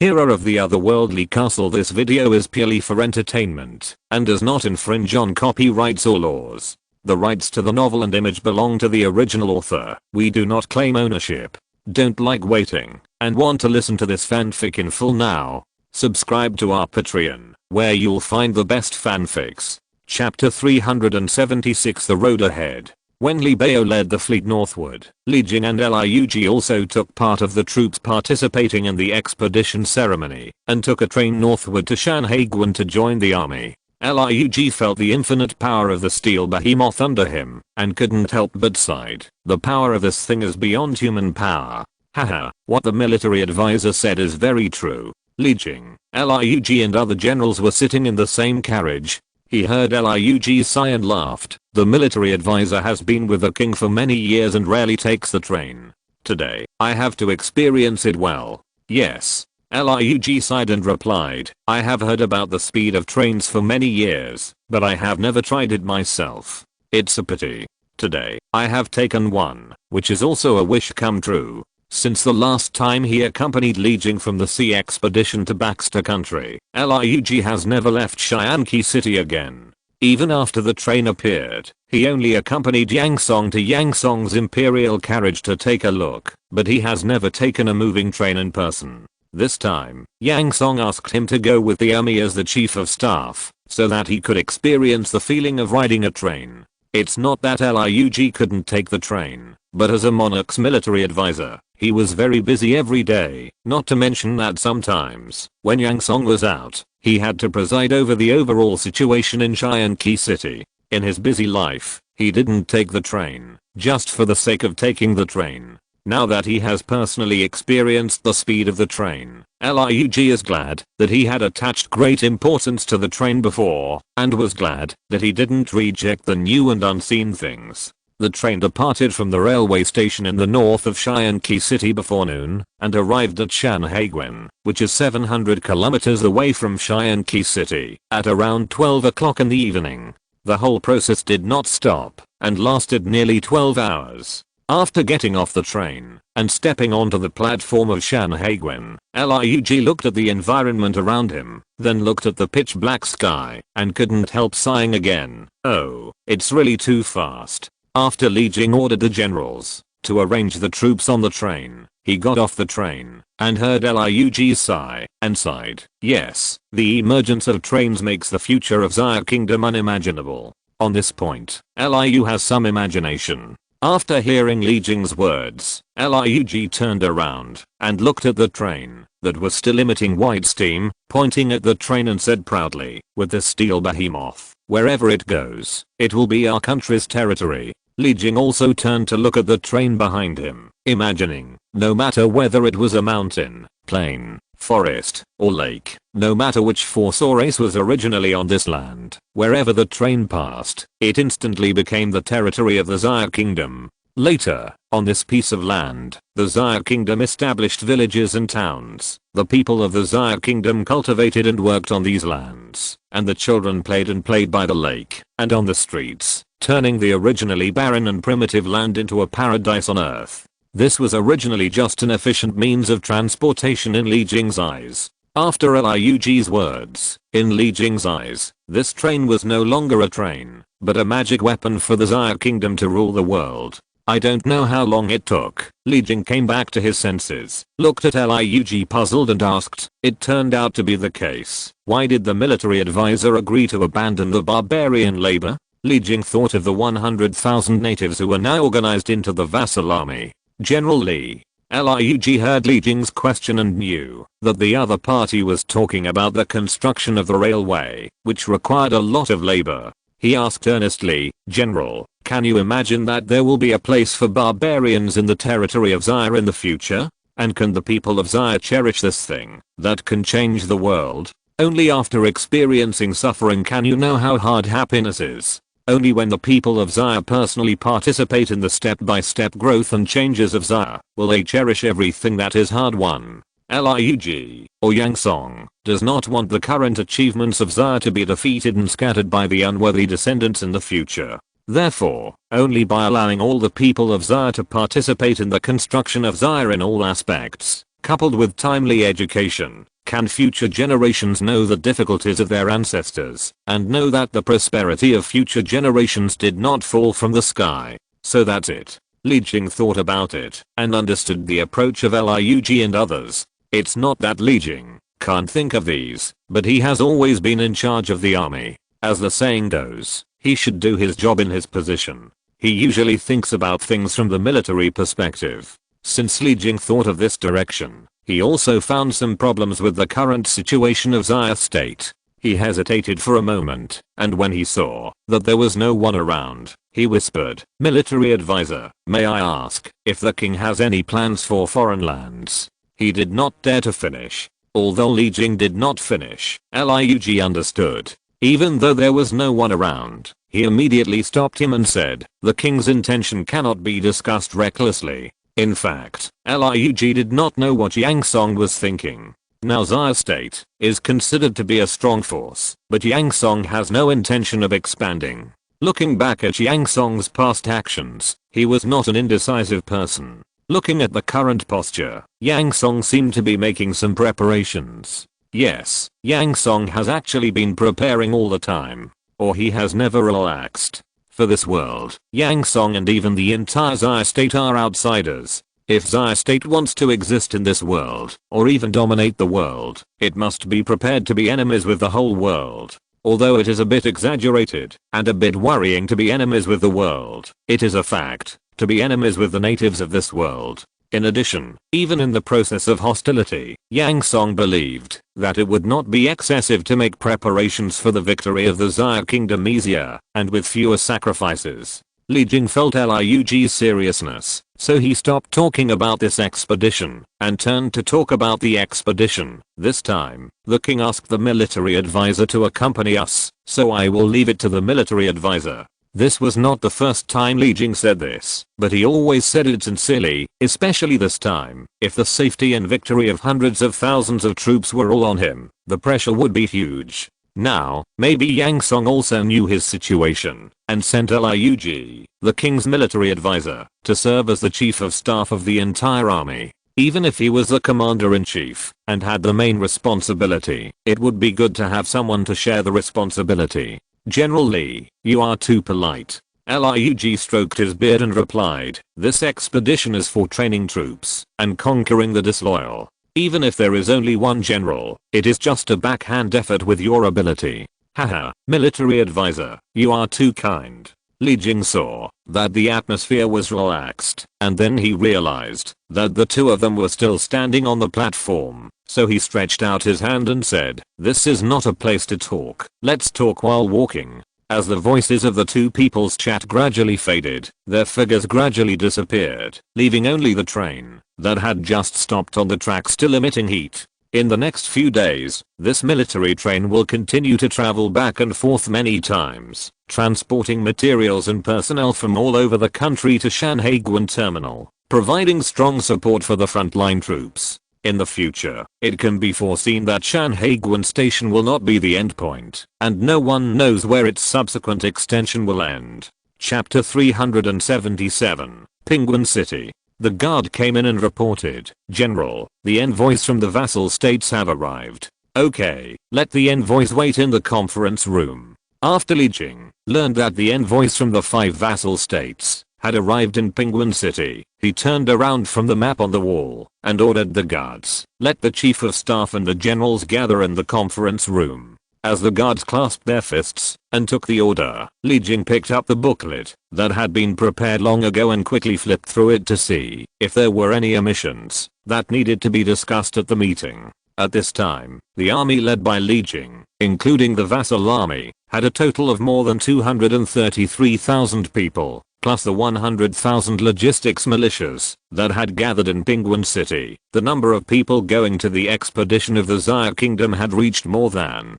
Hero of the Otherworldly Castle. This video is purely for entertainment and does not infringe on copyrights or laws. The rights to the novel and image belong to the original author. We do not claim ownership. Don't like waiting and want to listen to this fanfic in full now? Subscribe to our Patreon, where you'll find the best fanfics. Chapter 376. The Road Ahead. When Li Bao led the fleet northward, Li Jing and Liug also took part of the troops participating in the expedition ceremony and took a train northward to Shanhaiguan to join the army. Liug felt the infinite power of the steel behemoth under him and couldn't help but sighed. The power of this thing is beyond human power. Haha, what the military advisor said is very true. Li Jing, Liug and other generals were sitting in the same carriage. He heard Liug sigh and laughed. The military advisor has been with the king for many years and rarely takes the train. Today, I have to experience it well. Yes. Liug sighed and replied, I have heard about the speed of trains for many years, but I have never tried it myself. It's a pity. Today, I have taken one, which is also a wish come true. Since the last time he accompanied Li Jing from the sea expedition to Baxter country, Liug has never left Xianqi city again. Even after the train appeared, he only accompanied Yang Song to Yang Song's imperial carriage to take a look, but he has never taken a moving train in person. This time, Yang Song asked him to go with the army as the chief of staff, so that he could experience the feeling of riding a train. It's not that Liug couldn't take the train, but as a monarch's military advisor, he was very busy every day, not to mention that sometimes, when Yang Song was out, he had to preside over the overall situation in Xianqi city. In his busy life, he didn't take the train, just for the sake of taking the train. Now that he has personally experienced the speed of the train, Liug is glad that he had attached great importance to the train before, and was glad that he didn't reject the new and unseen things. The train departed from the railway station in the north of Xianqi city before noon, and arrived at Shanhaiguan, which is 700 kilometers away from Xianqi city, at around 12 o'clock in the evening. The whole process did not stop, and lasted nearly 12 hours. After getting off the train and stepping onto the platform of Shanhaiguan, Liug looked at the environment around him, then looked at the pitch black sky, and couldn't help sighing again. Oh, it's really too fast. After Li Jing ordered the generals to arrange the troops on the train, he got off the train and heard Liug sigh and sighed. Yes, the emergence of trains makes the future of Xia Kingdom unimaginable. On this point, Liu has some imagination. After hearing Li Jing's words, Liug turned around and looked at the train that was still emitting white steam, pointing at the train and said proudly, with the steel behemoth, wherever it goes, it will be our country's territory. Li Jing also turned to look at the train behind him, imagining, no matter whether it was a mountain, plain, forest, or lake, no matter which force or race was originally on this land, wherever the train passed, it instantly became the territory of the Xia Kingdom. Later, on this piece of land, the Xia Kingdom established villages and towns. The people of the Xia Kingdom cultivated and worked on these lands, and the children played by the lake and on the streets, turning the originally barren and primitive land into a paradise on earth. This was originally just an efficient means of transportation in Li Jing's eyes. After Liug's words, in Li Jing's eyes, this train was no longer a train, but a magic weapon for the Xia Kingdom to rule the world. I don't know how long it took. Li Jing came back to his senses, looked at Liug puzzled and asked, it turned out to be the case. Why did the military advisor agree to abandon the barbarian labor? Li Jing thought of the 100,000 natives who were now organized into the vassal army. General Li. Liug heard Li Jing's question and knew that the other party was talking about the construction of the railway, which required a lot of labor. He asked earnestly, General, can you imagine that there will be a place for barbarians in the territory of Xia in the future? And can the people of Xia cherish this thing that can change the world? Only after experiencing suffering can you know how hard happiness is. Only when the people of Xia personally participate in the step-by-step growth and changes of Xia will they cherish everything that is hard-won. Liug, or Yang Song, does not want the current achievements of Xia to be defeated and scattered by the unworthy descendants in the future. Therefore, only by allowing all the people of Xia to participate in the construction of Xia in all aspects, coupled with timely education, can future generations know the difficulties of their ancestors and know that the prosperity of future generations did not fall from the sky. So that's it. Li Jing thought about it and understood the approach of Liu and others. It's not that Li Jing can't think of these, but he has always been in charge of the army. As the saying goes, he should do his job in his position. He usually thinks about things from the military perspective. Since Li Jing thought of this direction, he also found some problems with the current situation of Xia state. He hesitated for a moment, and when he saw that there was no one around, he whispered, "Military advisor, may I ask if the king has any plans for foreign lands?" He did not dare to finish. Although Li Jing did not finish, Liu understood. Even though there was no one around, he immediately stopped him and said, "The king's intention cannot be discussed recklessly." In fact, Liu did not know what Yang Song was thinking. Now Xia state is considered to be a strong force, but Yang Song has no intention of expanding. Looking back at Yang Song's past actions, he was not an indecisive person. Looking at the current posture, Yang Song seemed to be making some preparations. Yes, Yang Song has actually been preparing all the time. Or he has never relaxed. For this world, Yang Song and even the entire Xia state are outsiders. If Xia state wants to exist in this world, or even dominate the world, it must be prepared to be enemies with the whole world. Although it is a bit exaggerated, and a bit worrying to be enemies with the world, it is a fact to be enemies with the natives of this world. In addition, even in the process of hostility, Yang Song believed that it would not be excessive to make preparations for the victory of the Xia kingdom easier, and with fewer sacrifices. Li Jing felt Liu's seriousness, so he stopped talking about this expedition, and turned to talk about the expedition. This time, the king asked the military advisor to accompany us, so I will leave it to the military advisor. This was not the first time Li Jing said this, but he always said it sincerely, especially this time. If the safety and victory of hundreds of thousands of troops were all on him, the pressure would be huge. Now, maybe Yang Song also knew his situation, and sent Liu, the king's military advisor, to serve as the chief of staff of the entire army. Even if he was the commander-in-chief, and had the main responsibility, it would be good to have someone to share the responsibility. "General Li, you are too polite." Liu stroked his beard and replied, "This expedition is for training troops and conquering the disloyal. Even if there is only one general, it is just a backhand effort with your ability." Haha, military advisor, you are too kind. Li Jing saw that the atmosphere was relaxed, and then he realized that the two of them were still standing on the platform. So he stretched out his hand and said, "This is not a place to talk, let's talk while walking." As the voices of the two people's chat gradually faded, their figures gradually disappeared, leaving only the train that had just stopped on the track still emitting heat. In the next few days, this military train will continue to travel back and forth many times, transporting materials and personnel from all over the country to Shanhaiguan Terminal, providing strong support for the frontline troops. In the future, it can be foreseen that Shanhaiguan Station will not be the endpoint, and no one knows where its subsequent extension will end. Chapter 377, Penguin City. The guard came in and reported, "General, the envoys from the vassal states have arrived." "Okay, let the envoys wait in the conference room." After Li Jing learned that the envoys from the 5 vassal states had arrived in Penguin City, he turned around from the map on the wall and ordered the guards, "Let the chief of staff and the generals gather in the conference room." As the guards clasped their fists and took the order, Li Jing picked up the booklet that had been prepared long ago and quickly flipped through it to see if there were any omissions that needed to be discussed at the meeting. At this time, the army led by Li Jing, including the vassal army, had a total of more than 233,000 people, plus the 100,000 logistics militias that had gathered in Penguin City. The number of people going to the expedition of the Xia Kingdom had reached more than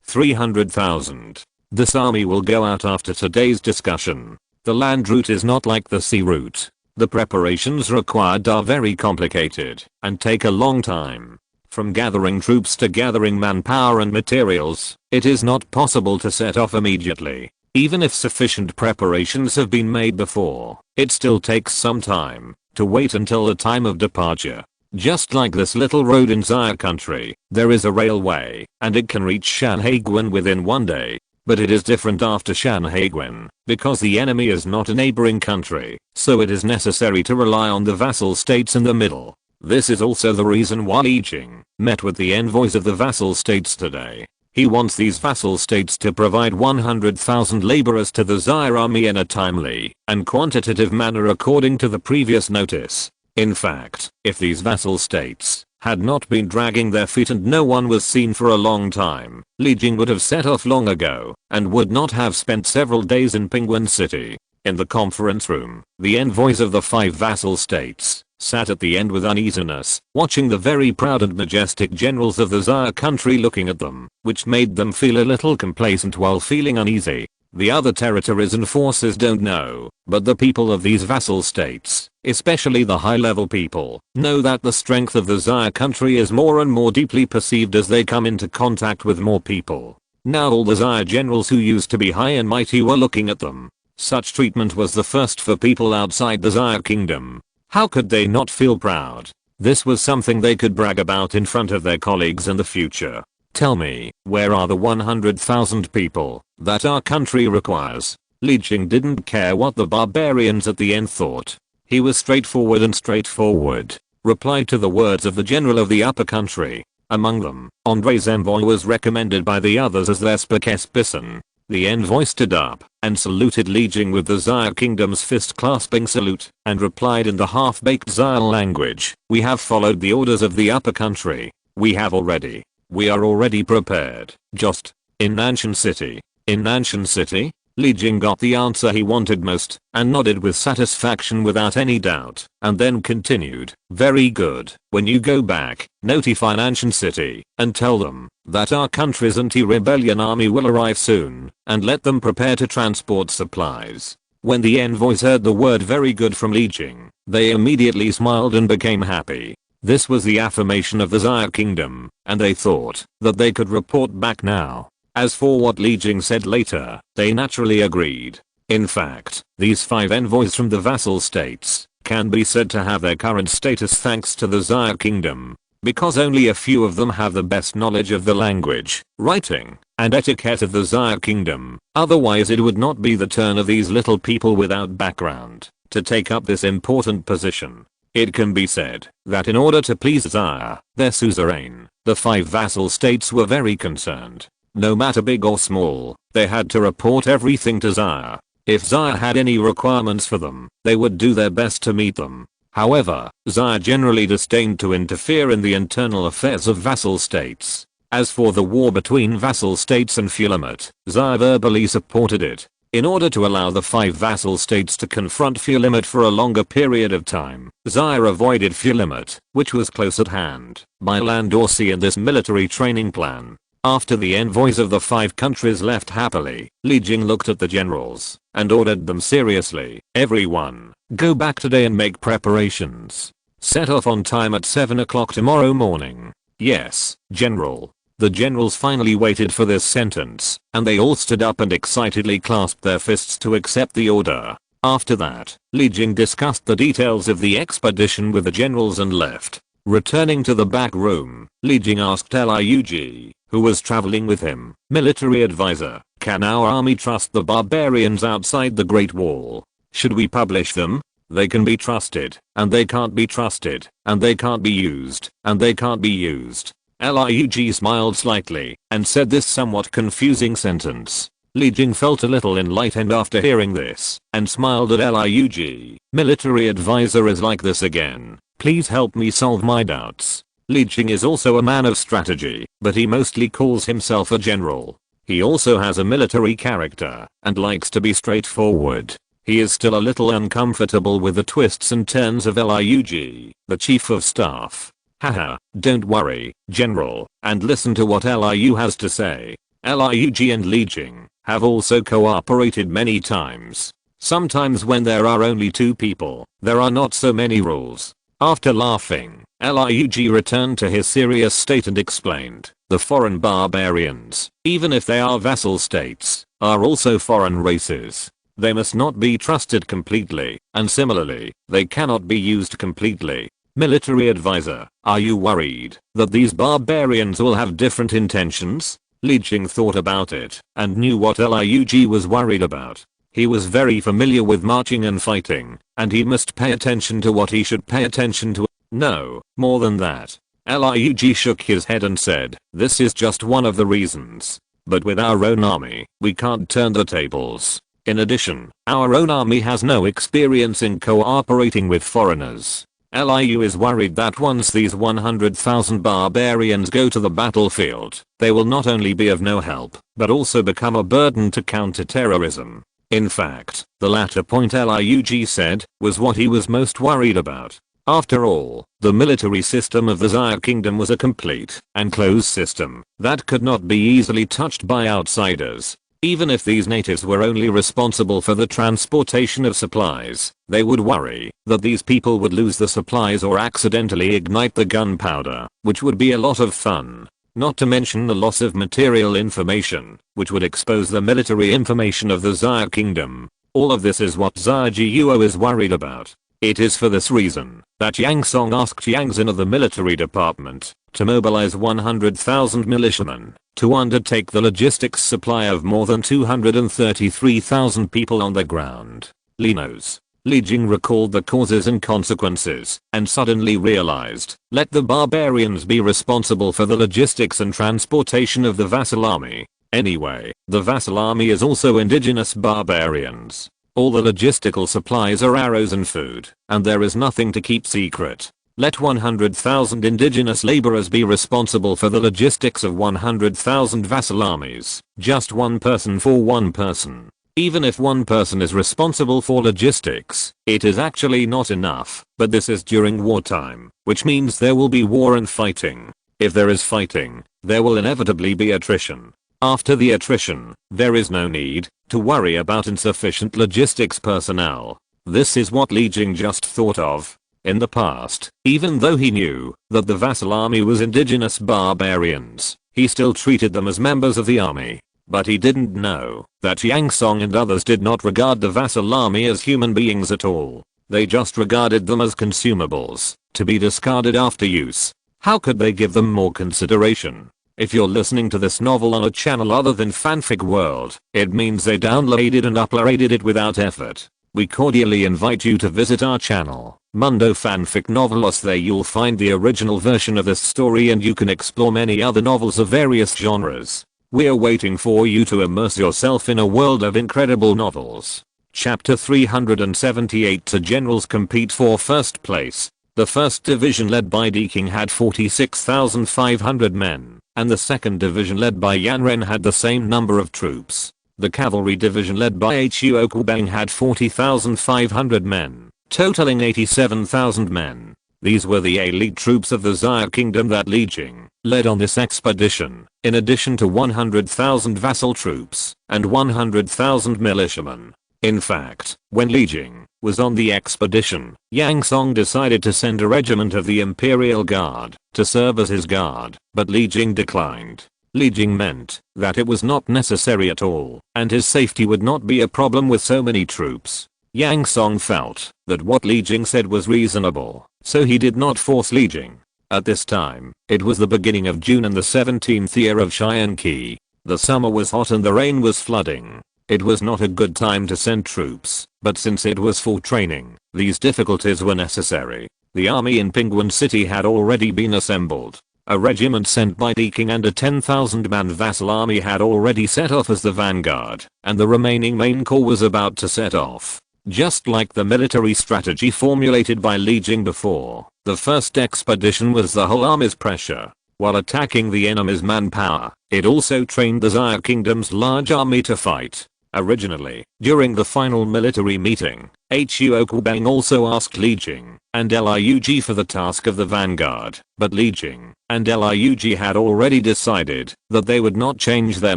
300,000. This army will go out after today's discussion. The land route is not like the sea route. The preparations required are very complicated and take a long time. From gathering troops to gathering manpower and materials, it is not possible to set off immediately. Even if sufficient preparations have been made before, it still takes some time to wait until the time of departure. Just like this little road in Xia country, there is a railway, and it can reach Shanhaiguan within one day. But it is different after Shanhaiguan, because the enemy is not a neighboring country, so it is necessary to rely on the vassal states in the middle. This is also the reason why Li Jing met with the envoys of the vassal states today. He wants these vassal states to provide 100,000 laborers to the Xia army in a timely and quantitative manner according to the previous notice. In fact, if these vassal states had not been dragging their feet and no one was seen for a long time, Li Jing would have set off long ago and would not have spent several days in Penguin City. In the conference room, the envoys of the 5 vassal states sat at the end with uneasiness, watching the very proud and majestic generals of the Xia country looking at them, which made them feel a little complacent while feeling uneasy. The other territories and forces don't know, but the people of these vassal states, especially the high-level people, know that the strength of the Xia country is more and more deeply perceived as they come into contact with more people. Now all the Xia generals who used to be high and mighty were looking at them. Such treatment was the first for people outside the Xia kingdom. How could they not feel proud? This was something they could brag about in front of their colleagues in the future. Tell me, where are the 100,000 people that our country requires? Li Jing didn't care what the barbarians at the end thought. He was straightforward and straightforward. Replied to the words of the general of the upper country. Among them, Andre's envoy was recommended by the others as their spokesperson. The envoy stood up and saluted Li Jing with the Xia kingdom's fist-clasping salute and replied in the half-baked Xia language, "We have followed the orders of the upper country. We are already prepared. Just in Nanshan City." In Nanshan City? Li Jing got the answer he wanted most and nodded with satisfaction without any doubt, and then continued, "Very good. When you go back, notify Nanshan City and tell them that our country's anti-rebellion army will arrive soon, and let them prepare to transport supplies." When the envoys heard the word "very good" from Li Jing, they immediately smiled and became happy. This was the affirmation of the Xia kingdom, and they thought that they could report back now. As for what Li Jing said later, they naturally agreed. In fact, these 5 envoys from the vassal states can be said to have their current status thanks to the Xia kingdom, because only a few of them have the best knowledge of the language, writing, and etiquette of the Xia kingdom. Otherwise it would not be the turn of these little people without background to take up this important position. It can be said that in order to please Xia, their suzerain, the 5 vassal states were very concerned. No matter big or small, they had to report everything to Xia. If Xia had any requirements for them, they would do their best to meet them. However, Xia generally disdained to interfere in the internal affairs of vassal states. As for the war between vassal states and Philomet, Xia verbally supported it. In order to allow the 5 vassal states to confront Philomet for a longer period of time, Xia avoided Philomet, which was close at hand, by land or sea in this military training plan. After the envoys of the 5 countries left happily, Li Jing looked at the generals and ordered them seriously, "Everyone, go back today and make preparations. Set off on time at 7 o'clock tomorrow morning." "Yes, General." The generals finally waited for this sentence, and they all stood up and excitedly clasped their fists to accept the order. After that, Li Jing discussed the details of the expedition with the generals and left. Returning to the back room, Li Jing asked Liug, who was traveling with him, military advisor, "Can our army trust the barbarians outside the Great Wall? Should we publish them? They can be trusted, and they can't be trusted, and they can't be used, and they can't be used." Liug smiled slightly and said this somewhat confusing sentence. Li Jing felt a little enlightened after hearing this and smiled at Liug. "Military advisor is like this again. Please help me solve my doubts." Li Jing is also a man of strategy, but he mostly calls himself a general. He also has a military character and likes to be straightforward. He is still a little uncomfortable with the twists and turns of Liug, the chief of staff. "Haha, don't worry, General, and listen to what Liu has to say. Liug and Li Jing have also cooperated many times. Sometimes when there are only 2 people, there are not so many rules." After laughing, Liug returned to his serious state and explained, "The foreign barbarians, even if they are vassal states, are also foreign races. They must not be trusted completely, and similarly, they cannot be used completely. Military advisor, are you worried that these barbarians will have different intentions? Li Jing thought about it and knew what Liug was worried about. He was very familiar with marching and fighting, and he must pay attention to what he should pay attention to. No, more than that. Liug shook his head and said, this is just one of the reasons. But with our own army, we can't turn the tables. In addition, our own army has no experience in cooperating with foreigners. Liu is worried that once these 100,000 barbarians go to the battlefield, they will not only be of no help, but also become a burden to counter-terrorism. In fact, the latter point Liug said, was what he was most worried about. After all, the military system of the Xia Kingdom was a complete and closed system that could not be easily touched by outsiders. Even if these natives were only responsible for the transportation of supplies, they would worry that these people would lose the supplies or accidentally ignite the gunpowder, which would be a lot of fun. Not to mention the loss of material information, which would expose the military information of the Xia Kingdom. All of this is what Xia Guo is worried about. It is for this reason that Yang Song asked Yang Xin of the military department to mobilize 100,000 militiamen to undertake the logistics supply of more than 233,000 people on the ground. Li knows. Li Jing recalled the causes and consequences and suddenly realized, let the barbarians be responsible for the logistics and transportation of the vassal army. Anyway, the vassal army is also indigenous barbarians. All the logistical supplies are arrows and food, and there is nothing to keep secret. Let 100,000 indigenous laborers be responsible for the logistics of 100,000 vassal armies. Just one person for one person. Even if one person is responsible for logistics, it is actually not enough, but this is during wartime, which means there will be war and fighting. If there is fighting, there will inevitably be attrition. After the attrition, there is no need to worry about insufficient logistics personnel. This is what Li Jing just thought of. In the past, even though he knew that the vassal army was indigenous barbarians, he still treated them as members of the army. But he didn't know that Yang Song and others did not regard the vassal army as human beings at all. They just regarded them as consumables, to be discarded after use. How could they give them more consideration? If you're listening to this novel on a channel other than Fanfic World, it means they downloaded and uploaded it without effort. We cordially invite you to visit our channel, Mundo Fanfic Novelos. There you'll find the original version of this story and you can explore many other novels of various genres. We're waiting for you to immerse yourself in a world of incredible novels. Chapter 378. Two generals compete for first place. The 1st Division led by Di King had 46,500 men, and the 2nd Division led by Yan Ren had the same number of troops. The Cavalry Division led by Huo Kubang had 40,500 men, totaling 87,000 men. These were the elite troops of the Xia Kingdom that Li Jing led on this expedition, in addition to 100,000 vassal troops and 100,000 militiamen. In fact, when Li Jing was on the expedition, Yang Song decided to send a regiment of the Imperial Guard to serve as his guard, but Li Jing declined. Li Jing meant that it was not necessary at all, and his safety would not be a problem with so many troops. Yang Song felt that what Li Jing said was reasonable, so he did not force Li Jing. At this time, it was the beginning of June and the 17th year of Qianqi. The summer was hot and the rain was flooding. It was not a good time to send troops, but since it was for training, these difficulties were necessary. The army in Penguin City had already been assembled. A regiment sent by Di King and a 10,000-man vassal army had already set off as the vanguard, and the remaining main corps was about to set off. Just like the military strategy formulated by Li Jing before, the first expedition was the whole army's pressure. While attacking the enemy's manpower, it also trained the Xia Kingdom's large army to fight. Originally, during the final military meeting, Huo Kubang also asked Li Jing and Liug for the task of the vanguard, but Li Jing and Liug had already decided that they would not change their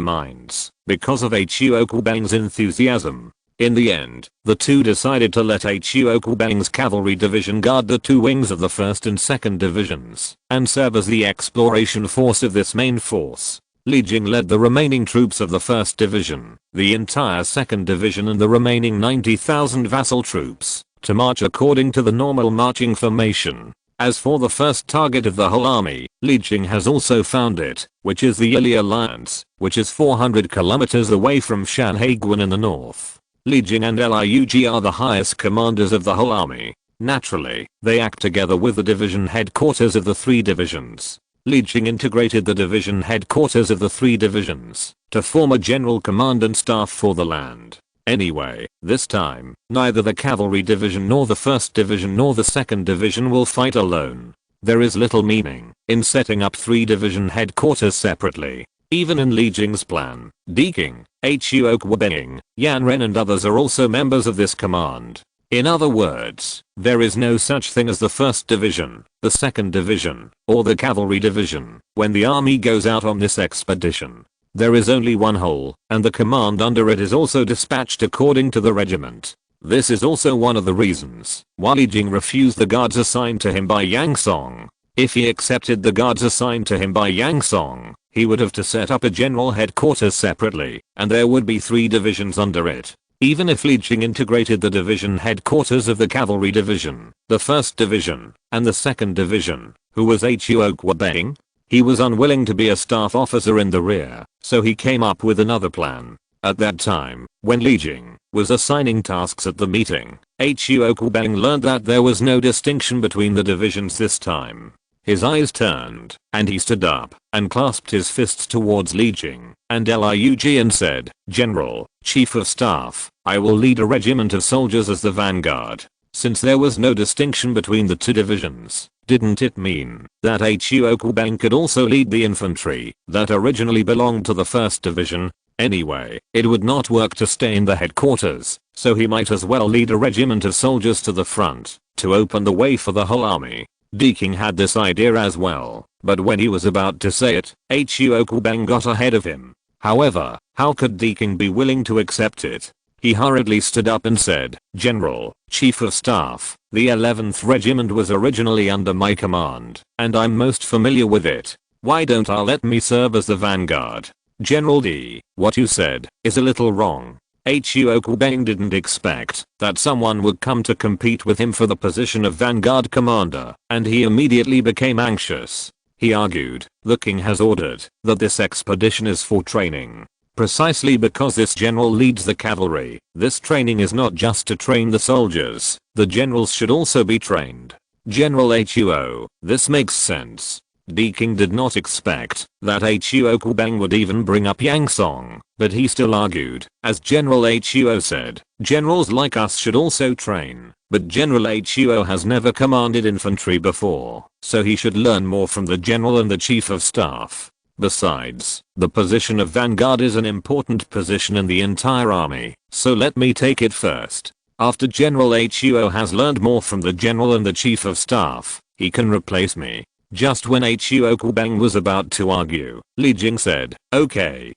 minds because of Huo Kubang's enthusiasm. In the end, the two decided to let Huo Kubang's cavalry division guard the two wings of the 1st and 2nd divisions and serve as the exploration force of this main force. Li Jing led the remaining troops of the 1st Division, the entire 2nd Division and the remaining 90,000 vassal troops to march according to the normal marching formation. As for the first target of the whole army, Li Jing has also found it, which is the Ili Alliance, which is 400 kilometers away from Shanhaiguan in the north. Li Jing and Liug are the highest commanders of the whole army. Naturally, they act together with the division headquarters of the 3 divisions. Li Jing integrated the division headquarters of the 3 divisions to form a general command and staff for the land. Anyway, this time, neither the cavalry division nor the 1st division nor the 2nd division will fight alone. There is little meaning in setting up 3 division headquarters separately. Even in Li Jing's plan, Deking, Huo Guobeng, Yan Ren and others are also members of this command. In other words, there is no such thing as the 1st division, the 2nd division, or the cavalry division when the army goes out on this expedition. There is only one whole, and the command under it is also dispatched according to the regiment. This is also one of the reasons why Li Jing refused the guards assigned to him by Yang Song. If he accepted the guards assigned to him by Yang Song, he would have to set up a general headquarters separately, and there would be 3 divisions under it. Even if Li Jing integrated the division headquarters of the cavalry division, the 1st division, and the 2nd division, who was Huo Guobeng, he was unwilling to be a staff officer in the rear, so he came up with another plan. At that time, when Li Jing was assigning tasks at the meeting, Huo Guobeng learned that there was no distinction between the divisions this time. His eyes turned, and he stood up and clasped his fists towards Li Jing and Liug and said, "General, Chief of Staff, I will lead a regiment of soldiers as the vanguard." Since there was no distinction between the 2 divisions, didn't it mean that Huo Guobeng could also lead the infantry that originally belonged to the 1st division? Anyway, it would not work to stay in the headquarters, so he might as well lead a regiment of soldiers to the front to open the way for the whole army. Deking had this idea as well, but when he was about to say it, Huo Guobeng got ahead of him. However, how could Deking be willing to accept it? He hurriedly stood up and said, "General, Chief of Staff, the 11th Regiment was originally under my command, and I'm most familiar with it. Why don't I let me serve as the vanguard?" "General D, what you said is a little wrong." Huo Guobeng didn't expect that someone would come to compete with him for the position of vanguard commander, and he immediately became anxious. He argued, "The king has ordered that this expedition is for training. Precisely because this general leads the cavalry, this training is not just to train the soldiers, the generals should also be trained." General Huo, this makes sense. Deking did not expect that Huo Guobeng would even bring up Yang Song, but he still argued, as General Huo said, "Generals like us should also train, but General Huo has never commanded infantry before, so he should learn more from the general and the chief of staff. Besides, the position of vanguard is an important position in the entire army, so let me take it first. After General Huo has learned more from the general and the chief of staff, he can replace me." Just when Huo Guobeng was about to argue, Li Jing said, okay,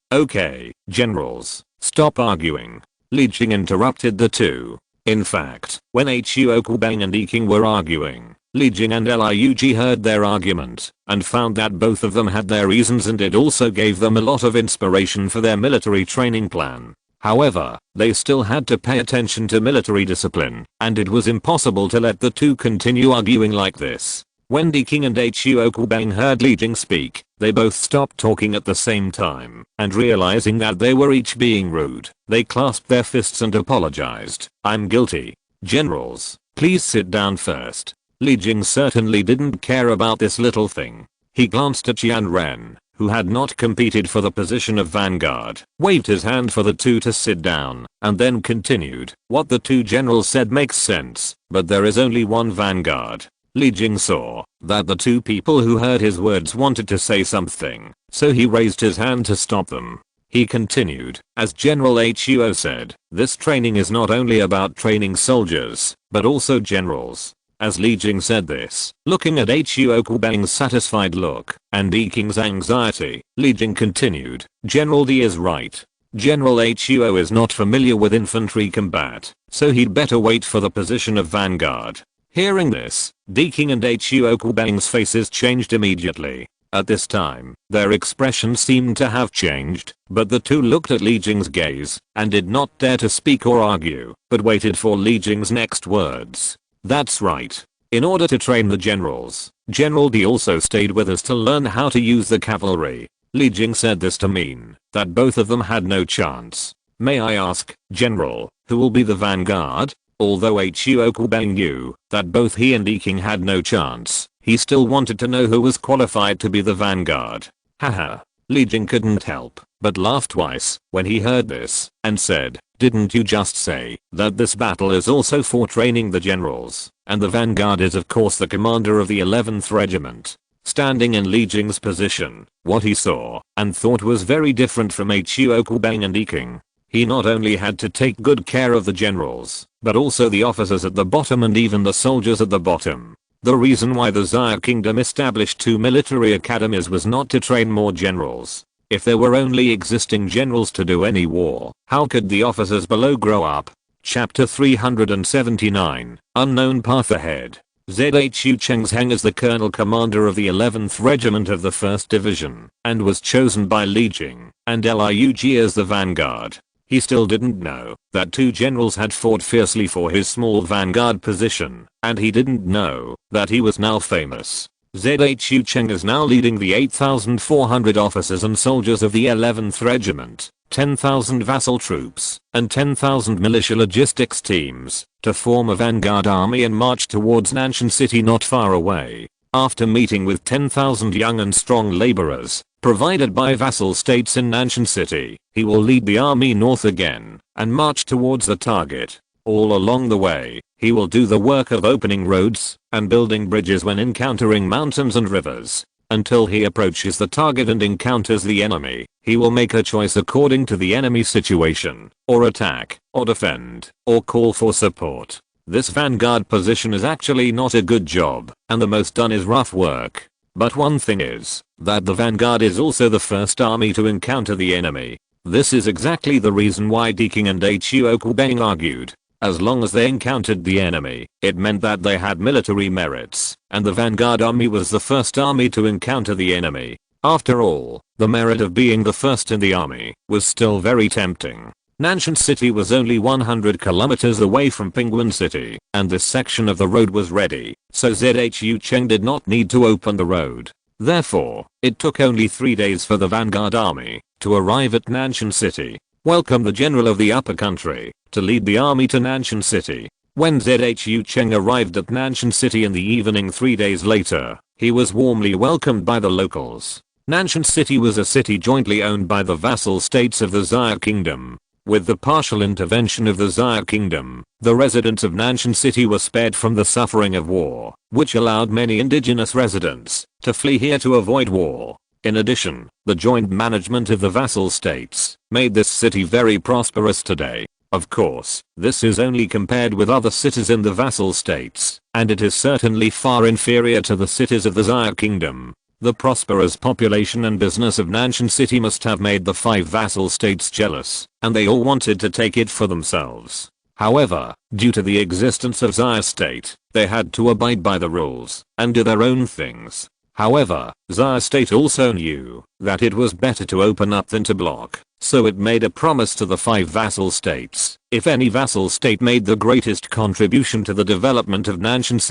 generals, stop arguing." Li Jing interrupted the two. In fact, when Huo Guobeng and Deking were arguing, Li Jing and Liug heard their argument and found that both of them had their reasons, and it also gave them a lot of inspiration for their military training plan. However, they still had to pay attention to military discipline, and it was impossible to let the two continue arguing like this. When Deking and Huo Guobeng heard Li Jing speak, they both stopped talking at the same time, and realizing that they were each being rude, they clasped their fists and apologized. "I'm guilty. Generals, please sit down first." Li Jing certainly didn't care about this little thing. He glanced at Yan Ren, who had not competed for the position of vanguard, waved his hand for the two to sit down, and then continued, "What the two generals said makes sense, but there is only one vanguard." Li Jing saw that the two people who heard his words wanted to say something, so he raised his hand to stop them. He continued, "As General Huo said, this training is not only about training soldiers, but also generals." As Li Jing said this, looking at Huo Guobeng's satisfied look and Deking's anxiety, Li Jing continued, "General D is right. General Huo is not familiar with infantry combat, so he'd better wait for the position of vanguard." Hearing this, Deking and Huo Guobeng's faces changed immediately. At this time, their expressions seemed to have changed, but the two looked at Li Jing's gaze and did not dare to speak or argue, but waited for Li Jing's next words. "That's right. In order to train the generals, General D also stayed with us to learn how to use the cavalry. Li Jing said this to mean that both of them had no chance. May I ask, General, who will be the vanguard? Although Hu Okubeng knew that both he and Yi King had no chance, he still wanted to know who was qualified to be the vanguard. Haha. Li Jing couldn't help but laugh twice when he heard this and said, "Didn't you just say that this battle is also for training the generals, and the vanguard is of course the commander of the 11th regiment?" Standing in Li Jing's position, what he saw and thought was very different from Hu Okubeng and Yi King. He not only had to take good care of the generals, but also the officers at the bottom and even the soldiers at the bottom. The reason why the Xia Kingdom established 2 military academies was not to train more generals. If there were only existing generals to do any war, how could the officers below grow up? Chapter 379, Unknown Path Ahead. Zhu Chengsheng is the colonel commander of the 11th Regiment of the 1st Division, and was chosen by Li Jing and Liug as the vanguard. He still didn't know that 2 generals had fought fiercely for his small vanguard position, and he didn't know that he was now famous. Zhu Cheng is now leading the 8,400 officers and soldiers of the 11th Regiment, 10,000 vassal troops, and 10,000 militia logistics teams to form a vanguard army and march towards Nanshan City not far away. After meeting with 10,000 young and strong laborers provided by vassal states in Nanshan City, he will lead the army north again and march towards the target. All along the way, he will do the work of opening roads and building bridges when encountering mountains and rivers. Until he approaches the target and encounters the enemy, he will make a choice according to the enemy situation, or attack, or defend, or call for support. This vanguard position is actually not a good job, and the most done is rough work. But one thing is that the vanguard is also the first army to encounter the enemy. This is exactly the reason why Deking and Hu Okubeng argued. As long as they encountered the enemy, it meant that they had military merits, and the vanguard army was the first army to encounter the enemy. After all, the merit of being the first in the army was still very tempting. Nanshan City was only 100 kilometers away from Penguin City, and this section of the road was ready, so Zhu Cheng did not need to open the road. Therefore, it took only 3 days for the vanguard army to arrive at Nanshan City. Welcome the general of the upper country to lead the army to Nanshan City. When Zhu Cheng arrived at Nanshan City in the evening 3 days later, he was warmly welcomed by the locals. Nanshan City was a city jointly owned by the vassal states of the Xia Kingdom. With the partial intervention of the Xia Kingdom, the residents of Nanshan City were spared from the suffering of war, which allowed many indigenous residents to flee here to avoid war. In addition, the joint management of the vassal states made this city very prosperous today. Of course, this is only compared with other cities in the vassal states, and it is certainly far inferior to the cities of the Xia Kingdom. The prosperous population and business of Nanshan City must have made the 5 vassal states jealous, and they all wanted to take it for themselves. However, due to the existence of Xia State, they had to abide by the rules and do their own things. However, Xia State also knew that it was better to open up than to block, so it made a promise to the 5 vassal states. If any vassal state made the greatest contribution to the development of Nanshan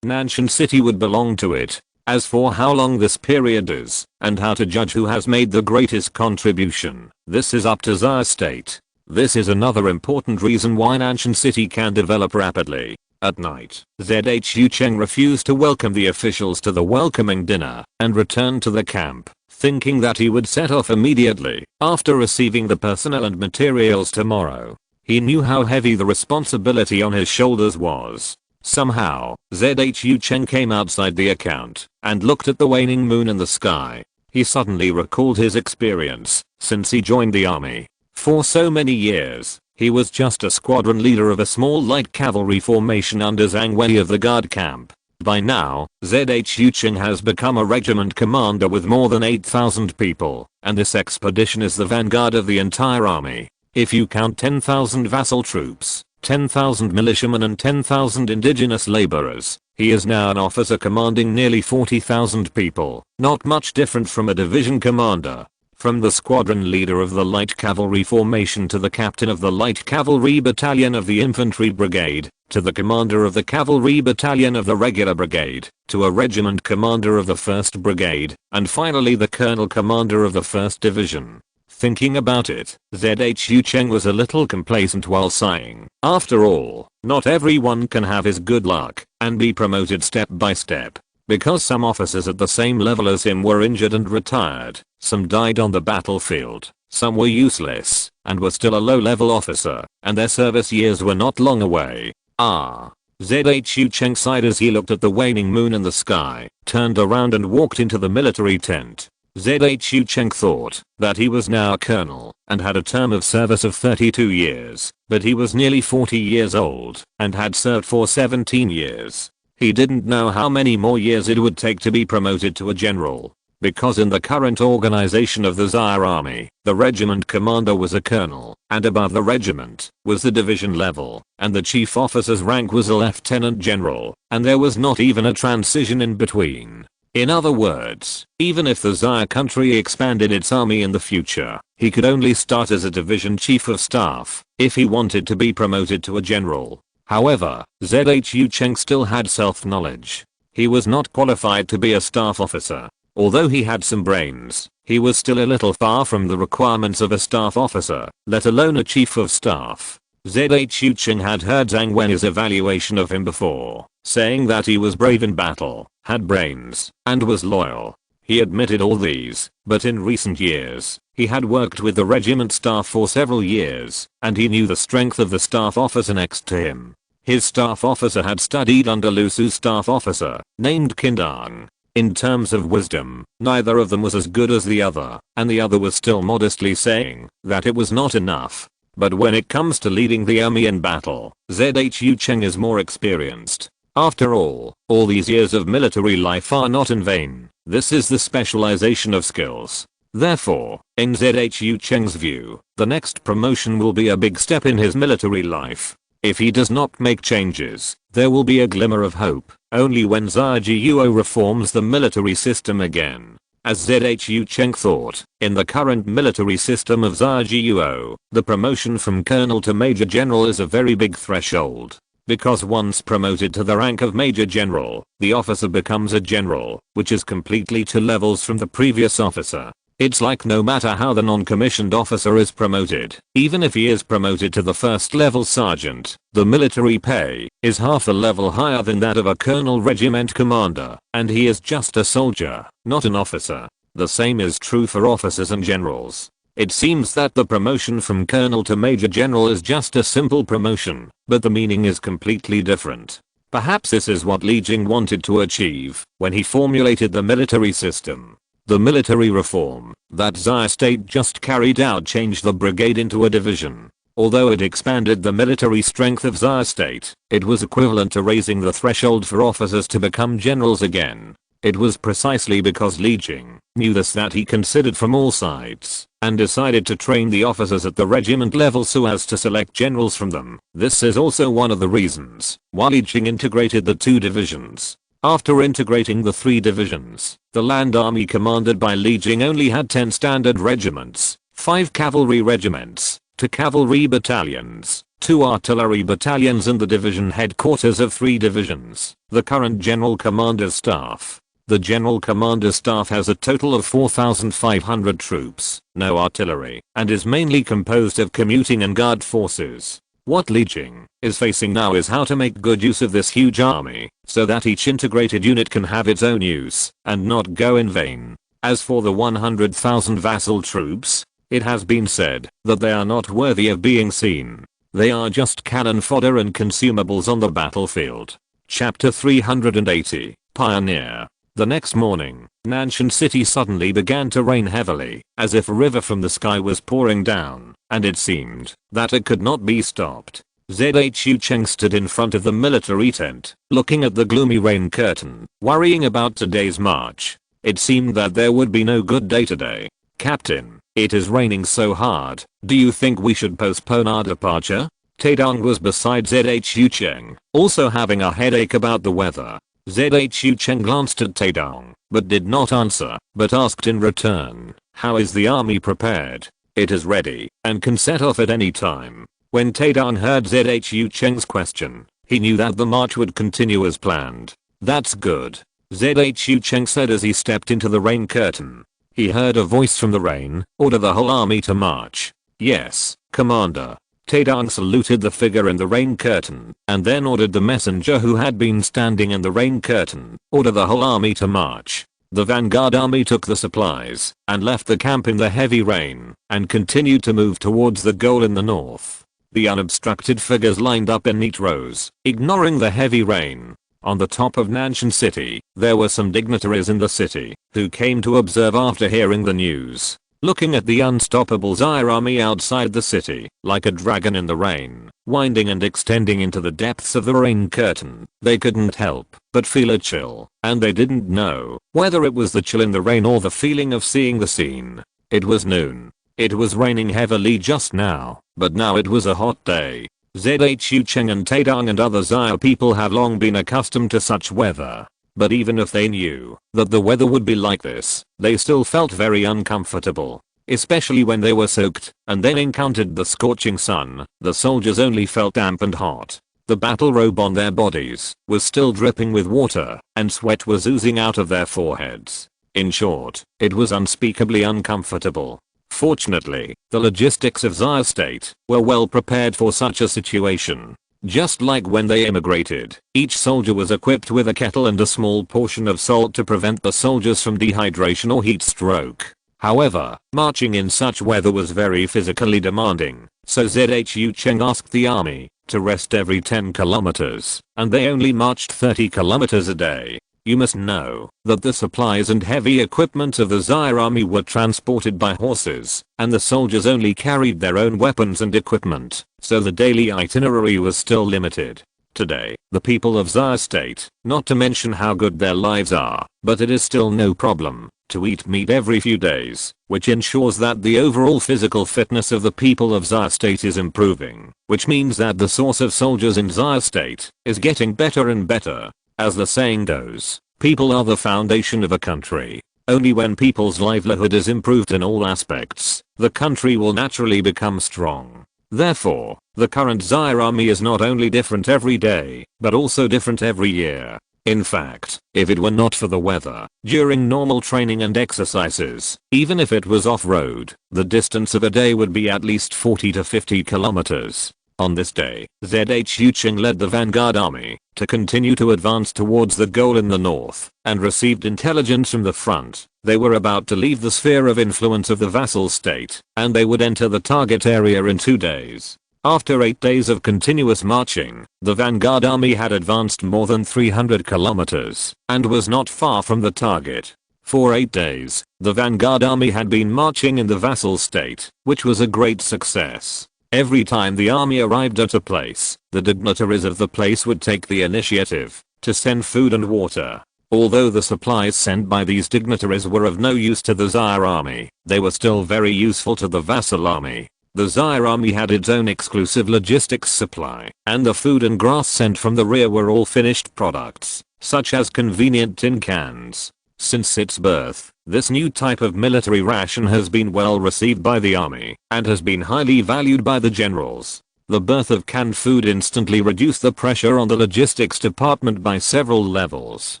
City would belong to it. As for how long this period is, and how to judge who has made the greatest contribution, this is up to Xia State. This is another important reason why Nanshan City can develop rapidly. At night, Zhu Cheng refused to welcome the officials to the welcoming dinner, and returned to the camp, thinking that he would set off immediately after receiving the personnel and materials tomorrow. He knew how heavy the responsibility on his shoulders was. Somehow, Zhu Cheng came outside the account and looked at the waning moon in the sky. He suddenly recalled his experience since he joined the army. For so many years, he was just a squadron leader of a small light cavalry formation under Zhang Wei of the guard camp. By now, Zhu Cheng has become a regiment commander with more than 8,000 people, and this expedition is the vanguard of the entire army. If you count 10,000 vassal troops, 10,000 militiamen and 10,000 indigenous laborers, he is now an officer commanding nearly 40,000 people, not much different from a division commander. From the squadron leader of the light cavalry formation to the captain of the light cavalry battalion of the infantry brigade, to the commander of the cavalry battalion of the regular brigade, to a regiment commander of the 1st brigade, and finally the colonel commander of the 1st division. Thinking about it, ZHU Cheng was a little complacent while sighing. After all, not everyone can have his good luck and be promoted step by step. Because some officers at the same level as him were injured and retired, some died on the battlefield, some were useless and were still a low-level officer, and their service years were not long away. ZHU Cheng sighed as he looked at the waning moon in the sky, turned around and walked into the military tent. ZHU Cheng thought that he was now a colonel and had a term of service of 32 years, but he was nearly 40 years old and had served for 17 years. He didn't know how many more years it would take to be promoted to a general, because in the current organization of the Tsar army, the regiment commander was a colonel, and above the regiment was the division level, and the chief officer's rank was a lieutenant general, and there was not even a transition in between. In other words, even if the Tsar country expanded its army in the future, he could only start as a division chief of staff if he wanted to be promoted to a general. However, ZHU Cheng still had self-knowledge. He was not qualified to be a staff officer. Although he had some brains, he was still a little far from the requirements of a staff officer, let alone a chief of staff. ZHU Cheng had heard Zhang Wen's evaluation of him before, saying that he was brave in battle, had brains, and was loyal. He admitted all these, but in recent years, he had worked with the regiment staff for several years, and he knew the strength of the staff officer next to him. His staff officer had studied under Lu Su's staff officer, named Kindang. In terms of wisdom, neither of them was as good as the other, and the other was still modestly saying that it was not enough. But when it comes to leading the army in battle, ZHU Cheng is more experienced. After all these years of military life are not in vain. This is the specialization of skills. Therefore, in ZHU Cheng's view, the next promotion will be a big step in his military life. If he does not make changes, there will be a glimmer of hope only when ZHUO reforms the military system again. As ZHU Cheng thought, in the current military system of ZHUO, the promotion from colonel to major general is a very big threshold. Because once promoted to the rank of major general, the officer becomes a general, which is completely 2 levels from the previous officer. It's like no matter how the non-commissioned officer is promoted, even if he is promoted to the 1st level sergeant, the military pay is half a level higher than that of a colonel regiment commander, and he is just a soldier, not an officer. The same is true for officers and generals. It seems that the promotion from colonel to major general is just a simple promotion, but the meaning is completely different. Perhaps this is what Li Jing wanted to achieve when he formulated the military system. The military reform that Tsar state just carried out changed the brigade into a division. Although it expanded the military strength of Tsar state, it was equivalent to raising the threshold for officers to become generals again. It was precisely because Li Jing knew this that he considered from all sides and decided to train the officers at the regiment level so as to select generals from them. This is also one of the reasons why Li Jing integrated the 2 divisions. After integrating the 3 divisions, the land army commanded by Li Jing only had 10 standard regiments, 5 cavalry regiments, 2 cavalry battalions, 2 artillery battalions and the division headquarters of 3 divisions, the current general commander's staff. The general commander's staff has a total of 4,500 troops, no artillery, and is mainly composed of commuting and guard forces. What Li Jing is facing now is how to make good use of this huge army, so that each integrated unit can have its own use and not go in vain. As for the 100,000 vassal troops, it has been said that they are not worthy of being seen. They are just cannon fodder and consumables on the battlefield. Chapter 380, Pioneer. The next morning, Nanshan City suddenly began to rain heavily, as if a river from the sky was pouring down, and it seemed that it could not be stopped. ZHU Cheng stood in front of the military tent, looking at the gloomy rain curtain, worrying about today's march. It seemed that there would be no good day today. Captain, it is raining so hard, do you think we should postpone our departure? Taedong was beside ZHU Cheng, also having a headache about the weather. ZHU Cheng glanced at Taedong, but did not answer, but asked in return, how is the army prepared? It is ready, and can set off at any time. When Taedong heard ZHU Cheng's question, He knew that the march would continue as planned. "That's good," Zhu Cheng said as he stepped into the rain curtain. He heard a voice from the rain, "Order the whole army to march." "Yes, Commander." Taedong saluted the figure in the rain curtain, and then ordered the messenger who had been standing in the rain curtain, "Order the whole army to march." The vanguard army took the supplies, and left the camp in the heavy rain, and continued to move towards the goal in the north. The unobstructed figures lined up in neat rows, ignoring the heavy rain. On the top of Nanshan City, there were some dignitaries in the city, who came to observe after hearing the news. Looking at the unstoppable Zhao army outside the city, like a dragon in the rain, winding and extending into the depths of the rain curtain, they couldn't help but feel a chill, and they didn't know whether it was the chill in the rain or the feeling of seeing the scene. It was noon. It was raining heavily just now, but now it was a hot day. Zhu Cheng and Taedong and other Zhao people have long been accustomed to such weather. But even if they knew that the weather would be like this, they still felt very uncomfortable. Especially when they were soaked and then encountered the scorching sun, the soldiers only felt damp and hot. The battle robe on their bodies was still dripping with water, and sweat was oozing out of their foreheads. In short, it was unspeakably uncomfortable. Fortunately, the logistics of Zhao State were well prepared for such a situation. Just like when they immigrated, each soldier was equipped with a kettle and a small portion of salt to prevent the soldiers from dehydration or heat stroke. However, marching in such weather was very physically demanding, so Zhu Cheng asked the army to rest every 10 kilometers, and they only marched 30 kilometers a day. You must know that the supplies and heavy equipment of the Zhao army were transported by horses, and the soldiers only carried their own weapons and equipment, so the daily itinerary was still limited. Today, the people of Zhao State, not to mention how good their lives are, but it is still no problem to eat meat every few days, which ensures that the overall physical fitness of the people of Zhao State is improving, which means that the source of soldiers in Zhao State is getting better and better. As the saying goes, people are the foundation of a country. Only when people's livelihood is improved in all aspects, the country will naturally become strong. Therefore, the current Zhao army is not only different every day, but also different every year. In fact, if it were not for the weather, during normal training and exercises, even if it was off-road, the distance of a day would be at least 40 to 50 kilometers. On this day, Zhu Cheng led the vanguard army to continue to advance towards the goal in the north, and received intelligence from the front. They were about to leave the sphere of influence of the vassal state, and they would enter the target area in 2 days. After 8 days of continuous marching, the vanguard army had advanced more than 300 kilometers, and was not far from the target. For 8 days, the vanguard army had been marching in the vassal state, which was a great success. Every time the army arrived at a place, the dignitaries of the place would take the initiative to send food and water. Although the supplies sent by these dignitaries were of no use to the Zhao army, they were still very useful to the vassal army. The Zhao army had its own exclusive logistics supply, and the food and grass sent from the rear were all finished products, such as convenient tin cans. Since its birth, this new type of military ration has been well received by the army, and has been highly valued by the generals. The birth of canned food instantly reduced the pressure on the logistics department by several levels.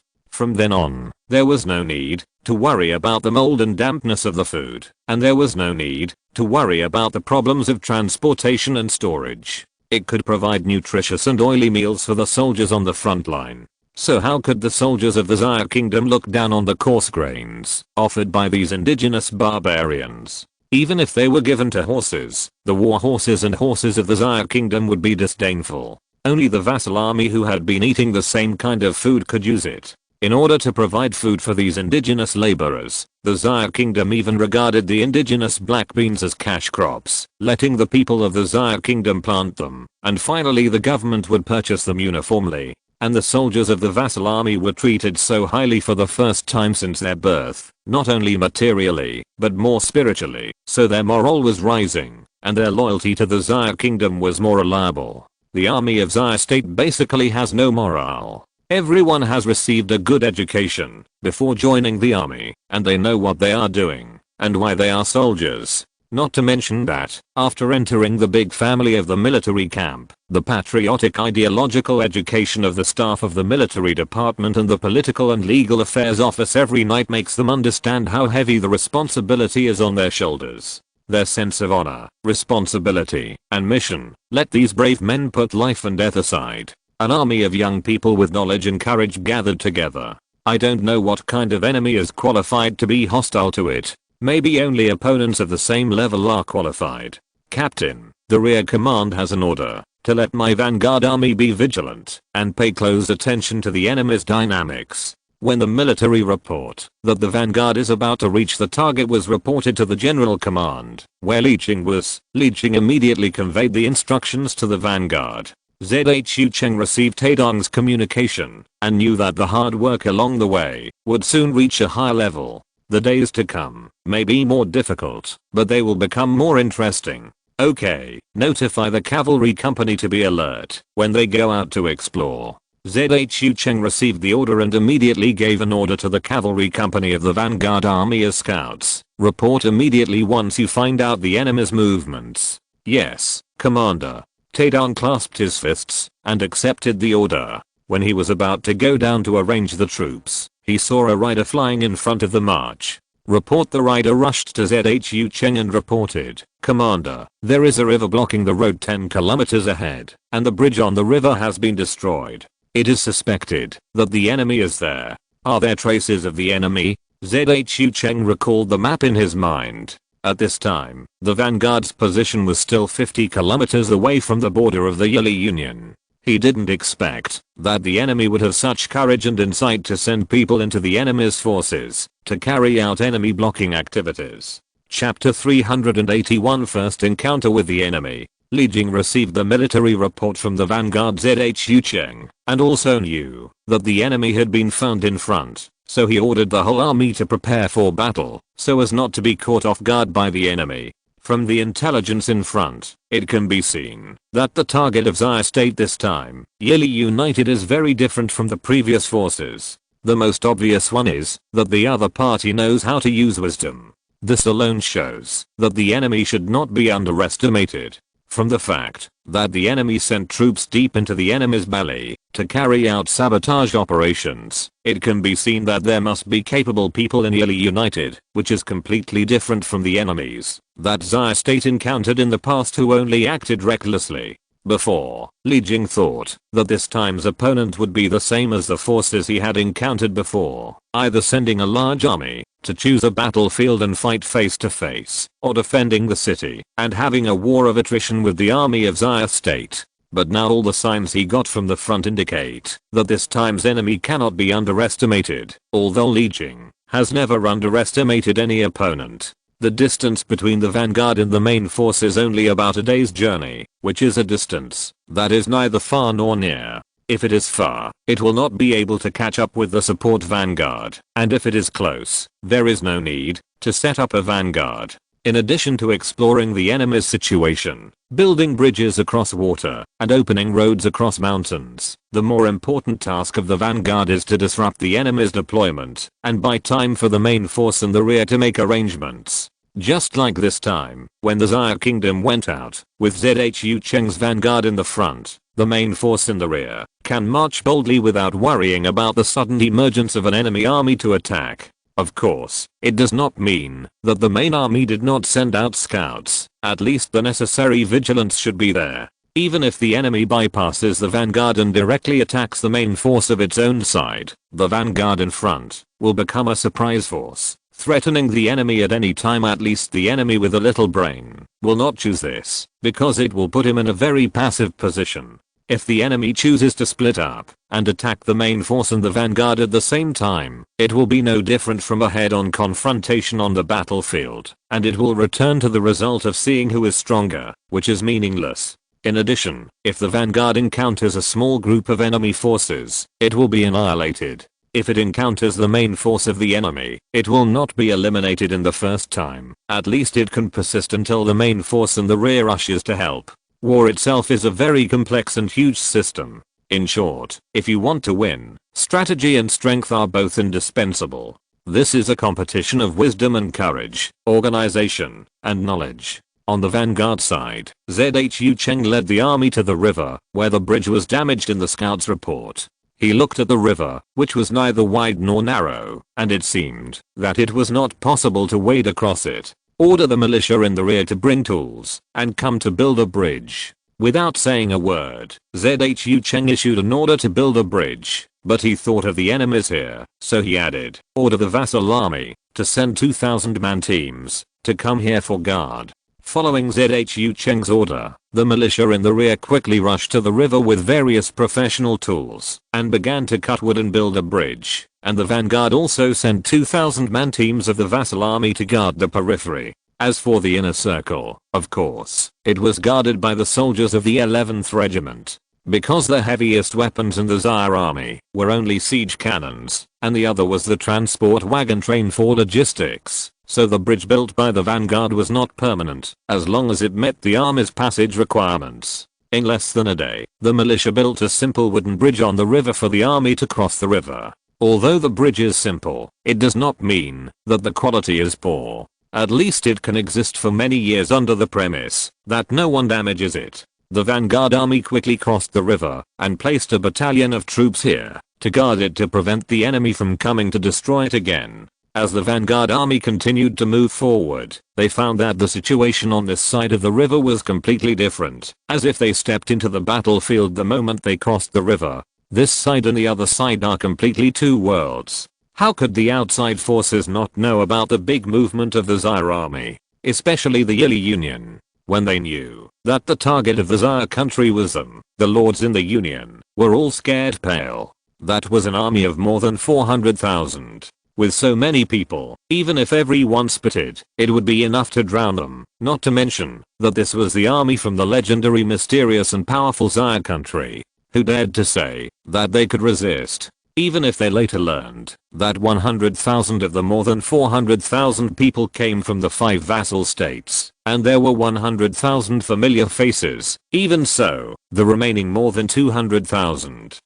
From then on, there was no need to worry about the mold and dampness of the food, and there was no need to worry about the problems of transportation and storage. It could provide nutritious and oily meals for the soldiers on the front line. So how could the soldiers of the Zhao kingdom look down on the coarse grains offered by these indigenous barbarians? Even if they were given to horses, the war horses and horses of the Zhao kingdom would be disdainful. Only the vassal army who had been eating the same kind of food could use it. In order to provide food for these indigenous laborers, the Zhao kingdom even regarded the indigenous black beans as cash crops, letting the people of the Zhao kingdom plant them, and finally the government would purchase them uniformly. And the soldiers of the vassal army were treated so highly for the first time since their birth, not only materially, but more spiritually, so their morale was rising, and their loyalty to the Zhao kingdom was more reliable. The army of Zhao state basically has no morale. Everyone has received a good education before joining the army, and they know what they are doing, and why they are soldiers. Not to mention that, after entering the big family of the military camp, the patriotic ideological education of the staff of the military department and the political and legal affairs office every night makes them understand how heavy the responsibility is on their shoulders. Their sense of honor, responsibility, and mission let these brave men put life and death aside. An army of young people with knowledge and courage gathered together. I don't know what kind of enemy is qualified to be hostile to it. Maybe only opponents of the same level are qualified. Captain, the rear command has an order to let my vanguard army be vigilant and pay close attention to the enemy's dynamics. When the military report that the vanguard is about to reach the target was reported to the general command, where Li was, Li immediately conveyed the instructions to the vanguard. Zhu Cheng received Taedong's communication and knew that the hard work along the way would soon reach a high level. The days to come may be more difficult, but they will become more interesting. Okay, notify the cavalry company to be alert when they go out to explore. Zhu Cheng received the order and immediately gave an order to the cavalry company of the vanguard army as scouts. Report immediately once you find out the enemy's movements. Yes, Commander. Taedong clasped his fists and accepted the order. When he was about to go down to arrange the troops, he saw a rider flying in front of the march. Report. The rider rushed to Zhu Cheng and reported, Commander, there is a river blocking the road 10 kilometers ahead, and the bridge on the river has been destroyed. It is suspected that the enemy is there. Are there traces of the enemy? Zhu Cheng recalled the map in his mind. At this time, the vanguard's position was still 50 kilometers away from the border of the Yili Union. He didn't expect that the enemy would have such courage and insight to send people into the enemy's forces to carry out enemy blocking activities. Chapter 381 First Encounter with the Enemy. Li Jing received the military report from the vanguard Zhu Cheng and also knew that the enemy had been found in front, so he ordered the whole army to prepare for battle so as not to be caught off guard by the enemy. From the intelligence in front, it can be seen that the target of Xia State this time, Yili United, is very different from the previous forces. The most obvious one is that the other party knows how to use wisdom. This alone shows that the enemy should not be underestimated. From the fact that the enemy sent troops deep into the enemy's belly to carry out sabotage operations, it can be seen that there must be capable people in Yili United, which is completely different from the enemies that Xia State encountered in the past who only acted recklessly. Before, Li Jing thought that this time's opponent would be the same as the forces he had encountered before, either sending a large army to choose a battlefield and fight face to face, or defending the city and having a war of attrition with the army of Xia State. But now all the signs he got from the front indicate that this time's enemy cannot be underestimated, although Li Jing has never underestimated any opponent. The distance between the vanguard and the main force is only about a day's journey, which is a distance that is neither far nor near. If it is far, it will not be able to catch up with the support vanguard, and if it is close, there is no need to set up a vanguard. In addition to exploring the enemy's situation, building bridges across water, and opening roads across mountains, the more important task of the vanguard is to disrupt the enemy's deployment and buy time for the main force in the rear to make arrangements. Just like this time, when the Xia Kingdom went out, with Zhu Cheng's vanguard in the front, the main force in the rear can march boldly without worrying about the sudden emergence of an enemy army to attack. Of course, it does not mean that the main army did not send out scouts. At least the necessary vigilance should be there. Even if the enemy bypasses the vanguard and directly attacks the main force of its own side, the vanguard in front will become a surprise force, threatening the enemy at any time. At least the enemy with a little brain will not choose this, because it will put him in a very passive position. If the enemy chooses to split up and attack the main force and the vanguard at the same time, it will be no different from a head-on confrontation on the battlefield, and it will return to the result of seeing who is stronger, which is meaningless. In addition, if the vanguard encounters a small group of enemy forces, it will be annihilated. If it encounters the main force of the enemy, it will not be eliminated in the first time. At least it can persist until the main force in the rear rushes to help. War itself is a very complex and huge system. In short, if you want to win, strategy and strength are both indispensable. This is a competition of wisdom and courage, organization, and knowledge. On the vanguard side, Zhu Cheng led the army to the river, where the bridge was damaged in the scout's report. He looked at the river, which was neither wide nor narrow, and it seemed that it was not possible to wade across it. Order the militia in the rear to bring tools and come to build a bridge. Without saying a word, Zhu Cheng issued an order to build a bridge, but he thought of the enemies here, so he added, order the vassal army to send 2,000-man teams to come here for guard. Following Zhu Cheng's order, the militia in the rear quickly rushed to the river with various professional tools and began to cut wood and build a bridge, and the vanguard also sent 2,000-man teams of the vassal army to guard the periphery. As for the inner circle, of course, it was guarded by the soldiers of the 11th Regiment. Because the heaviest weapons in the Zaire army were only siege cannons, and the other was the transport wagon train for logistics. So the bridge built by the vanguard was not permanent, as long as it met the army's passage requirements. In less than a day, the militia built a simple wooden bridge on the river for the army to cross the river. Although the bridge is simple, it does not mean that the quality is poor. At least it can exist for many years under the premise that no one damages it. The vanguard army quickly crossed the river and placed a battalion of troops here to guard it to prevent the enemy from coming to destroy it again. As the vanguard army continued to move forward, they found that the situation on this side of the river was completely different, as if they stepped into the battlefield the moment they crossed the river. This side and the other side are completely two worlds. How could the outside forces not know about the big movement of the Zaire army, especially the Yili Union, when they knew that the target of the Zaire country was them? The lords in the Union were all scared pale. That was an army of more than 400,000. With so many people, even if everyone spitted, it would be enough to drown them, not to mention that this was the army from the legendary, mysterious and powerful Zaire country, who dared to say that they could resist, even if they later learned that 100,000 of the more than 400,000 people came from the 5 vassal states, and there were 100,000 familiar faces. Even so, the remaining more than 200,000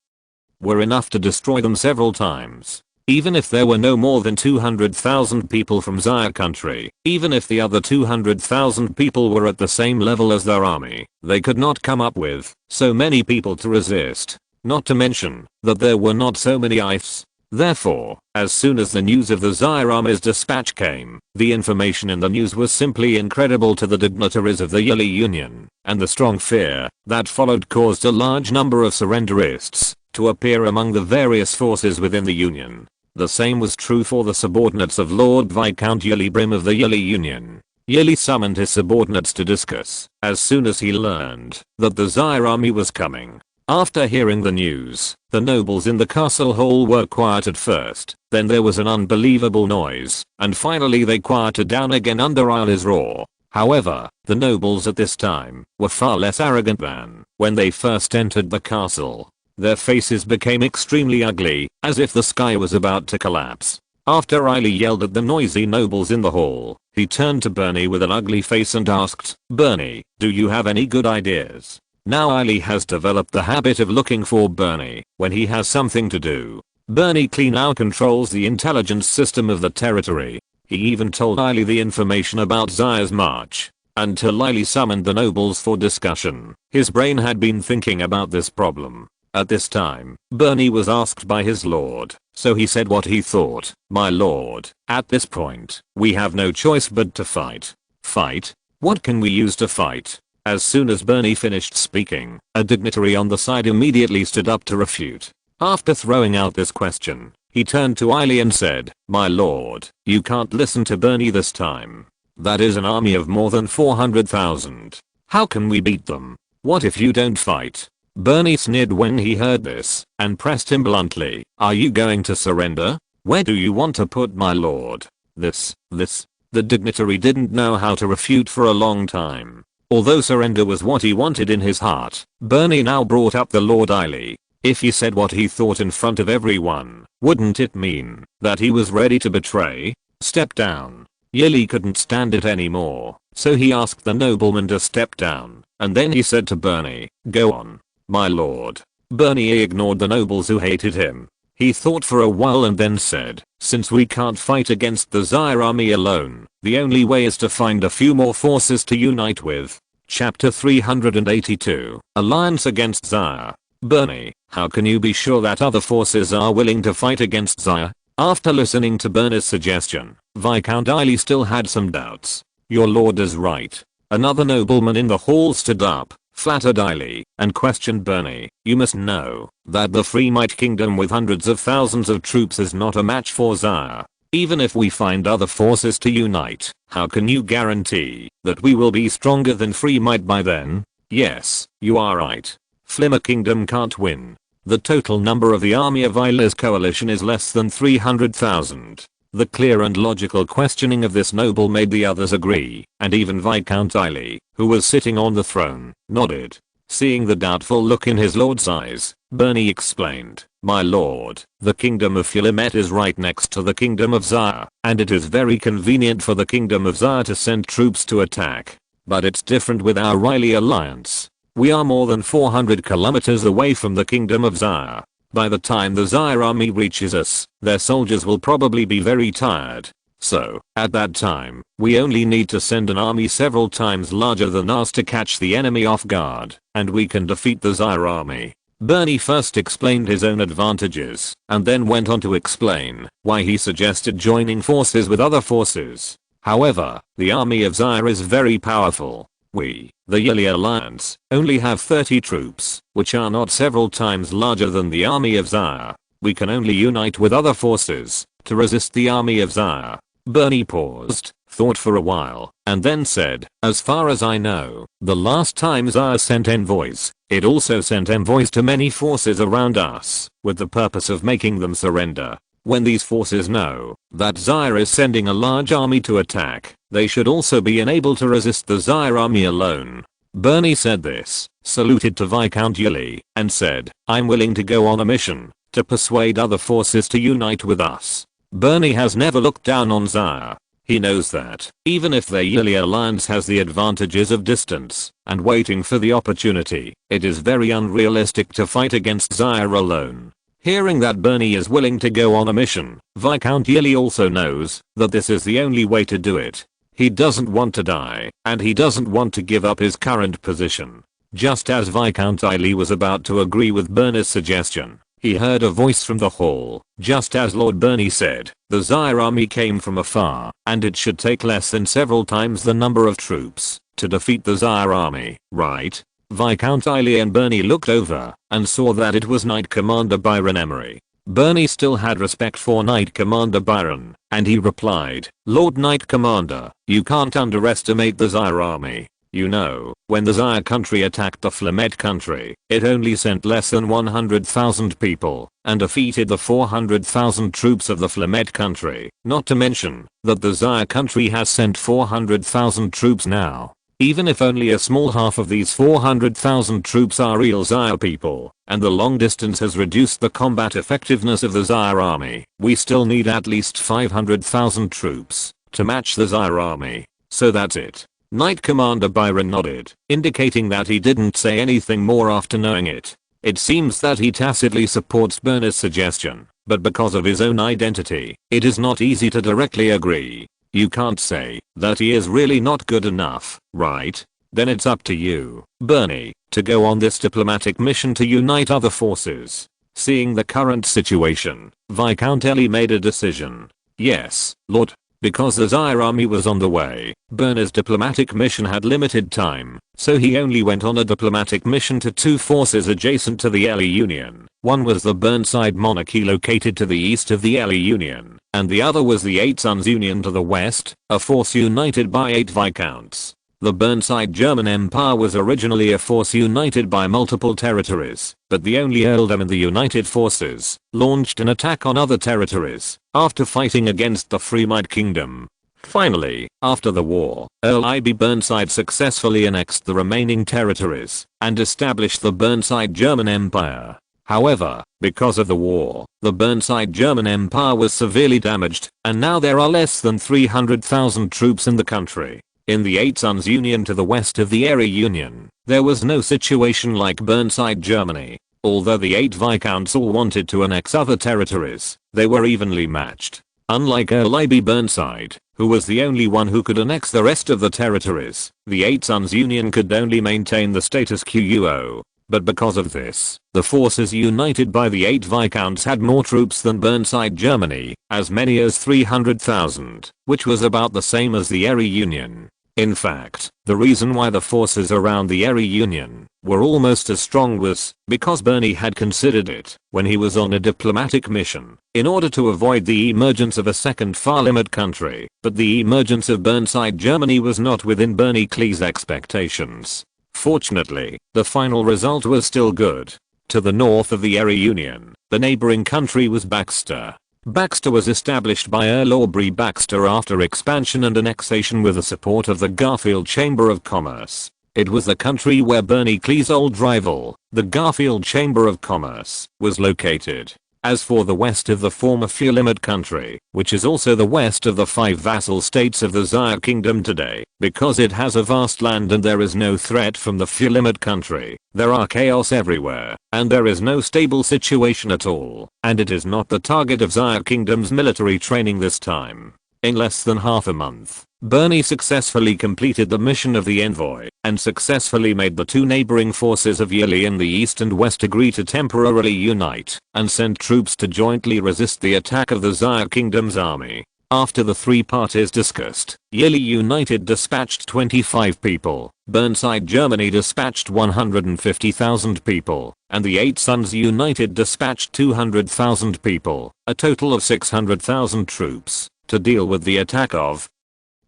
were enough to destroy them several times. Even if there were no more than 200,000 people from Zaire country, even if the other 200,000 people were at the same level as their army, they could not come up with so many people to resist. Not to mention that there were not so many IFs. Therefore, as soon as the news of the Zaire army's dispatch came, the information in the news was simply incredible to the dignitaries of the Yili Union, and the strong fear that followed caused a large number of surrenderists to appear among the various forces within the Union. The same was true for the subordinates of Lord Viscount Yili Brim of the Yili Union. Yili summoned his subordinates to discuss as soon as he learned that the Zaire army was coming. After hearing the news, the nobles in the castle hall were quiet at first, then there was an unbelievable noise, and finally they quieted down again under Riley's roar. However, the nobles at this time were far less arrogant than when they first entered the castle. Their faces became extremely ugly, as if the sky was about to collapse. After Riley yelled at the noisy nobles in the hall, he turned to Bernie with an ugly face and asked, "Bernie, do you have any good ideas?" Now Riley has developed the habit of looking for Bernie when he has something to do. Bernie now controls the intelligence system of the territory. He even told Riley the information about Zaire's march. Until Riley summoned the nobles for discussion, his brain had been thinking about this problem. At this time, Bernie was asked by his lord, so he said what he thought. "My lord, at this point, we have no choice but to fight." Fight? What can we use to fight? As soon as Bernie finished speaking, a dignitary on the side immediately stood up to refute. After throwing out this question, he turned to Riley and said, "My lord, you can't listen to Bernie this time. That is an army of more than 400,000. How can we beat them? What if you don't fight?" Bernie sneered when he heard this, and pressed him bluntly. "Are you going to surrender? Where do you want to put my lord?" This. The dignitary didn't know how to refute for a long time. Although surrender was what he wanted in his heart, Bernie now brought up the Lord Riley. If he said what he thought in front of everyone, wouldn't it mean that he was ready to betray? Step down. Yili couldn't stand it anymore, so he asked the nobleman to step down, and then he said to Bernie, "Go on, my lord." Bernie ignored the nobles who hated him. He thought for a while and then said, since we can't fight against the Zaire army alone, the only way is to find a few more forces to unite with. Chapter 382, Alliance against Zaire. Bernie, how can you be sure that other forces are willing to fight against Zaire? After listening to Bernie's suggestion, Viscount Eiley still had some doubts. Your lord is right. Another nobleman in the hall stood up, flattered Eiley, and questioned Bernie. You must know that the Free Might Kingdom with hundreds of thousands of troops is not a match for Zaire. Even if we find other forces to unite, how can you guarantee that we will be stronger than Free Might by then? Yes, you are right. Flimmer Kingdom can't win. The total number of the army of Eiley's coalition is less than 300,000. The clear and logical questioning of this noble made the others agree, and even Viscount Eiley, who was sitting on the throne, nodded. Seeing the doubtful look in his lord's eyes, Bernie explained, my lord, the kingdom of Philomet is right next to the kingdom of Zaire, and it is very convenient for the kingdom of Zaire to send troops to attack. But it's different with our Riley alliance. We are more than 400 kilometers away from the kingdom of Zaire. By the time the Zaire army reaches us, their soldiers will probably be very tired. So, at that time, we only need to send an army several times larger than ours to catch the enemy off guard, and we can defeat the Zaire army. Bernie first explained his own advantages, and then went on to explain why he suggested joining forces with other forces. However, the army of Zaire is very powerful. We, the Yili Alliance, only have 30 troops, which are not several times larger than the army of Zaire. We can only unite with other forces to resist the army of Zaire. Bernie paused, thought for a while, and then said, as far as I know, the last time Zaire sent envoys, it also sent envoys to many forces around us, with the purpose of making them surrender. When these forces know that Zaire is sending a large army to attack, they should also be unable to resist the Zaire army alone. Bernie said this, saluted to Viscount Eiley, and said, I'm willing to go on a mission to persuade other forces to unite with us. Bernie has never looked down on Zaire. He knows that, even if the Yili alliance has the advantages of distance and waiting for the opportunity, it is very unrealistic to fight against Zaire alone. Hearing that Bernie is willing to go on a mission, Viscount Eiley also knows that this is the only way to do it. He doesn't want to die, and he doesn't want to give up his current position. Just as Viscount Eiley was about to agree with Bernie's suggestion, he heard a voice from the hall. Just as Lord Bernie said, the Zaire army came from afar, and it should take less than several times the number of troops to defeat the Zaire army, right? Viscount Eiley and Bernie looked over and saw that it was Knight Commander Byron Emery. Bernie still had respect for Knight Commander Byron, and he replied, Lord Knight Commander, you can't underestimate the Zaire army. You know, when the Zaire country attacked the Flamet country, it only sent less than 100,000 people and defeated the 400,000 troops of the Flamet country, not to mention that the Zaire country has sent 400,000 troops now. Even if only a small half of these 400,000 troops are real Zaire people, and the long distance has reduced the combat effectiveness of the Zaire army, we still need at least 500,000 troops to match the Zaire army. So that's it. Knight Commander Byron nodded, indicating that he didn't say anything more after knowing it. It seems that he tacitly supports Bernie's suggestion, but because of his own identity, it is not easy to directly agree. You can't say that he is really not good enough, right? Then it's up to you, Bernie, to go on this diplomatic mission to unite other forces. Seeing the current situation, Viscount Eiley made a decision. Yes, Lord. Because the Zaire army was on the way, Bernie's diplomatic mission had limited time, so he only went on a diplomatic mission to two forces adjacent to the Elie Union. One was the Burnside monarchy located to the east of the Elie Union, and the other was the Eight Sons Union to the west, a force united by 8 viscounts. The Burnside German Empire was originally a force united by multiple territories, but the only earldom in the united forces launched an attack on other territories after fighting against the Free Might Kingdom. Finally, after the war, Earl I.B. Burnside successfully annexed the remaining territories and established the Burnside German Empire. However, because of the war, the Burnside German Empire was severely damaged, and now there are less than 300,000 troops in the country. In the Eight Sons Union to the west of the Erie Union, there was no situation like Burnside Germany. Although the 8 viscounts all wanted to annex other territories, they were evenly matched. Unlike Earl I.B. Burnside, who was the only one who could annex the rest of the territories, the 8 Sons Union could only maintain the status quo. But because of this, the forces united by the 8 viscounts had more troops than Burnside Germany, as many as 300,000, which was about the same as the Erie Union. In fact, the reason why the forces around the Erie Union were almost as strong was because Bernie had considered it when he was on a diplomatic mission in order to avoid the emergence of a second far-limit country, but the emergence of Burnside Germany was not within Bernie Klee's expectations. Fortunately, the final result was still good. To the north of the Erie Union, the neighboring country was Baxter. Baxter was established by Earl Aubrey Baxter after expansion and annexation with the support of the Garfield Chamber of Commerce. It was the country where Bernie Klee's old rival, the Garfield Chamber of Commerce, was located. As for the west of the former far-limit country, which is also the west of the 5 vassal states of the Zaire Kingdom today, because it has a vast land and there is no threat from the far-limit country, there are chaos everywhere, and there is no stable situation at all, and it is not the target of Zaire Kingdom's military training this time. In less than half a month, Bernie successfully completed the mission of the envoy, and successfully made the 2 neighboring forces of Yili in the east and west agree to temporarily unite, and send troops to jointly resist the attack of the Zaire Kingdom's army. After the 3 parties discussed, Yili United dispatched 25 people, Burnside Germany dispatched 150,000 people, and the 8 Sons United dispatched 200,000 people, a total of 600,000 troops, to deal with the attack of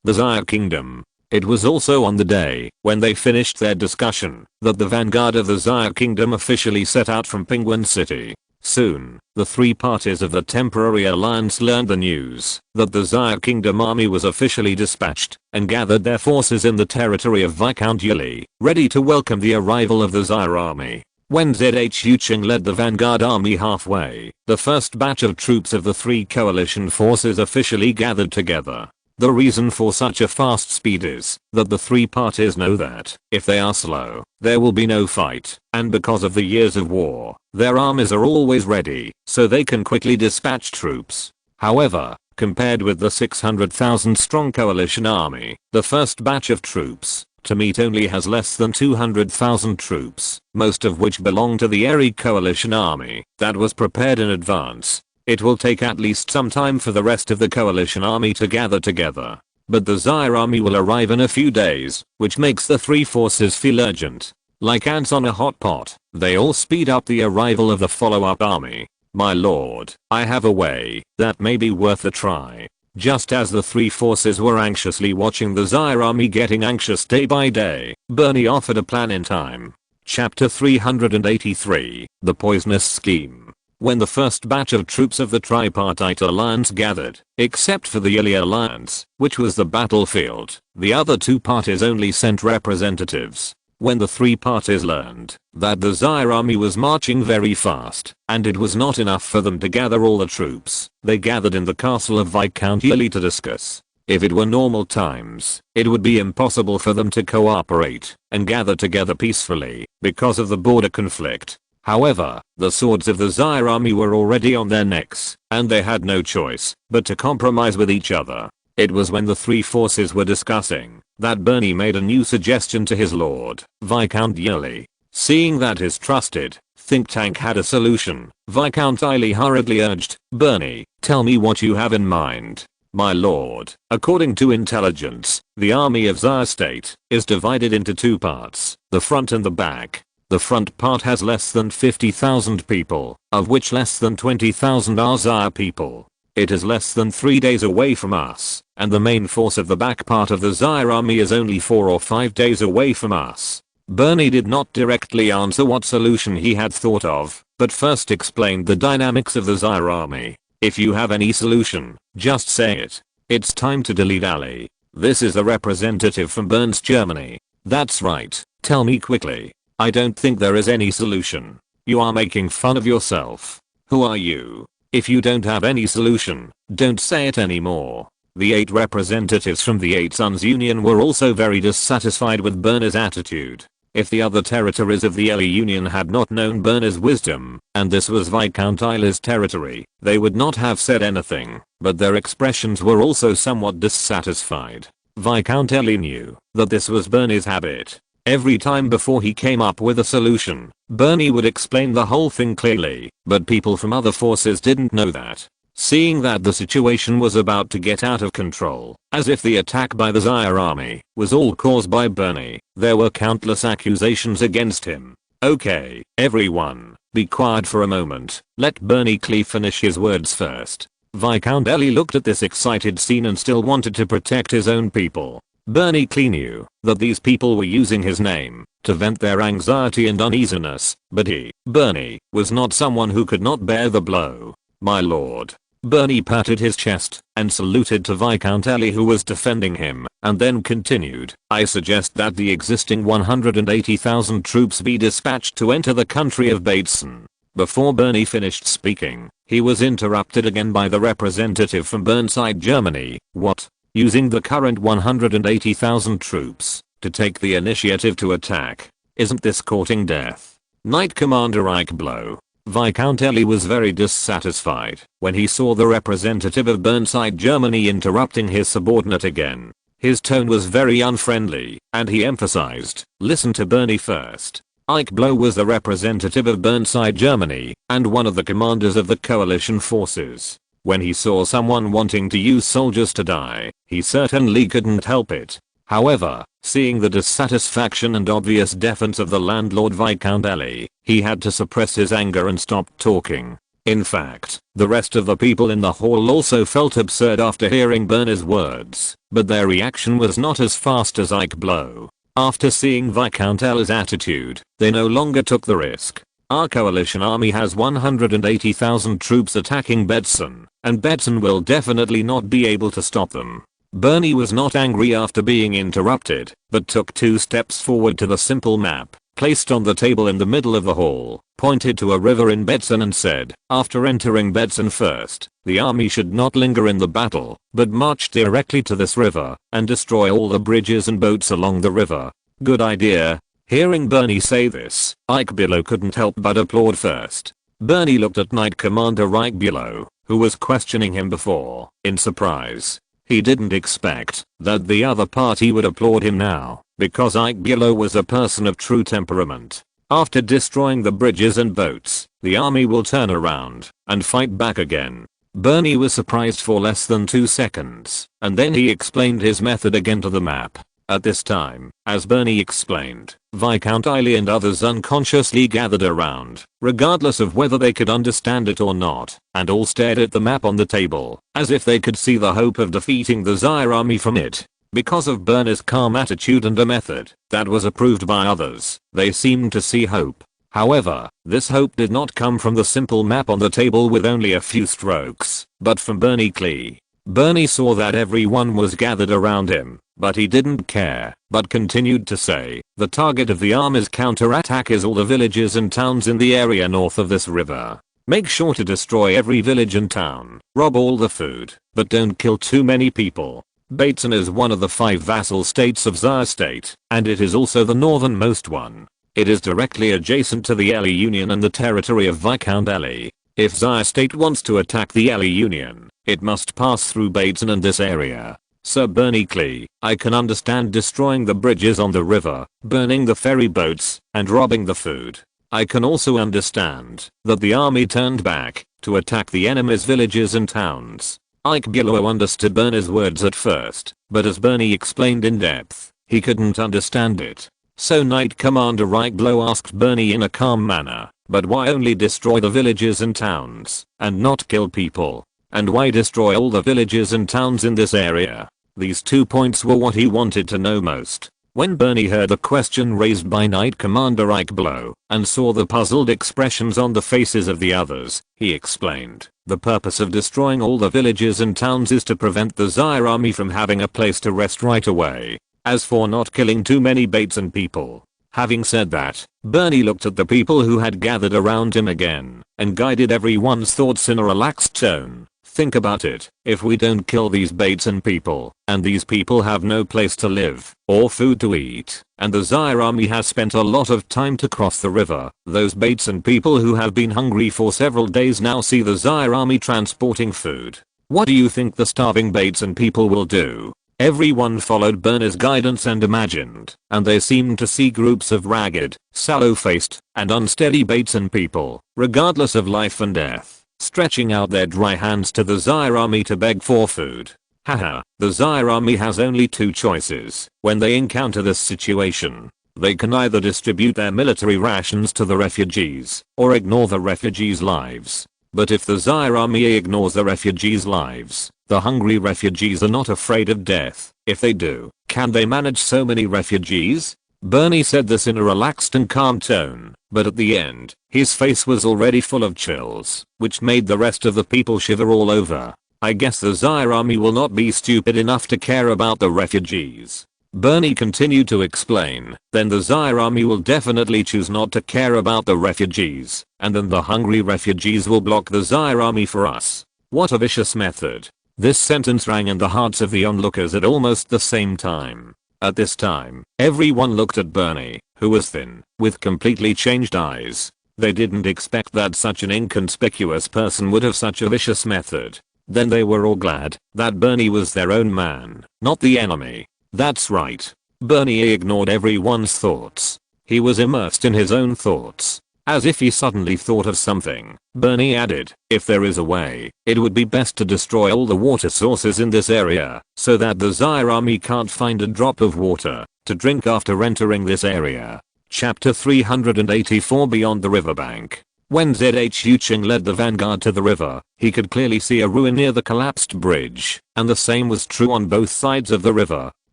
the Zaire Kingdom. It was also on the day when they finished their discussion that the vanguard of the Zaire Kingdom officially set out from Penguin City. Soon, the 3 parties of the temporary alliance learned the news that the Zaire Kingdom army was officially dispatched and gathered their forces in the territory of Viscount Yili, ready to welcome the arrival of the Zaire army. When Z.H. Yuching led the vanguard army halfway, the first batch of troops of the 3 coalition forces officially gathered together. The reason for such a fast speed is that the 3 parties know that if they are slow, there will be no fight, and because of the years of war, their armies are always ready, so they can quickly dispatch troops. However, compared with the 600,000 strong coalition army, the first batch of troops to meet only has less than 200,000 troops, most of which belong to the Erie coalition army that was prepared in advance. It will take at least some time for the rest of the coalition army to gather together. But the Zaire army will arrive in a few days, which makes the 3 forces feel urgent. Like ants on a hot pot, they all speed up the arrival of the follow-up army. My lord, I have a way that may be worth a try. Just as the 3 forces were anxiously watching the Zaire army getting anxious day by day, Bernie offered a plan in time. Chapter 383, The Poisonous Scheme. When the first batch of troops of the Tripartite Alliance gathered, except for the Yili Alliance, which was the battlefield, the other 2 parties only sent representatives. When the 3 parties learned that the Zaire army was marching very fast, and it was not enough for them to gather all the troops, they gathered in the castle of Viscount Yili to discuss. If it were normal times, it would be impossible for them to cooperate and gather together peacefully because of the border conflict. However, the swords of the Zaire army were already on their necks, and they had no choice but to compromise with each other. It was when the 3 forces were discussing that Bernie made a new suggestion to his lord, Viscount Yili. Seeing that his trusted think tank had a solution, Viscount Yili hurriedly urged, "Bernie, tell me what you have in mind." My lord, according to intelligence, the army of Zaire State is divided into 2 parts, the front and the back. The front part has less than 50,000 people, of which less than 20,000 are Zaire people. It is less than 3 days away from us, and the main force of the back part of the Zaire army is only 4 or 5 days away from us. Bernie did not directly answer what solution he had thought of, but first explained the dynamics of the Zaire army. If you have any solution, just say it. It's time to delete Ali. This is a representative from Burns, Germany. That's right, tell me quickly. I don't think there is any solution. You are making fun of yourself. Who are you? If you don't have any solution, don't say it anymore. The 8 representatives from the 8 Sons Union were also very dissatisfied with Bernie's attitude. If the other territories of the LE Union had not known Bernie's wisdom, and this was Viscount Isley's territory, they would not have said anything, but their expressions were also somewhat dissatisfied. Viscount Ely knew that this was Bernie's habit. Every time before he came up with a solution, Bernie would explain the whole thing clearly, but people from other forces didn't know that. Seeing that the situation was about to get out of control, as if the attack by the Zaire army was all caused by Bernie, there were countless accusations against him. Okay, everyone, be quiet for a moment, let Bernie Clee finish his words first. Viscount Ely looked at this excited scene and still wanted to protect his own people. Bernie Clee knew that these people were using his name to vent their anxiety and uneasiness, but he, Bernie, was not someone who could not bear the blow. My lord. Bernie patted his chest and saluted to Viscount Ely who was defending him, and then continued, I suggest that the existing 180,000 troops be dispatched to enter the country of Bateson. Before Bernie finished speaking, he was interrupted again by the representative from Burnside, Germany. What? Using the current 180,000 troops to take the initiative to attack? Isn't this courting death? Knight Commander Ike Blow. Viscount Ely was very dissatisfied when he saw the representative of Burnside, Germany interrupting his subordinate again. His tone was very unfriendly, and he emphasized, listen to Bernie first. Ike Blow was the representative of Burnside, Germany, and one of the commanders of the coalition forces. When he saw someone wanting to use soldiers to die, he certainly couldn't help it. However, seeing the dissatisfaction and obvious defiance of the landlord Viscount Ely, he had to suppress his anger and stop talking. In fact, the rest of the people in the hall also felt absurd after hearing Bernie's words, but their reaction was not as fast as Ike Blow. After seeing Viscount Ely's attitude, they no longer took the risk. Our coalition army has 180,000 troops attacking Bateson, and Bateson will definitely not be able to stop them. Bernie was not angry after being interrupted, but took 2 steps forward to the simple map, placed on the table in the middle of the hall, pointed to a river in Bateson and said, after entering Bateson first, the army should not linger in the battle, but march directly to this river, and destroy all the bridges and boats along the river. Good idea. Hearing Bernie say this, Ike Blow couldn't help but applaud first. Bernie looked at Knight Commander Ike Blow, who was questioning him before, in surprise. He didn't expect that the other party would applaud him now, because Ike Blow was a person of true temperament. After destroying the bridges and boats, the army will turn around and fight back again. Bernie was surprised for less than 2 seconds, and then he explained his method again to the map. At this time, as Bernie explained, Viscount Ely and others unconsciously gathered around, regardless of whether they could understand it or not, and all stared at the map on the table, as if they could see the hope of defeating the Zaire army from it. Because of Bernie's calm attitude and a method that was approved by others, they seemed to see hope. However, this hope did not come from the simple map on the table with only a few strokes, but from Bernie Clee. Bernie saw that everyone was gathered around him, but he didn't care, but continued to say, the target of the army's counterattack is all the villages and towns in the area north of this river. Make sure to destroy every village and town, rob all the food, but don't kill too many people. Bateson is one of the 5 vassal states of Zaire State, and it is also the northernmost one. It is directly adjacent to the LE Union and the territory of Viscount Ely. If Zaire State wants to attack the LE Union, it must pass through Bateson and this area. Sir Bernie Clee, I can understand destroying the bridges on the river, burning the ferry boats, and robbing the food. I can also understand that the army turned back to attack the enemy's villages and towns. Ike Blow understood Bernie's words at first, but as Bernie explained in depth, he couldn't understand it. So Knight Commander Ike Blow asked Bernie in a calm manner, but why only destroy the villages and towns, and not kill people? And why destroy all the villages and towns in this area? These 2 points were what he wanted to know most. When Bernie heard the question raised by Knight Commander Ike Blow, and saw the puzzled expressions on the faces of the others, he explained, the purpose of destroying all the villages and towns is to prevent the Zaire army from having a place to rest right away. As for not killing too many Bateson people. Having said that, Bernie looked at the people who had gathered around him again, and guided everyone's thoughts in a relaxed tone. Think about it, if we don't kill these Bateson people, and these people have no place to live, or food to eat, and the Zaire army has spent a lot of time to cross the river, those Bateson people who have been hungry for several days now see the Zaire army transporting food. What do you think the starving Bateson people will do? Everyone followed Bernie's guidance and imagined, and they seemed to see groups of ragged, sallow-faced, and unsteady Bateson people, regardless of life and death, stretching out their dry hands to the Zaire army to beg for food. Haha, the Zaire army has only two choices when they encounter this situation. They can either distribute their military rations to the refugees, or ignore the refugees' lives. But if the Zaire army ignores the refugees' lives, the hungry refugees are not afraid of death. If they do, can they manage so many refugees? Bernie said this in a relaxed and calm tone, but at the end, his face was already full of chills, which made the rest of the people shiver all over. I guess the Zaire army will not be stupid enough to care about the refugees. Bernie continued to explain, then the Zaire army will definitely choose not to care about the refugees, and then the hungry refugees will block the Zaire army for us. What a vicious method. This sentence rang in the hearts of the onlookers at almost the same time. At this time, everyone looked at Bernie, who was thin, with completely changed eyes. They didn't expect that such an inconspicuous person would have such a vicious method. Then they were all glad that Bernie was their own man, not the enemy. That's right. Bernie ignored everyone's thoughts. He was immersed in his own thoughts. As if he suddenly thought of something, Bernie added, if there is a way, it would be best to destroy all the water sources in this area, so that the Zaire army can't find a drop of water to drink after entering this area. Chapter 384 Beyond the Riverbank. When Zhu Cheng led the vanguard to the river, he could clearly see a ruin near the collapsed bridge, and the same was true on both sides of the river.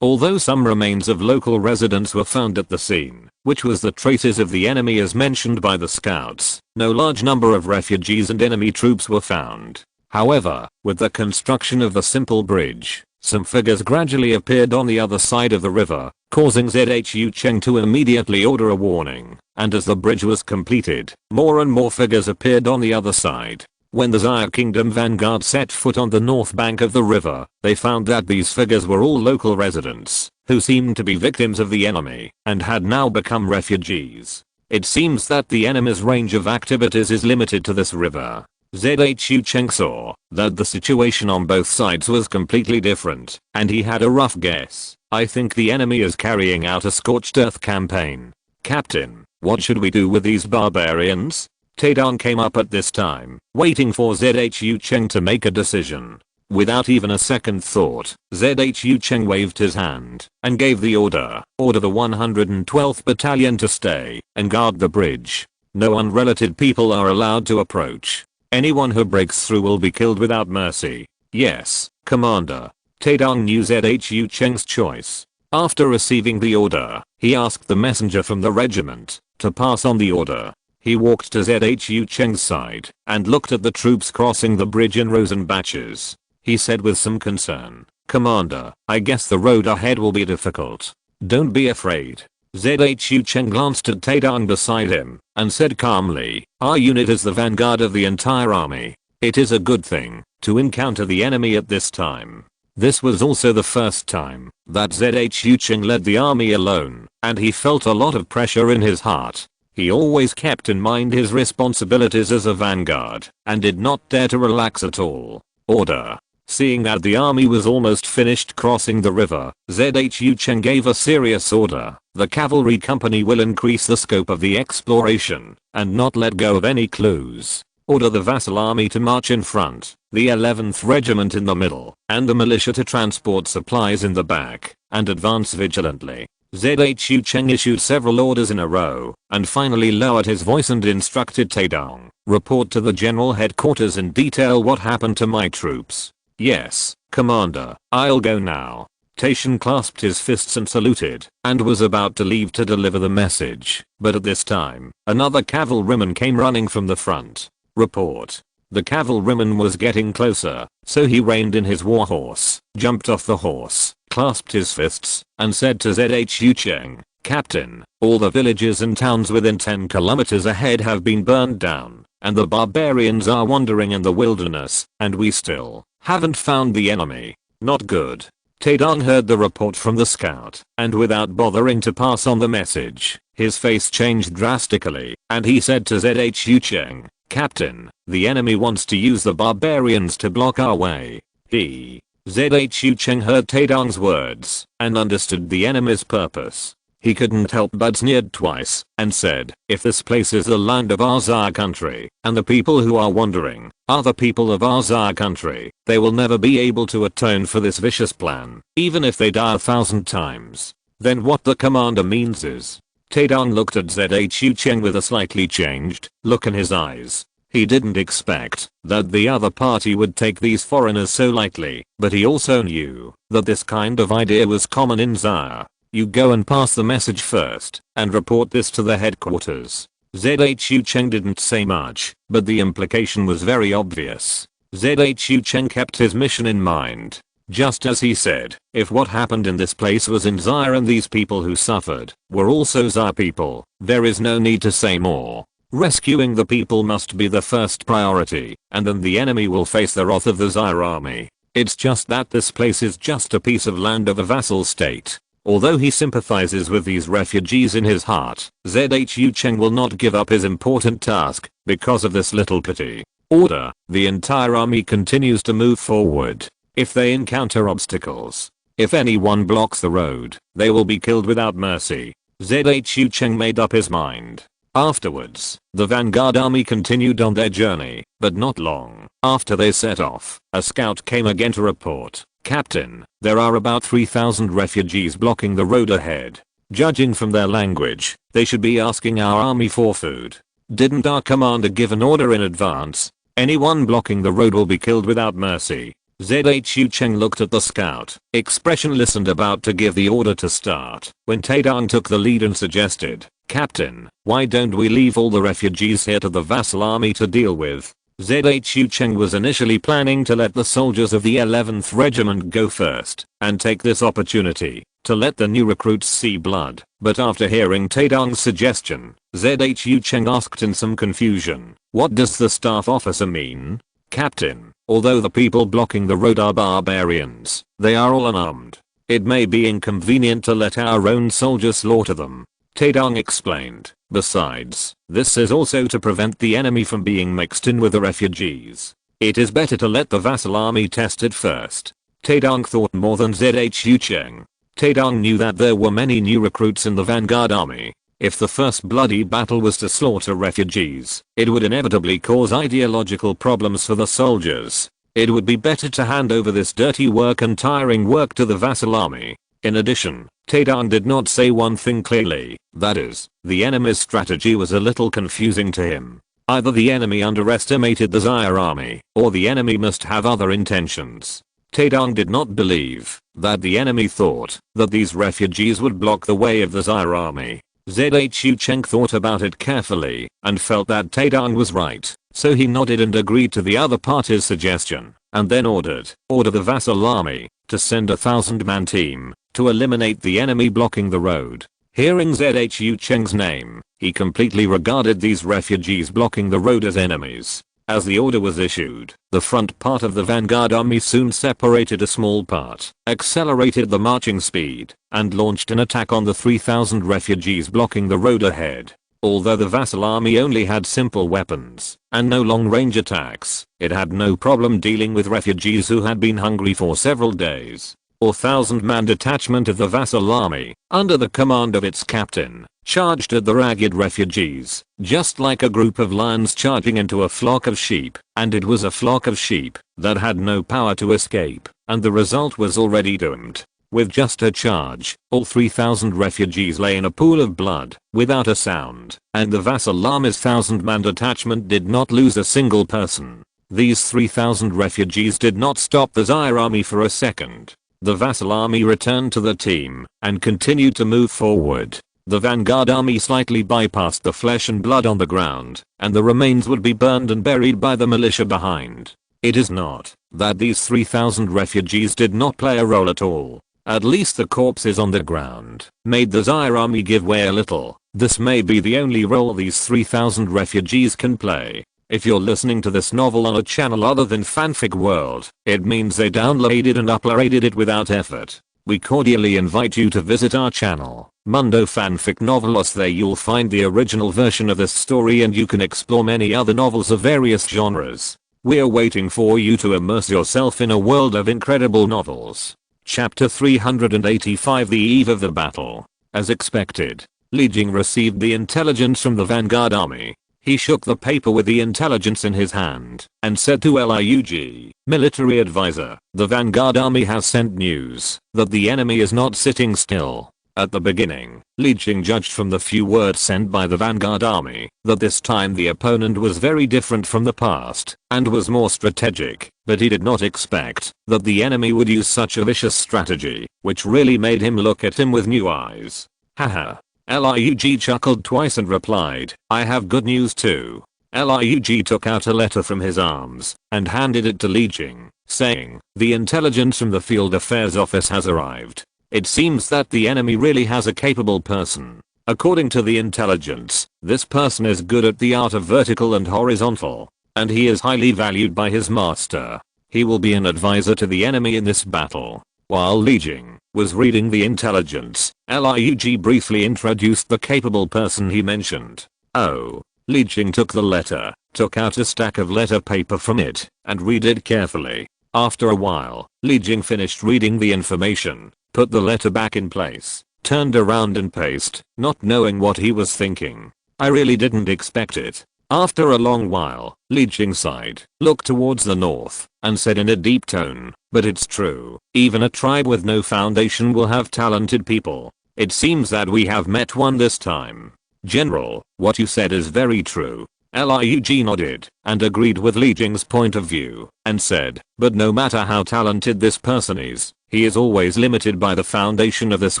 Although some remains of local residents were found at the scene, which was the traces of the enemy as mentioned by the scouts, no large number of refugees and enemy troops were found. However, with the construction of the simple bridge, some figures gradually appeared on the other side of the river, causing Zhu Cheng to immediately order a warning, and as the bridge was completed, more and more figures appeared on the other side. When the Zaire Kingdom vanguard set foot on the north bank of the river, they found that these figures were all local residents, who seemed to be victims of the enemy, and had now become refugees. It seems that the enemy's range of activities is limited to this river. Zhu Cheng saw that the situation on both sides was completely different, and he had a rough guess. I think the enemy is carrying out a scorched earth campaign. Captain, what should we do with these barbarians? Taedong came up at this time, waiting for Zhu Cheng to make a decision. Without even a second thought, Zhu Cheng waved his hand and gave the order the 112th Battalion to stay and guard the bridge. No unrelated people are allowed to approach. Anyone who breaks through will be killed without mercy. Yes, Commander. Taedong knew Zhu Cheng's choice. After receiving the order, he asked the messenger from the regiment to pass on the order. He walked to Zhu Cheng's side and looked at the troops crossing the bridge in rows and batches. He said with some concern, Commander, I guess the road ahead will be difficult. Don't be afraid. Zhu Cheng glanced at Taedong beside him and said calmly, our unit is the vanguard of the entire army. It is a good thing to encounter the enemy at this time. This was also the first time that Zhu Cheng led the army alone, and he felt a lot of pressure in his heart. He always kept in mind his responsibilities as a vanguard and did not dare to relax at all. Order. Seeing that the army was almost finished crossing the river, Zhu Cheng gave a serious order. The cavalry company will increase the scope of the exploration and not let go of any clues. Order the vassal army to march in front, the 11th regiment in the middle, and the militia to transport supplies in the back, and advance vigilantly. Zhu Cheng issued several orders in a row, and finally lowered his voice and instructed Taedong, report to the general headquarters and detail what happened to my troops. Yes, Commander, I'll go now. Taishan clasped his fists and saluted, and was about to leave to deliver the message, but at this time, another cavalryman came running from the front. Report. The cavalryman was getting closer, so he reined in his warhorse, jumped off the horse, clasped his fists, and said to Zhu Cheng, Captain, all the villages and towns within 10 kilometers ahead have been burned down. and the barbarians are wandering in the wilderness, and we still haven't found the enemy. Not good. Taedong heard the report from the scout, and without bothering to pass on the message, his face changed drastically, and he said to Zhu Cheng, "Captain, the enemy wants to use the barbarians to block our way." Zhu Cheng heard Taedong's words, and understood the enemy's purpose. He couldn't help but sneered twice, and said, "If this place is the land of our country, and the people who are wandering are the people of our country, they will never be able to atone for this vicious plan, even if they die 1,000 times. Then what the commander means is..." Taedong looked at Zhu Cheng with a slightly changed look in his eyes. He didn't expect that the other party would take these foreigners so lightly, but he also knew that this kind of idea was common in Zaire. "You go and pass the message first, and report this to the headquarters." Zhu Cheng didn't say much, but the implication was very obvious. Zhu Cheng kept his mission in mind. Just as he said, if what happened in this place was in Zaire and these people who suffered were also Zaire people, there is no need to say more. Rescuing the people must be the first priority, and then the enemy will face the wrath of the Zaire army. It's just that this place is just a piece of land of a vassal state. Although he sympathizes with these refugees in his heart, Zhu Cheng will not give up his important task because of this little pity. Order: the entire army continues to move forward. If they encounter obstacles, if anyone blocks the road, they will be killed without mercy. Zhu Cheng made up his mind. Afterwards, the vanguard army continued on their journey, but not long after they set off, a scout came again to report, "Captain, there are about 3,000 refugees blocking the road ahead. Judging from their language, they should be asking our army for food. Didn't our commander give an order in advance? Anyone blocking the road will be killed without mercy." Zhu Cheng looked at the scout, expressionless and about to give the order to start, when Taedong took the lead and suggested, "Captain, why don't we leave all the refugees here to the vassal army to deal with?" Zhu Cheng was initially planning to let the soldiers of the 11th Regiment go first, and take this opportunity to let the new recruits see blood, but after hearing Taedong's suggestion, Zhu Cheng asked in some confusion, "What does the staff officer mean?" "Captain, although the people blocking the road are barbarians, they are all unarmed. It may be inconvenient to let our own soldiers slaughter them," Taedong explained. "Besides, this is also to prevent the enemy from being mixed in with the refugees. It is better to let the vassal army test it first." Taedong thought more than Zhu Cheng. Taedong knew that there were many new recruits in the vanguard army. If the first bloody battle was to slaughter refugees, it would inevitably cause ideological problems for the soldiers. It would be better to hand over this dirty work and tiring work to the vassal army. In addition, Taedong did not say one thing clearly, that is, the enemy's strategy was a little confusing to him. Either the enemy underestimated the Zaire army, or the enemy must have other intentions. Taedong did not believe that the enemy thought that these refugees would block the way of the Zaire army. Zhu Cheng thought about it carefully and felt that Taedong was right, so he nodded and agreed to the other party's suggestion, and then ordered the vassal army to send a 1,000-man team to eliminate the enemy blocking the road. Hearing Zhu Cheng's name, he completely regarded these refugees blocking the road as enemies. As the order was issued, the front part of the vanguard army soon separated a small part, accelerated the marching speed, and launched an attack on the 3,000 refugees blocking the road ahead. Although the vassal army only had simple weapons and no long-range attacks, it had no problem dealing with refugees who had been hungry for several days. A 1,000-man detachment of the vassal army, under the command of its captain, charged at the ragged refugees, just like a group of lions charging into a flock of sheep, and it was a flock of sheep that had no power to escape, and the result was already doomed. With just a charge, all 3,000 refugees lay in a pool of blood, without a sound, and the vassal army's 1,000-man detachment did not lose a single person. These 3,000 refugees did not stop the Zaire army for a second. The vassal army returned to the team and continued to move forward. The vanguard army slightly bypassed the flesh and blood on the ground, and the remains would be burned and buried by the militia behind. It is not that these 3,000 refugees did not play a role at all. At least the corpses on the ground made the Zaire army give way a little. This may be the only role these 3,000 refugees can play. If you're listening to this novel on a channel other than Fanfic World, it means they downloaded and uploaded it without effort. We cordially invite you to visit our channel, Mundo Fanfic Novelos. There you'll find the original version of this story and you can explore many other novels of various genres. We're waiting for you to immerse yourself in a world of incredible novels. Chapter 385, The Eve of the Battle. As expected, Li Jing received the intelligence from the vanguard army. He shook the paper with the intelligence in his hand and said to Lurk, military advisor, the vanguard army has sent news that the enemy is not sitting still. At the beginning, Li Jing judged from the few words sent by the vanguard army that this time the opponent was very different from the past and was more strategic, but he did not expect that the enemy would use such a vicious strategy, which really made him look at him with new eyes. Haha. Lurk chuckled twice and replied, I have good news too. Lurk took out a letter from his arms and handed it to Li Jing, saying, the intelligence from the field affairs office has arrived. It seems that the enemy really has a capable person. According to the intelligence, this person is good at the art of vertical and horizontal, and he is highly valued by his master. He will be an advisor to the enemy in this battle. While Li Jing was reading the intelligence, Lurk briefly introduced the capable person he mentioned. Oh. Li Jing took the letter, took out a stack of letter paper from it, and read it carefully. After a while, Li Jing finished reading the information, put the letter back in place, turned around and paced, not knowing what he was thinking. I really didn't expect it. After a long while, Li Jing sighed, looked towards the north, and said in a deep tone, but it's true, even a tribe with no foundation will have talented people. It seems that we have met one this time. General, what you said is very true. Lurk nodded, and agreed with Li Jing's point of view, and said, but no matter how talented this person is, he is always limited by the foundation of this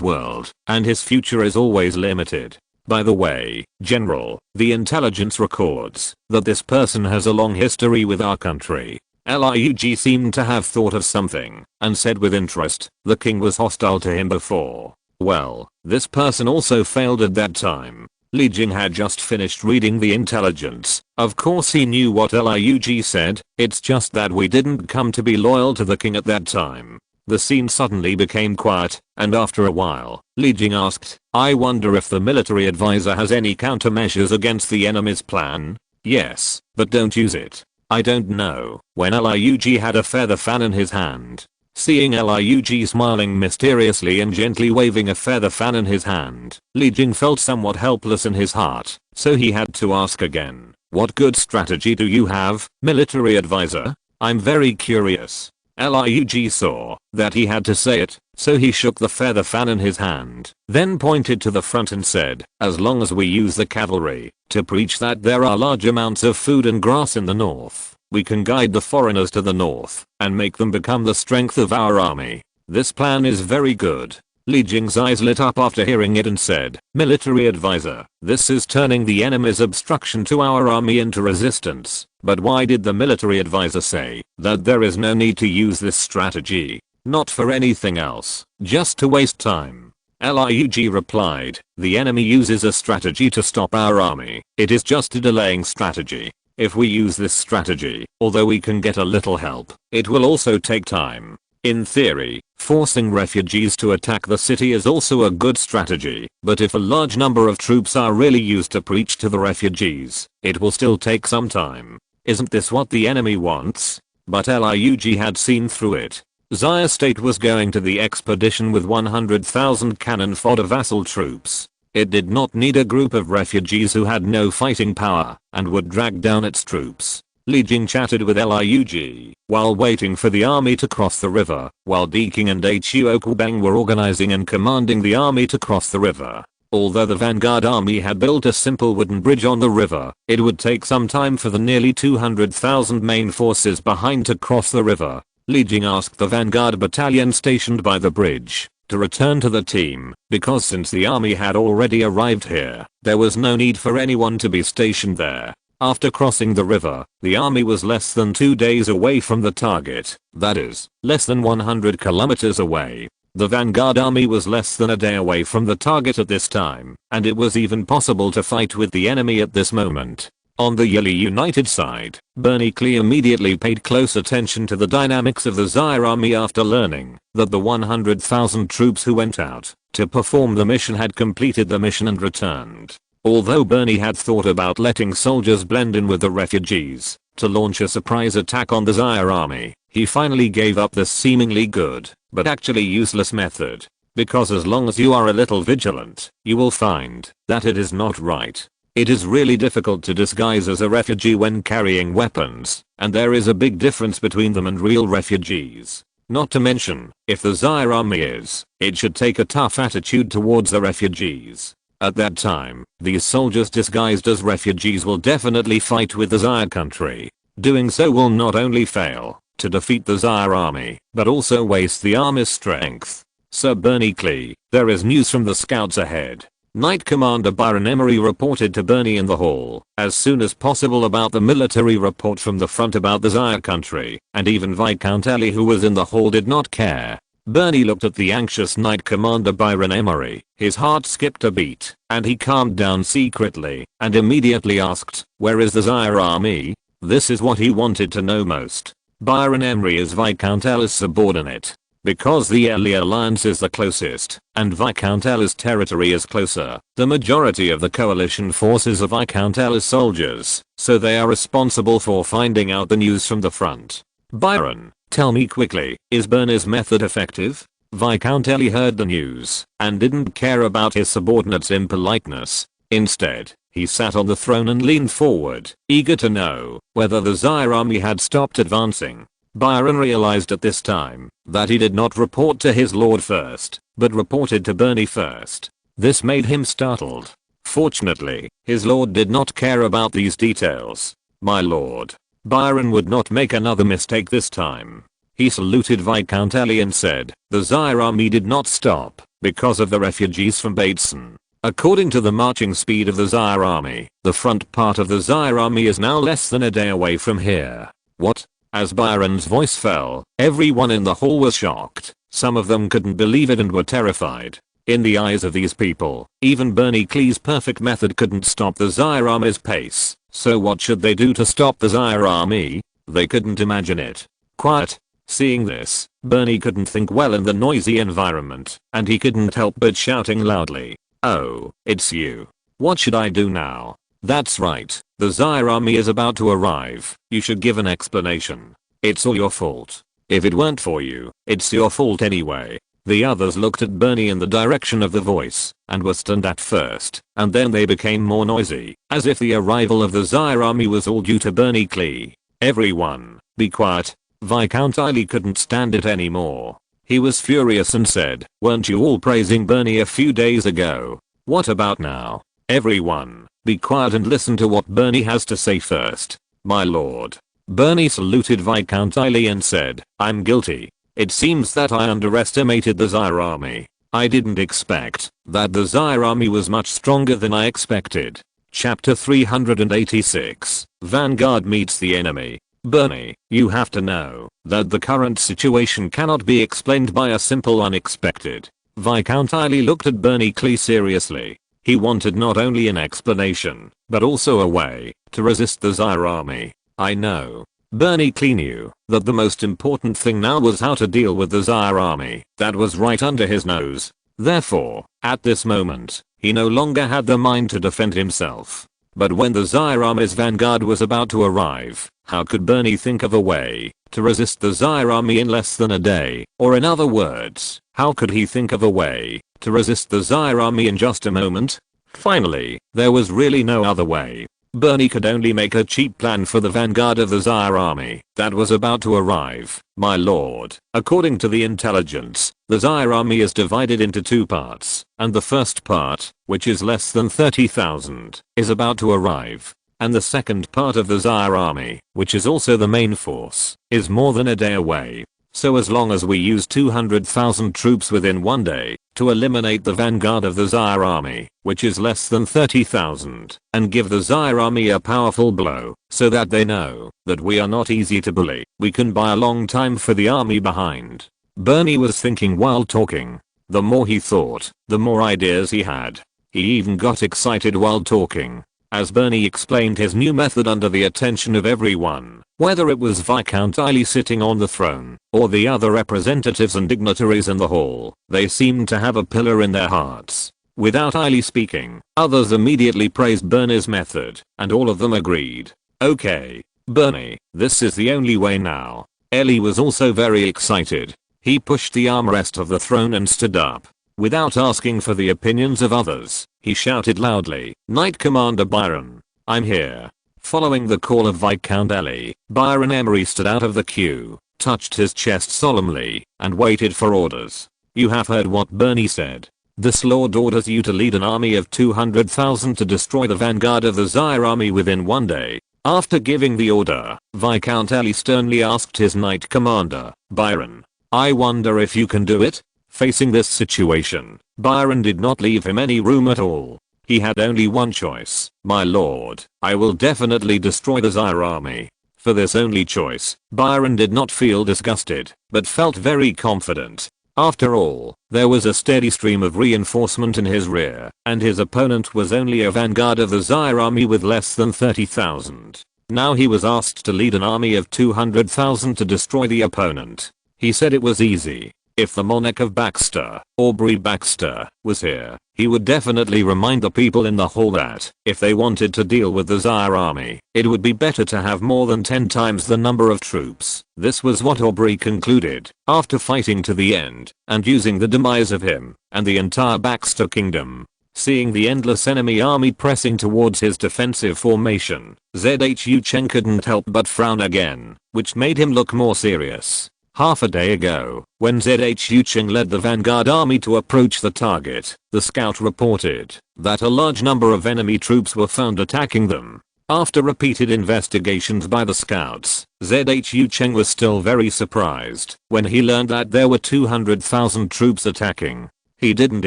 world, and his future is always limited. By the way, General, the intelligence records that this person has a long history with our country. Lurk seemed to have thought of something, and said with interest, the king was hostile to him before. Well, this person also failed at that time. Li Jing had just finished reading the intelligence. Of course he knew what Lurk said, it's just that we didn't come to be loyal to the king at that time. The scene suddenly became quiet, and after a while, Li Jing asked, I wonder if the military advisor has any countermeasures against the enemy's plan? Yes, but don't use it. I don't know. When Lurk had a feather fan in his hand. Seeing Lurk smiling mysteriously and gently waving a feather fan in his hand, Li Jing felt somewhat helpless in his heart, so he had to ask again, what good strategy do you have, military advisor? I'm very curious. Lurk saw that he had to say it, so he shook the feather fan in his hand, then pointed to the front and said, as long as we use the cavalry to preach that there are large amounts of food and grass in the north, we can guide the foreigners to the north and make them become the strength of our army. This plan is very good. Li Jing's eyes lit up after hearing it and said, military advisor, this is turning the enemy's obstruction to our army into resistance. But why did the military advisor say that there is no need to use this strategy? Not for anything else, just to waste time. Lurk replied, the enemy uses a strategy to stop our army. It is just a delaying strategy. If we use this strategy, although we can get a little help, it will also take time. In theory, forcing refugees to attack the city is also a good strategy, but if a large number of troops are really used to preach to the refugees, it will still take some time. Isn't this what the enemy wants? But Lurk had seen through it. Xia State was going to the expedition with 100,000 cannon fodder vassal troops. It did not need a group of refugees who had no fighting power and would drag down its troops. Li Jing chatted with Lurk while waiting for the army to cross the river, while Deking and Huokubang were organizing and commanding the army to cross the river. Although the vanguard army had built a simple wooden bridge on the river, it would take some time for the nearly 200,000 main forces behind to cross the river. Li Jing asked the vanguard battalion stationed by the bridge to return to the team, because since the army had already arrived here, there was no need for anyone to be stationed there. After crossing the river, the army was less than 2 days away from the target, that is, less than 100 kilometers away. The vanguard army was less than a day away from the target at this time, and it was even possible to fight with the enemy at this moment. On the Yelly United side, Bernie Klee immediately paid close attention to the dynamics of the Zaire army after learning that the 100,000 troops who went out to perform the mission had completed the mission and returned. Although Bernie had thought about letting soldiers blend in with the refugees to launch a surprise attack on the Zaire army, he finally gave up this seemingly good, but actually useless method. Because as long as you are a little vigilant, you will find that it is not right. It is really difficult to disguise as a refugee when carrying weapons, and there is a big difference between them and real refugees. Not to mention, if the Zaire army it should take a tough attitude towards the refugees. At that time, these soldiers disguised as refugees will definitely fight with the Zaire country. Doing so will not only fail to defeat the Zaire army, but also waste the army's strength. Sir Bernie Klee, there is news from the scouts ahead. Knight Commander Byron Emery reported to Bernie in the hall as soon as possible about the military report from the front about the Zaire country, and even Viscount Ellie, who was in the hall, did not care. Bernie looked at the anxious Knight Commander Byron Emery, his heart skipped a beat, and he calmed down secretly and immediately asked, "Where is the Zaire army?" This is what he wanted to know most. Byron Emery is Viscount Ellie's subordinate. Because the Ellie alliance is the closest, and Viscount Ellie's territory is closer, the majority of the coalition forces are Viscount Ellie's soldiers, so they are responsible for finding out the news from the front. Byron, tell me quickly, is Bernie's method effective? Viscount Ellie heard the news, and didn't care about his subordinate's impoliteness. Instead, he sat on the throne and leaned forward, eager to know whether the Zaire army had stopped advancing. Byron realized at this time that he did not report to his lord first, but reported to Bernie first. This made him startled. Fortunately, his lord did not care about these details. "My lord." Byron would not make another mistake this time. He saluted Viscount Ellie and said, "The Zaire army did not stop because of the refugees from Bateson. According to the marching speed of the Zaire army, the front part of the Zaire army is now less than a day away from here." What? As Byron's voice fell, everyone in the hall was shocked. Some of them couldn't believe it and were terrified. In the eyes of these people, even Bernie Klee's perfect method couldn't stop the Zaire army's pace. So what should they do to stop the Zaire army? They couldn't imagine it. Quiet. Seeing this, Bernie couldn't think well in the noisy environment, and he couldn't help but shouting loudly, "Oh, it's you. What should I do now?" "That's right. The Zaire army is about to arrive. You should give an explanation. It's all your fault. If it weren't for you, it's your fault anyway." The others looked at Bernie in the direction of the voice, and were stunned at first, and then they became more noisy, as if the arrival of the Zaire army was all due to Bernie Klee. "Everyone, be quiet." Viscount Ellie couldn't stand it anymore. He was furious and said, "Weren't you all praising Bernie a few days ago? What about now? Everyone, be quiet and listen to what Bernie has to say first." "My lord." Bernie saluted Viscount Ellie and said, "I'm guilty. It seems that I underestimated the Zaire army. I didn't expect that the Zaire army was much stronger than I expected." Chapter 386, Vanguard meets the enemy. Bernie, you have to know that the current situation cannot be explained by a simple unexpected. Viscount Ellie looked at Bernie Klee seriously. He wanted not only an explanation, but also a way to resist the Zaire army. "I know." Bernie Klee knew that the most important thing now was how to deal with the Zaire army that was right under his nose. Therefore, at this moment, he no longer had the mind to defend himself. But when the Zaire army's vanguard was about to arrive, how could Bernie think of a way to resist the Zaire army in less than a day? Or in other words, how could he think of a way to resist the Zaire army in just a moment? Finally, there was really no other way. Bernie could only make a cheap plan for the vanguard of the Zaire army that was about to arrive. "My lord, according to the intelligence, the Zaire army is divided into two parts, and the first part, which is less than 30,000, is about to arrive. And the second part of the Zaire army, which is also the main force, is more than a day away. So as long as we use 200,000 troops within one day to eliminate the vanguard of the Zaire army, which is less than 30,000, and give the Zaire army a powerful blow, so that they know that we are not easy to bully, we can buy a long time for the army behind." Bernie was thinking while talking. The more he thought, the more ideas he had. He even got excited while talking. as Bernie explained his new method under the attention of everyone, whether it was Viscount Eiley sitting on the throne, or the other representatives and dignitaries in the hall. They seemed to have a pillar in their hearts. Without Eiley speaking, others immediately praised Bernie's method, and all of them agreed. Okay, Bernie, this is the only way now. Eiley was also very excited. He pushed the armrest of the throne and stood up. Without asking for the opinions of others, he shouted loudly, "Knight Commander Byron, I'm here." Following the call of Viscount Eiley, Byron Emery stood out of the queue, touched his chest solemnly, and waited for orders. "You have heard what Bernie said. This lord orders you to lead an army of 200,000 to destroy the vanguard of the Zaire army within one day." After giving the order, Viscount Eiley sternly asked his knight commander, "Byron, I wonder if you can do it?" Facing this situation, Byron did not leave him any room at all. He had only one choice. "My lord, I will definitely destroy the Zaire army." For this only choice, Byron did not feel disgusted, but felt very confident. After all, there was a steady stream of reinforcement in his rear, and his opponent was only a vanguard of the Zaire army with less than 30,000. Now he was asked to lead an army of 200,000 to destroy the opponent. He said it was easy. If the monarch of Baxter, Aubrey Baxter, was here, he would definitely remind the people in the hall that, if they wanted to deal with the Zaire army, it would be better to have more than 10 times the number of troops. This was what Aubrey concluded, after fighting to the end, and using the demise of him, and the entire Baxter kingdom. Seeing the endless enemy army pressing towards his defensive formation, Zhu Cheng couldn't help but frown again, which made him look more serious. Half a day ago, when Zhu Cheng led the vanguard army to approach the target, the scout reported that a large number of enemy troops were found attacking them. After repeated investigations by the scouts, Zhu Cheng was still very surprised when he learned that there were 200,000 troops attacking. He didn't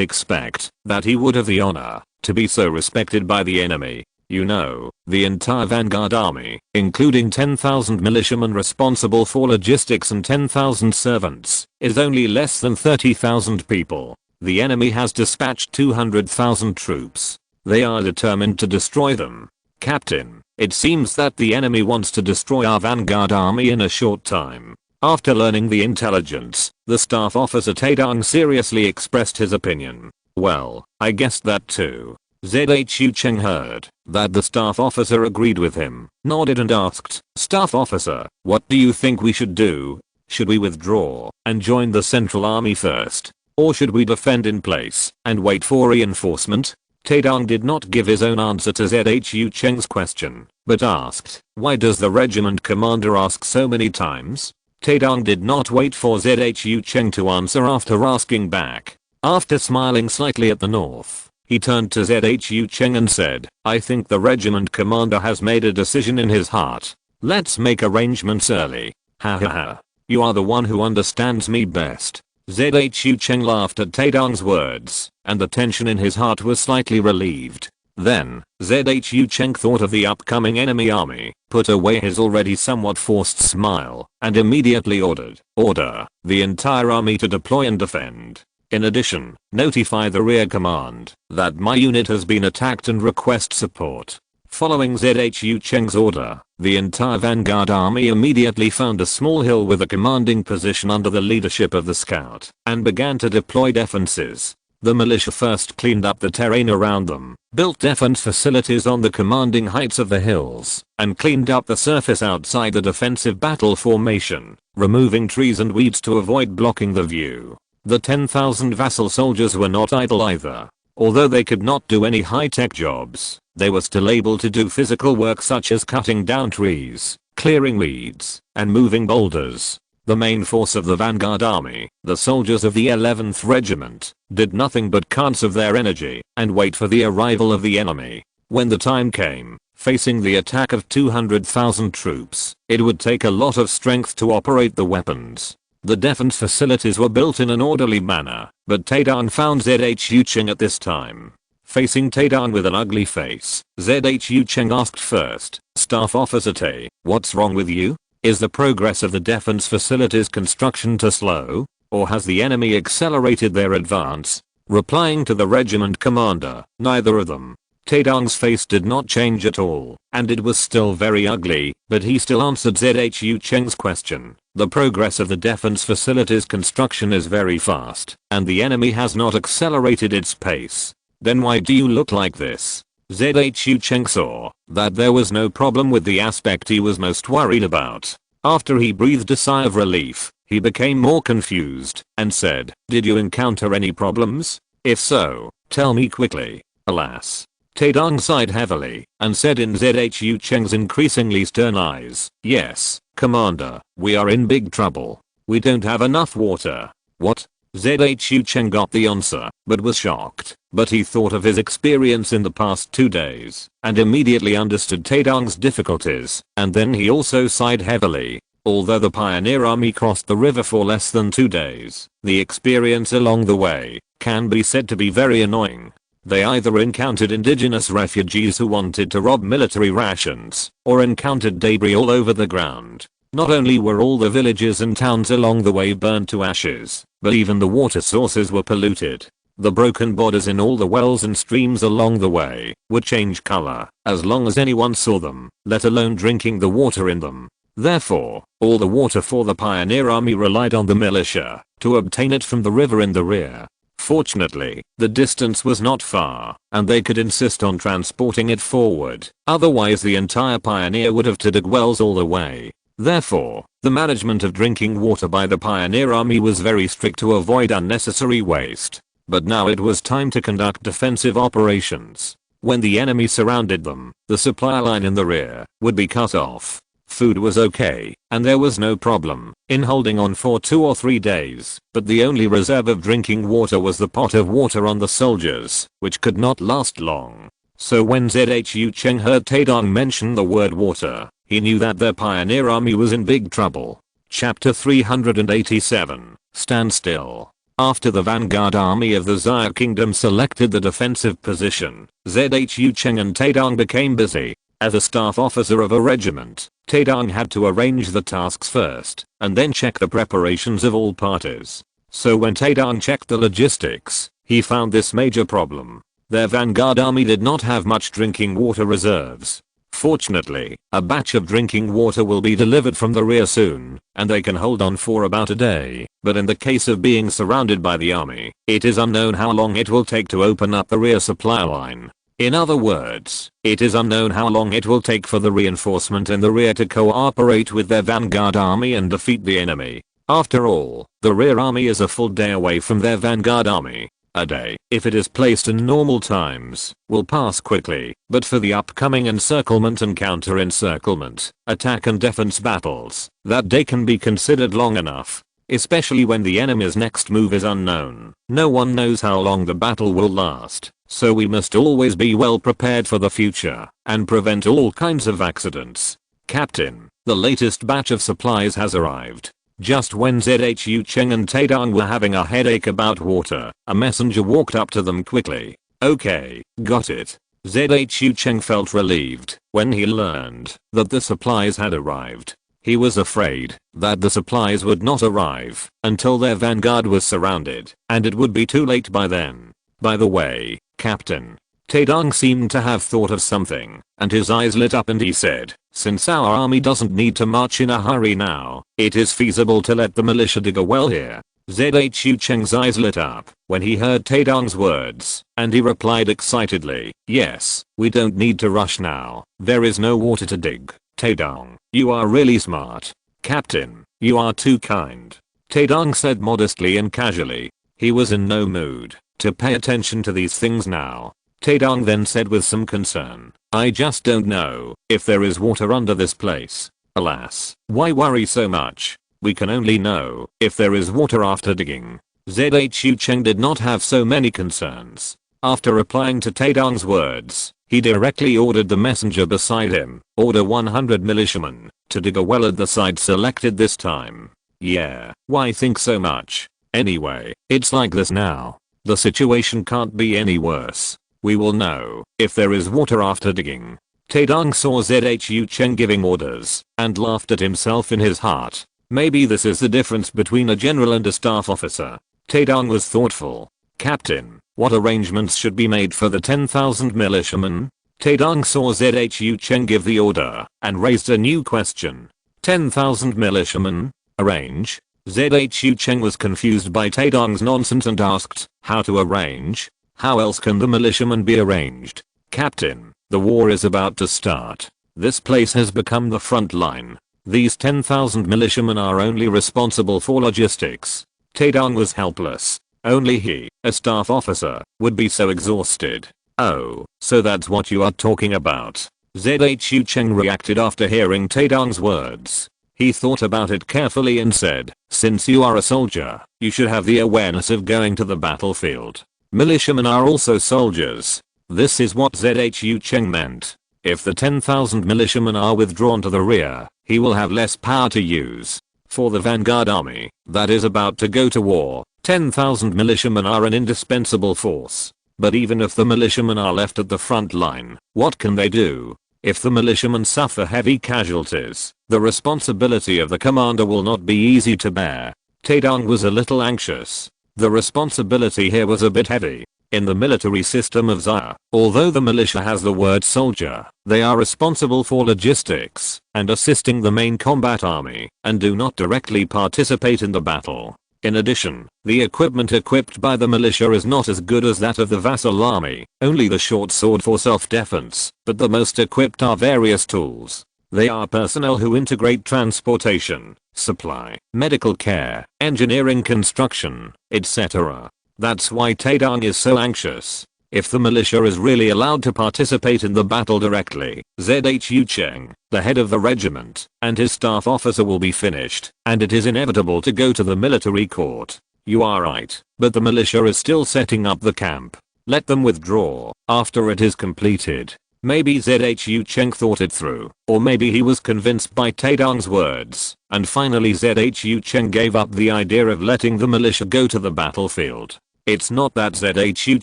expect that he would have the honor to be so respected by the enemy. You know, the entire vanguard army, including 10,000 militiamen responsible for logistics and 10,000 servants, is only less than 30,000 people. The enemy has dispatched 200,000 troops. They are determined to destroy them. Captain, it seems that the enemy wants to destroy our vanguard army in a short time. After learning the intelligence, the staff officer Taedong seriously expressed his opinion. Well, I guessed that too. Zhu Cheng heard that the staff officer agreed with him, nodded and asked, "Staff officer, what do you think we should do? Should we withdraw and join the central army first? Or should we defend in place and wait for reinforcement?" Taedong did not give his own answer to Zhu Cheng's question, but asked, "Why does the regiment commander ask so many times?" Taedong did not wait for Zhu Cheng to answer after asking back. After smiling slightly at the north, he turned to Zhu Cheng and said, "I think the regiment commander has made a decision in his heart. Let's make arrangements early." "Ha ha ha. You are the one who understands me best." Zhu Cheng laughed at Taedong's words, and the tension in his heart was slightly relieved. Then, Zhu Cheng thought of the upcoming enemy army, put away his already somewhat forced smile, and immediately ordered, "Order the entire army to deploy and defend. In addition, notify the rear command that my unit has been attacked and request support." Following Zhu Cheng's order, the entire vanguard army immediately found a small hill with a commanding position under the leadership of the scout, and began to deploy defenses. The militia first cleaned up the terrain around them, built defense facilities on the commanding heights of the hills, and cleaned up the surface outside the defensive battle formation, removing trees and weeds to avoid blocking the view. The 10,000 vassal soldiers were not idle either. Although they could not do any high-tech jobs, they were still able to do physical work such as cutting down trees, clearing weeds, and moving boulders. The main force of the vanguard army, the soldiers of the 11th Regiment, did nothing but conserve their energy and wait for the arrival of the enemy. When the time came, facing the attack of 200,000 troops, it would take a lot of strength to operate the weapons. The defense facilities were built in an orderly manner, but Taedong found Zhu Cheng at this time. Facing Taedong with an ugly face, Zhu Cheng asked first, "Staff Officer Tae, what's wrong with you? Is the progress of the defense facilities construction too slow? Or has the enemy accelerated their advance?" Replying to the regiment commander, "Neither of them." Taedong's face did not change at all, and it was still very ugly, but he still answered Zhu Cheng's question. The progress of the defense facility's construction is very fast, and the enemy has not accelerated its pace. Then why do you look like this? Zhu Cheng saw that there was no problem with the aspect he was most worried about. After he breathed a sigh of relief, he became more confused and said, "Did you encounter any problems? If so, tell me quickly." Alas. Taedong sighed heavily and said in Zhu Cheng's increasingly stern eyes, "Yes, Commander, we are in big trouble. We don't have enough water." What? Zhu Cheng got the answer, but was shocked. But he thought of his experience in the past 2 days and immediately understood Taedong's difficulties, and then he also sighed heavily. Although the pioneer army crossed the river for less than 2 days, the experience along the way can be said to be very annoying. They either encountered indigenous refugees who wanted to rob military rations, or encountered debris all over the ground. Not only were all the villages and towns along the way burned to ashes, but even the water sources were polluted. The broken borders in all the wells and streams along the way would change color as long as anyone saw them, let alone drinking the water in them. Therefore, all the water for the pioneer army relied on the militia to obtain it from the river in the rear. Fortunately, the distance was not far, and they could insist on transporting it forward, otherwise the entire pioneer would have to dig wells all the way. Therefore, the management of drinking water by the pioneer army was very strict to avoid unnecessary waste. But now it was time to conduct defensive operations. When the enemy surrounded them, the supply line in the rear would be cut off. Food was okay, and there was no problem in holding on for 2 or 3 days, but the only reserve of drinking water was the pot of water on the soldiers, which could not last long. So when Zhu Cheng heard Taedong mention the word water, he knew that their pioneer army was in big trouble. Chapter 387, Stand Still. After the vanguard army of the Xia Kingdom selected the defensive position, Zhu Cheng and Taedong became busy. As a staff officer of a regiment, Taedong had to arrange the tasks first, and then check the preparations of all parties. So when Taedong checked the logistics, he found this major problem. Their vanguard army did not have much drinking water reserves. Fortunately, a batch of drinking water will be delivered from the rear soon, and they can hold on for about a day, but in the case of being surrounded by the army, it is unknown how long it will take to open up the rear supply line. In other words, it is unknown how long it will take for the reinforcement in the rear to cooperate with their vanguard army and defeat the enemy. After all, the rear army is a full day away from their vanguard army. A day, if it is placed in normal times, will pass quickly, but for the upcoming encirclement and counter-encirclement, attack and defense battles, that day can be considered long enough. Especially when the enemy's next move is unknown. No one knows how long the battle will last, so we must always be well prepared for the future and prevent all kinds of accidents. Captain, the latest batch of supplies has arrived. Just when Zhu Cheng and Taedong were having a headache about water, a messenger walked up to them quickly. Okay, got it. Zhu Cheng felt relieved when he learned that the supplies had arrived. He was afraid that the supplies would not arrive until their vanguard was surrounded, and it would be too late by then. By the way, Captain. Taedong seemed to have thought of something, and his eyes lit up and he said, since our army doesn't need to march in a hurry now, it is feasible to let the militia dig a well here. Zhu Cheng's eyes lit up when he heard Taedong's words, and he replied excitedly, yes, we don't need to rush now, there is no water to dig. Taedong, you are really smart. Captain, you are too kind. Taedong said modestly and casually. He was in no mood to pay attention to these things now. Taedong then said with some concern, I just don't know if there is water under this place. Alas, why worry so much? We can only know if there is water after digging. Zhu Cheng did not have so many concerns. After replying to Taedong's words, he directly ordered the messenger beside him, order 100 militiamen, to dig a well at the site selected this time. Yeah, why think so much? Anyway, it's like this now. The situation can't be any worse. We will know if there is water after digging. Taedong saw Zhu Cheng giving orders, and laughed at himself in his heart. Maybe this is the difference between a general and a staff officer. Taedong was thoughtful. Captain, What arrangements should be made for the 10,000 militiamen? Taedong saw Zhu Cheng give the order and raised a new question. 10,000 militiamen? Arrange? Zhu Cheng was confused by Taedong's nonsense and asked, how to arrange? How else can the militiamen be arranged? Captain, the war is about to start. This place has become the front line. These 10,000 militiamen are only responsible for logistics. Taedong was helpless. Only he, a staff officer, would be so exhausted. Oh, so that's what you are talking about. Zhu Cheng reacted after hearing Taedong's words. He thought about it carefully and said, since you are a soldier, you should have the awareness of going to the battlefield. Militiamen are also soldiers. This is what Zhu Cheng meant. If the 10,000 militiamen are withdrawn to the rear, he will have less power to use. For the vanguard army that is about to go to war, 10,000 militiamen are an indispensable force. But even if the militiamen are left at the front line, what can they do? If the militiamen suffer heavy casualties, the responsibility of the commander will not be easy to bear. Taedong was a little anxious. The responsibility here was a bit heavy. In the military system of Xia, although the militia has the word soldier, they are responsible for logistics and assisting the main combat army and do not directly participate in the battle. In addition, the equipment equipped by the militia is not as good as that of the vassal army, only the short sword for self-defense, but the most equipped are various tools. They are personnel who integrate transportation, supply, medical care, engineering, construction, etc. That's why Taedong is so anxious. If the militia is really allowed to participate in the battle directly, Zhu Cheng, the head of the regiment, and his staff officer will be finished, and it is inevitable to go to the military court. You are right, but the militia is still setting up the camp. Let them withdraw after it is completed. Maybe Zhu Cheng thought it through, or maybe he was convinced by Taedong's words, and finally Zhu Cheng gave up the idea of letting the militia go to the battlefield. It's not that Zhu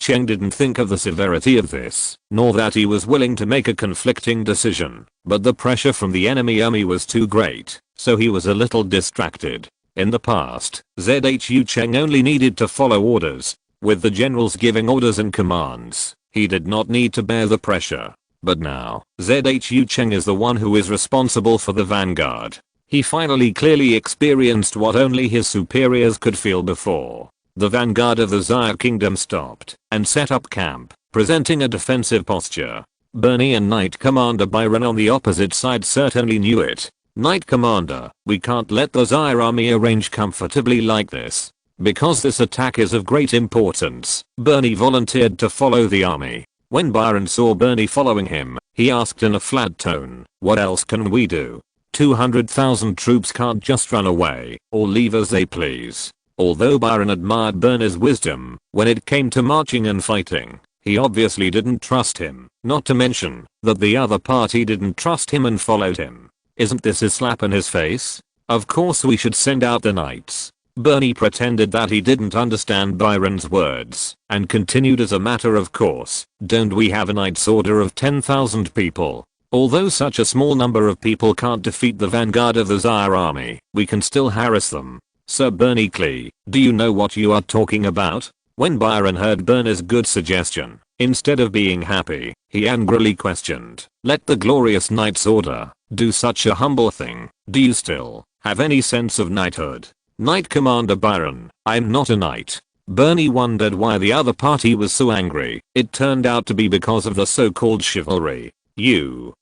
Cheng didn't think of the severity of this, nor that he was willing to make a conflicting decision, but the pressure from the enemy army was too great, so he was a little distracted. In the past, Zhu Cheng only needed to follow orders. With the generals giving orders and commands, he did not need to bear the pressure. But now, Zhu Cheng is the one who is responsible for the vanguard. He finally clearly experienced what only his superiors could feel before. The vanguard of the Xia kingdom stopped and set up camp, presenting a defensive posture. Bernie and Knight Commander Byron on the opposite side certainly knew it. Knight Commander, we can't let the Xia army arrange comfortably like this. Because this attack is of great importance, Bernie volunteered to follow the army. When Byron saw Bernie following him, he asked in a flat tone, what else can we do? 200,000 troops can't just run away or leave as they please. Although Byron admired Bernie's wisdom, when it came to marching and fighting, he obviously didn't trust him, not to mention that the other party didn't trust him and followed him. Isn't this a slap in his face? Of course we should send out the knights. Bernie pretended that he didn't understand Byron's words and continued as a matter of course, don't we have a knight's order of 10,000 people? Although such a small number of people can't defeat the vanguard of the Xia army, we can still harass them. Sir Bernie Clee, do you know what you are talking about? When Byron heard Bernie's good suggestion, instead of being happy, he angrily questioned, let the glorious knight's order do such a humble thing? Do you still have any sense of knighthood? Knight Commander Byron, I'm not a knight. Bernie wondered why the other party was so angry. It turned out to be because of the so-called chivalry. You.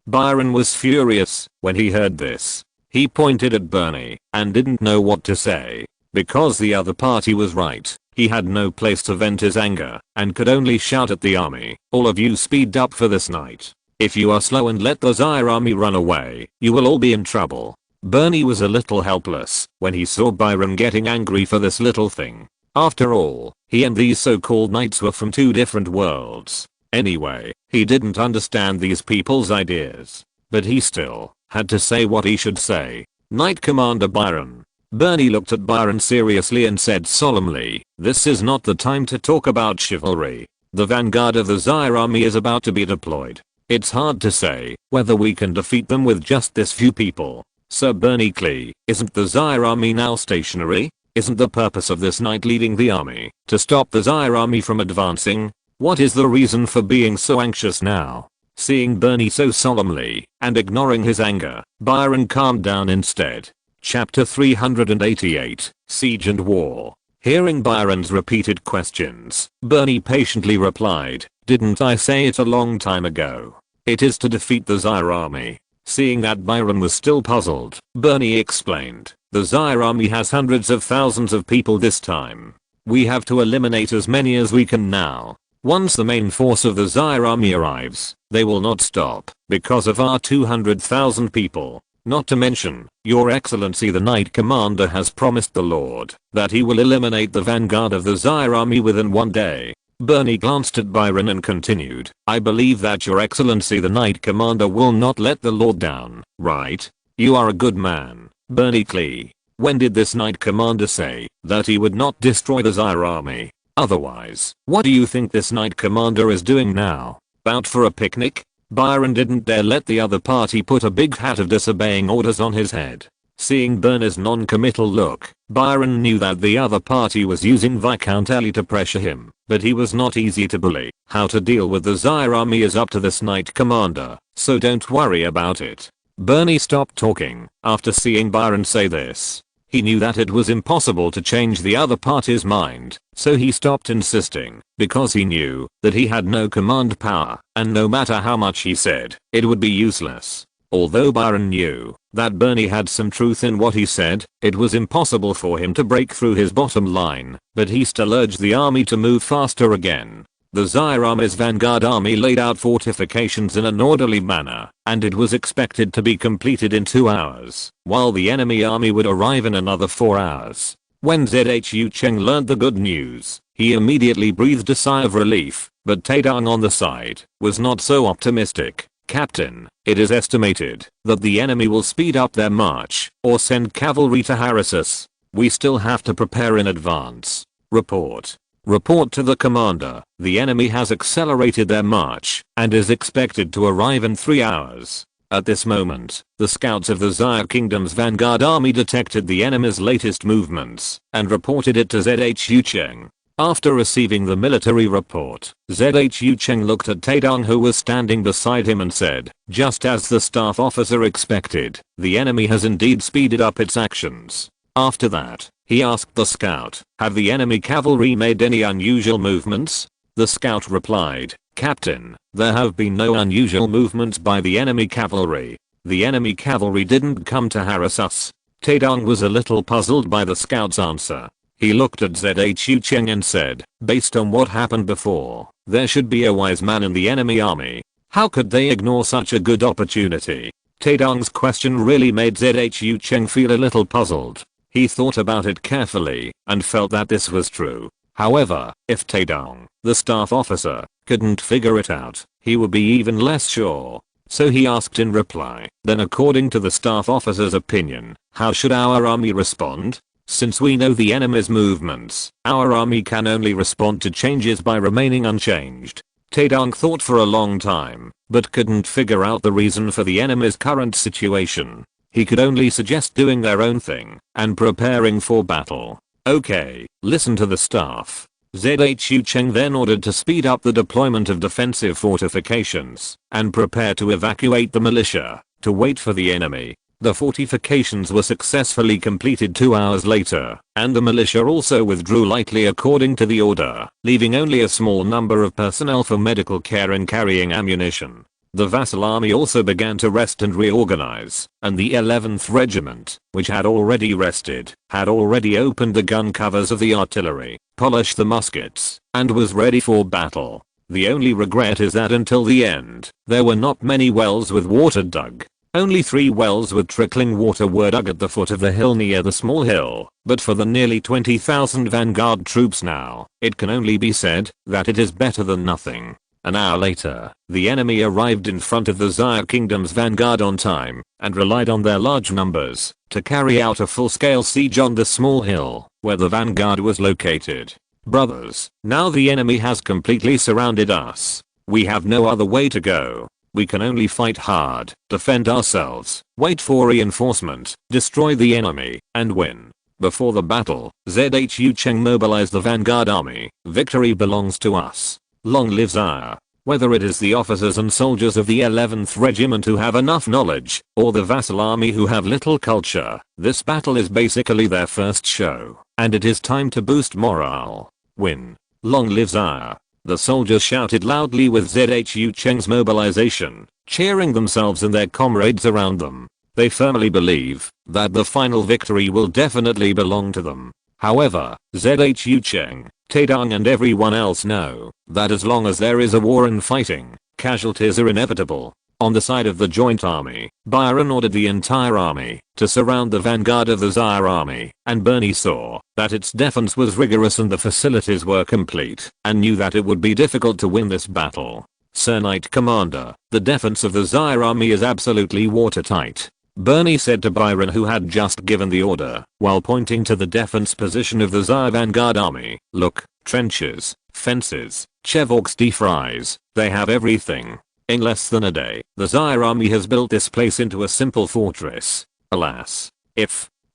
Byron was furious when he heard this. He pointed at Bernie and didn't know what to say. Because the other party was right, he had no place to vent his anger and could only shout at the army, all of you speed up for this night. If you are slow and let the Xia army run away, you will all be in trouble. Bernie was a little helpless when he saw Byron getting angry for this little thing. After all, he and these so-called knights were from two different worlds. Anyway, he didn't understand these people's ideas. But he still had to say what he should say. Knight Commander Byron. Bernie looked at Byron seriously and said solemnly, this is not the time to talk about chivalry. The vanguard of the Xia army is about to be deployed. It's hard to say whether we can defeat them with just this few people. Sir Bernie Clee, isn't the Xia army now stationary? Isn't the purpose of this knight leading the army to stop the Zaire army from advancing? What is the reason for being so anxious now? Seeing Bernie so solemnly and ignoring his anger, Byron calmed down instead. Chapter 388, Siege and War. Hearing Byron's repeated questions, Bernie patiently replied, "Didn't I say it a long time ago? It is to defeat the Zaire army." Seeing that Byron was still puzzled, Bernie explained, "The Zaire army has hundreds of thousands of people this time. We have to eliminate as many as we can now. Once the main force of the Zaire army arrives, they will not stop because of our 200,000 people. Not to mention, Your Excellency the Knight Commander has promised the Lord that he will eliminate the vanguard of the Zaire army within one day." Bernie glanced at Byron and continued, "I believe that Your Excellency the Knight Commander will not let the Lord down, right? You are a good man, Bernie Clee. When did this Knight Commander say that he would not destroy the Zaire army? Otherwise, what do you think this Knight Commander is doing now? Out for a picnic?" Byron didn't dare let the other party put a big hat of disobeying orders on his head. Seeing Bernie's non-committal look, Byron knew that the other party was using Viscount Ellie to pressure him, but he was not easy to bully. How to deal with the Zaire army is up to this Knight Commander, so don't worry about it. Bernie stopped talking after seeing Byron say this. He knew that it was impossible to change the other party's mind, so he stopped insisting, because he knew that he had no command power, and no matter how much he said, it would be useless. Although Byron knew that Bernie had some truth in what he said, it was impossible for him to break through his bottom line, but he still urged the army to move faster again. The Zaire army's vanguard army laid out fortifications in an orderly manner, and it was expected to be completed in 2 hours, while the enemy army would arrive in another 4 hours. When Zhu Cheng learned the good news, he immediately breathed a sigh of relief, but Taedong on the side was not so optimistic. "Captain, it is estimated that the enemy will speed up their march or send cavalry to harass us. We still have to prepare in advance." Report to the commander. The enemy has accelerated their march and is expected to arrive in 3 hours. At this moment, the scouts of the Zaire Kingdom's vanguard army detected the enemy's latest movements and reported it to Zhu Cheng. After receiving the military report, Zhu Cheng looked at Taedong, who was standing beside him, and said, "Just as the staff officer expected, the enemy has indeed speeded up its actions." After that, he asked the scout, "Have the enemy cavalry made any unusual movements?" The scout replied, "Captain, there have been no unusual movements by the enemy cavalry. The enemy cavalry didn't come to harass us." Taedong was a little puzzled by the scout's answer. He looked at Zhu Cheng and said, "Based on what happened before, there should be a wise man in the enemy army. How could they ignore such a good opportunity?" Taedong's question really made Zhu Cheng feel a little puzzled. He thought about it carefully and felt that this was true. However, if Taedong, the staff officer, couldn't figure it out, he would be even less sure. So he asked in reply, "Then according to the staff officer's opinion, how should our army respond? Since we know the enemy's movements, our army can only respond to changes by remaining unchanged." Taedong thought for a long time, but couldn't figure out the reason for the enemy's current situation. He could only suggest doing their own thing and preparing for battle. "Okay, listen to the staff." Zhu Cheng then ordered to speed up the deployment of defensive fortifications and prepare to evacuate the militia to wait for the enemy. The fortifications were successfully completed 2 hours later, and the militia also withdrew lightly according to the order, leaving only a small number of personnel for medical care and carrying ammunition. The vassal army also began to rest and reorganize, and the 11th Regiment, which had already rested, had already opened the gun covers of the artillery, polished the muskets, and was ready for battle. The only regret is that until the end, there were not many wells with water dug. Only 3 wells with trickling water were dug at the foot of the hill near the small hill, but for the nearly 20,000 vanguard troops now, it can only be said that it is better than nothing. An hour later, the enemy arrived in front of the Zaire Kingdom's vanguard on time, and relied on their large numbers to carry out a full-scale siege on the small hill where the vanguard was located. "Brothers, now the enemy has completely surrounded us. We have no other way to go. We can only fight hard, defend ourselves, wait for reinforcement, destroy the enemy, and win. Before the battle, Zhu Cheng mobilized the vanguard army. Victory belongs to us. Long live Zaire. Whether it is the officers and soldiers of the 11th Regiment who have enough knowledge, or the vassal army who have little culture, this battle is basically their first show, and it is time to boost morale. Win. Long live Zaire. The soldiers shouted loudly with Zhu Cheng's mobilization, cheering themselves and their comrades around them. They firmly believe that the final victory will definitely belong to them. However, Zhu Cheng, Taedong and everyone else know that as long as there is a war and fighting, casualties are inevitable. On the side of the joint army, Byron ordered the entire army to surround the vanguard of the Zaire army, and Bernie saw that its defense was rigorous and the facilities were complete, and knew that it would be difficult to win this battle. Sir Knight Commander, the defense of the Zaire army is absolutely watertight. Bernie said to Byron, who had just given the order, while pointing to the defense position of the Zaire vanguard army. Look, trenches, fences, Chevauch's defries, they have everything. In less than a day, the Zaire army has built this place into a simple fortress. Alas.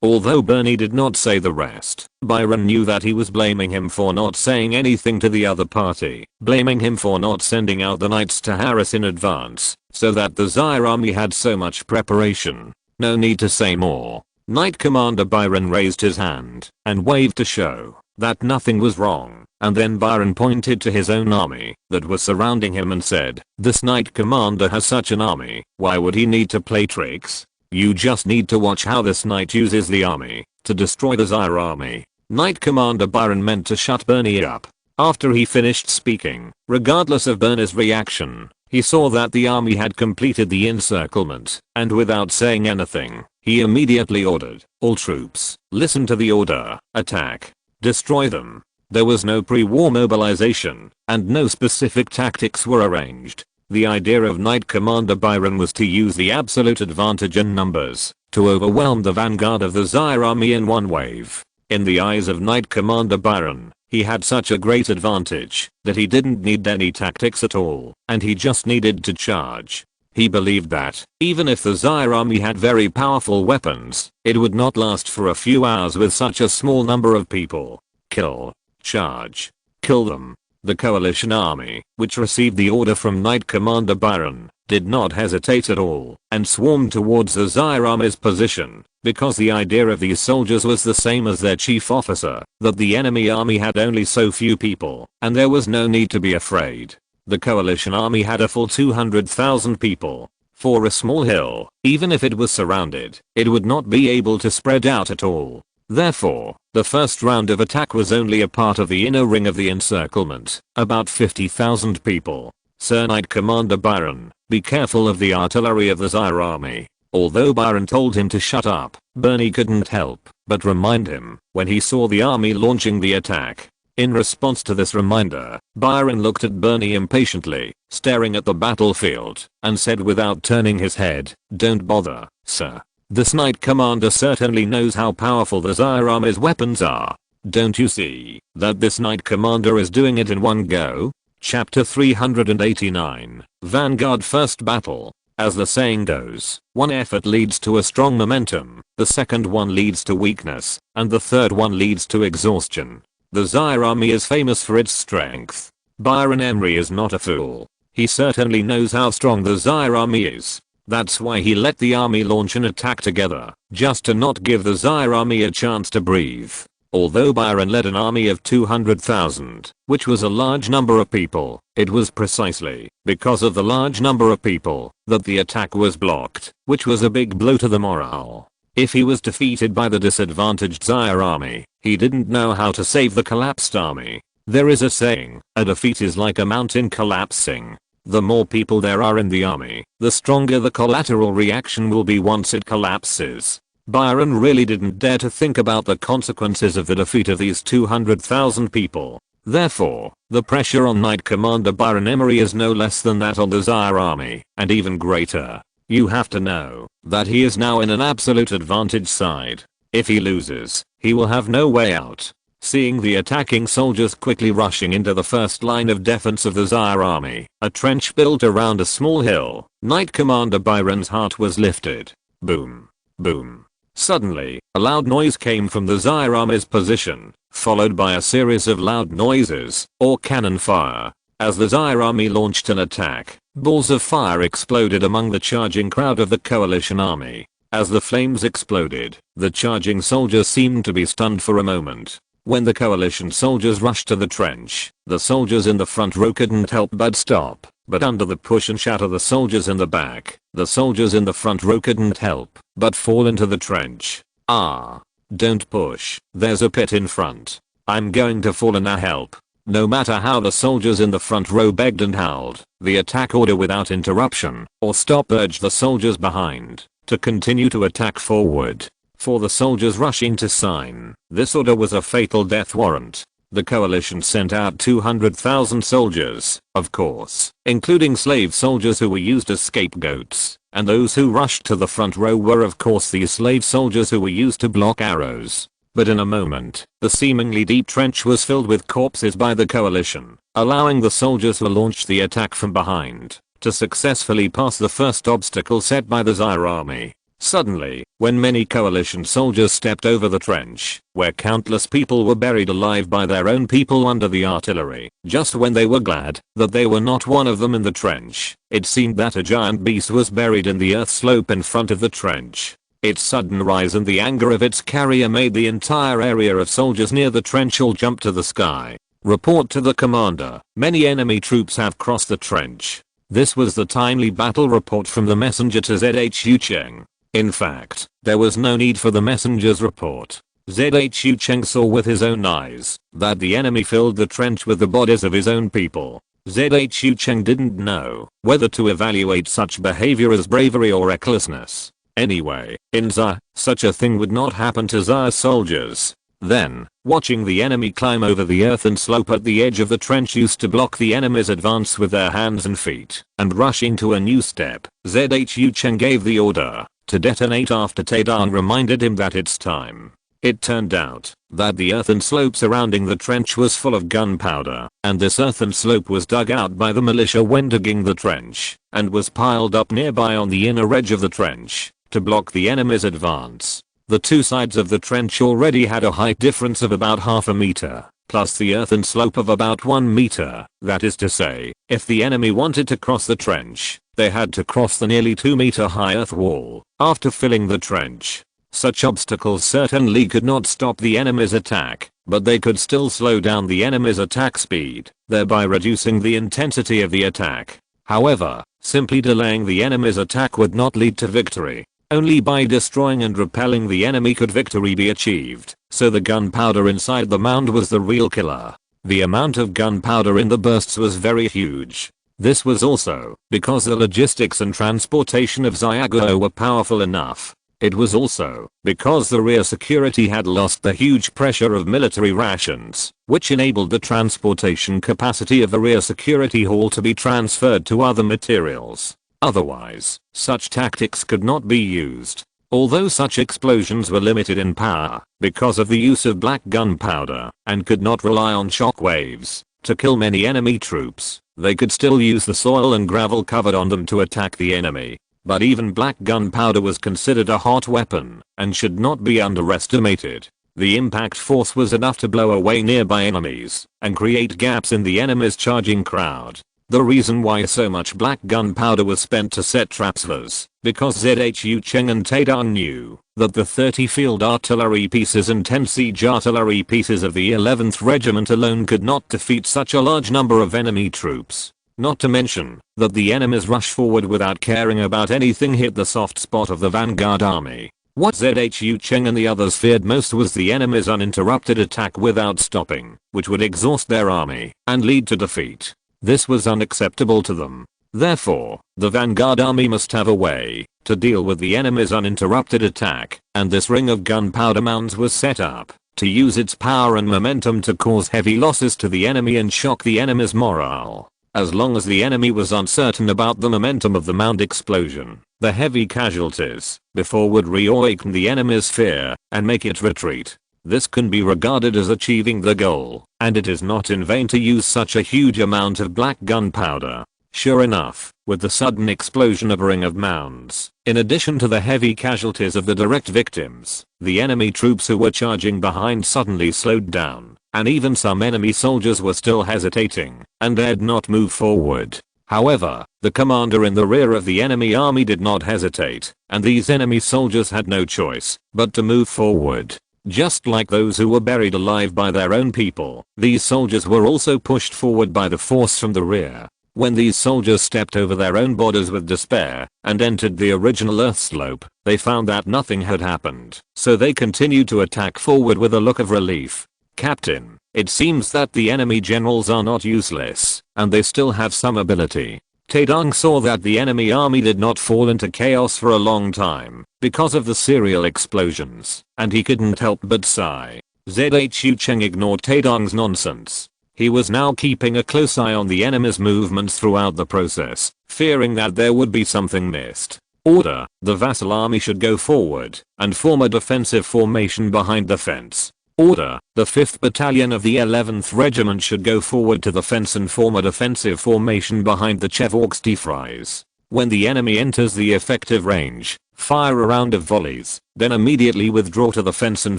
Although Bernie did not say the rest, Byron knew that he was blaming him for not saying anything to the other party, blaming him for not sending out the knights to harass in advance, so that the Zaire army had so much preparation. No need to say more. Knight Commander Byron raised his hand and waved to show that nothing was wrong, and then Byron pointed to his own army that was surrounding him and said, "This Knight Commander has such an army, why would he need to play tricks? You just need to watch how this knight uses the army to destroy the Zaire army." Knight Commander Byron meant to shut Bernie up. After he finished speaking, regardless of Bernie's reaction, he saw that the army had completed the encirclement, and without saying anything, he immediately ordered, "All troops, listen to the order, attack. Destroy them." There was no pre-war mobilization, and no specific tactics were arranged. The idea of Knight Commander Byron was to use the absolute advantage in numbers to overwhelm the vanguard of the Zaire army in one wave. In the eyes of Knight Commander Byron, he had such a great advantage that he didn't need any tactics at all, and he just needed to charge. He believed that, even if the Zaire army had very powerful weapons, it would not last for a few hours with such a small number of people. Kill. Charge. Kill them. The coalition army, which received the order from Knight Commander Byron, did not hesitate at all, and swarmed towards the Zaire army's position, because the idea of these soldiers was the same as their chief officer, that the enemy army had only so few people, and there was no need to be afraid. The coalition army had a full 200,000 people. For a small hill, even if it was surrounded, it would not be able to spread out at all. Therefore, the first round of attack was only a part of the inner ring of the encirclement, about 50,000 people. Sir Knight Commander Byron, be careful of the artillery of the Zaire army. Although Byron told him to shut up, Bernie couldn't help but remind him when he saw the army launching the attack. In response to this reminder, Byron looked at Bernie impatiently, staring at the battlefield, and said without turning his head, "Don't bother, sir. This Knight Commander certainly knows how powerful the Zaire army's weapons are. Don't you see that this Knight Commander is doing it in one go?" Chapter 389, Vanguard First Battle. As the saying goes, one effort leads to a strong momentum, the second one leads to weakness, and the third one leads to exhaustion. The Zaire army is famous for its strength. Byron Emery is not a fool. He certainly knows how strong the Zaire army is. That's why he let the army launch an attack together, just to not give the Zaire army a chance to breathe. Although Byron led an army of 200,000, which was a large number of people, it was precisely because of the large number of people that the attack was blocked, which was a big blow to the morale. If he was defeated by the disadvantaged Zaire army, he didn't know how to save the collapsed army. There is a saying, a defeat is like a mountain collapsing. The more people there are in the army, the stronger the collateral reaction will be once it collapses. Byron really didn't dare to think about the consequences of the defeat of these 200,000 people. Therefore, the pressure on Knight Commander Byron Emery is no less than that on the Zaire army, and even greater. You have to know that he is now in an absolute advantage side. If he loses, he will have no way out. Seeing the attacking soldiers quickly rushing into the first line of defense of the Zaire army, a trench built around a small hill, Knight Commander Byron's heart was lifted. Boom. Boom. Suddenly, a loud noise came from the Zaire army's position, followed by a series of loud noises, or cannon fire. As the Zaire army launched an attack, balls of fire exploded among the charging crowd of the coalition army. As the flames exploded, the charging soldiers seemed to be stunned for a moment. When the coalition soldiers rushed to the trench, the soldiers in the front row couldn't help but stop. But under the push and shout of the soldiers in the back, the soldiers in the front row couldn't help but fall into the trench. Ah! Don't push, there's a pit in front. I'm going to fall in a help. No matter how the soldiers in the front row begged and howled, the attack order without interruption or stop urged the soldiers behind to continue to attack forward. For the soldiers rushing to sign, this order was a fatal death warrant. The coalition sent out 200,000 soldiers, of course, including slave soldiers who were used as scapegoats, and those who rushed to the front row were of course these slave soldiers who were used to block arrows. But in a moment, the seemingly deep trench was filled with corpses by the coalition, allowing the soldiers who launched the attack from behind to successfully pass the first obstacle set by the Zaire army. Suddenly, when many coalition soldiers stepped over the trench, where countless people were buried alive by their own people under the artillery, just when they were glad that they were not one of them in the trench, it seemed that a giant beast was buried in the earth slope in front of the trench. Its sudden rise and the anger of its carrier made the entire area of soldiers near the trench all jump to the sky. Report to the commander, many enemy troops have crossed the trench. This was the timely battle report from the messenger to ZHU Cheng. In fact, there was no need for the messenger's report. ZHU Cheng saw with his own eyes that the enemy filled the trench with the bodies of his own people. ZHU Cheng didn't know whether to evaluate such behavior as bravery or recklessness. Anyway, in Zaire, such a thing would not happen to Zaire soldiers. Then, watching the enemy climb over the earthen slope at the edge of the trench used to block the enemy's advance with their hands and feet, and rushing to a new step, ZHU Cheng gave the order to detonate after Taidan reminded him that it's time. It turned out that the earthen slope surrounding the trench was full of gunpowder, and this earthen slope was dug out by the militia when digging the trench, and was piled up nearby on the inner edge of the trench to block the enemy's advance. The two sides of the trench already had a height difference of about half a meter, plus the earthen slope of about 1 meter. That is to say, if the enemy wanted to cross the trench, they had to cross the nearly 2-meter high earth wall after filling the trench. Such obstacles certainly could not stop the enemy's attack, but they could still slow down the enemy's attack speed, thereby reducing the intensity of the attack. However, simply delaying the enemy's attack would not lead to victory. Only by destroying and repelling the enemy could victory be achieved, so the gunpowder inside the mound was the real killer. The amount of gunpowder in the bursts was very huge. This was also because the logistics and transportation of Xiaguo were powerful enough. It was also because the rear security had lost the huge pressure of military rations, which enabled the transportation capacity of the rear security hall to be transferred to other materials. Otherwise, such tactics could not be used. Although such explosions were limited in power because of the use of black gunpowder and could not rely on shock waves to kill many enemy troops, they could still use the soil and gravel covered on them to attack the enemy. But even black gunpowder was considered a hot weapon and should not be underestimated. The impact force was enough to blow away nearby enemies and create gaps in the enemy's charging crowd. The reason why so much black gunpowder was spent to set traps was because ZHU Cheng and Taidan knew that the 30 field artillery pieces and 10 siege artillery pieces of the 11th Regiment alone could not defeat such a large number of enemy troops. Not to mention that the enemy's rush forward without caring about anything hit the soft spot of the vanguard army. What ZHU Cheng and the others feared most was the enemy's uninterrupted attack without stopping, which would exhaust their army and lead to defeat. This was unacceptable to them. Therefore, the vanguard army must have a way to deal with the enemy's uninterrupted attack, and this ring of gunpowder mounds was set up to use its power and momentum to cause heavy losses to the enemy and shock the enemy's morale. As long as the enemy was uncertain about the momentum of the mound explosion, the heavy casualties before would reawaken the enemy's fear and make it retreat. This can be regarded as achieving the goal, and it is not in vain to use such a huge amount of black gunpowder. Sure enough, with the sudden explosion of a ring of mounds, in addition to the heavy casualties of the direct victims, the enemy troops who were charging behind suddenly slowed down, and even some enemy soldiers were still hesitating and dared not move forward. However, the commander in the rear of the enemy army did not hesitate, and these enemy soldiers had no choice but to move forward. Just like those who were buried alive by their own people, these soldiers were also pushed forward by the force from the rear. When these soldiers stepped over their own borders with despair and entered the original Earth slope, they found that nothing had happened, so they continued to attack forward with a look of relief. Captain, it seems that the enemy generals are not useless, and they still have some ability. Taedong saw that the enemy army did not fall into chaos for a long time because of the serial explosions, and he couldn't help but sigh. Zhu Cheng ignored Taedong's nonsense. He was now keeping a close eye on the enemy's movements throughout the process, fearing that there would be something missed. Order, the vassal army should go forward and form a defensive formation behind the fence. Order, the 5th Battalion of the 11th Regiment should go forward to the fence and form a defensive formation behind the Chevorks Fries. When the enemy enters the effective range, fire a round of volleys, then immediately withdraw to the fence and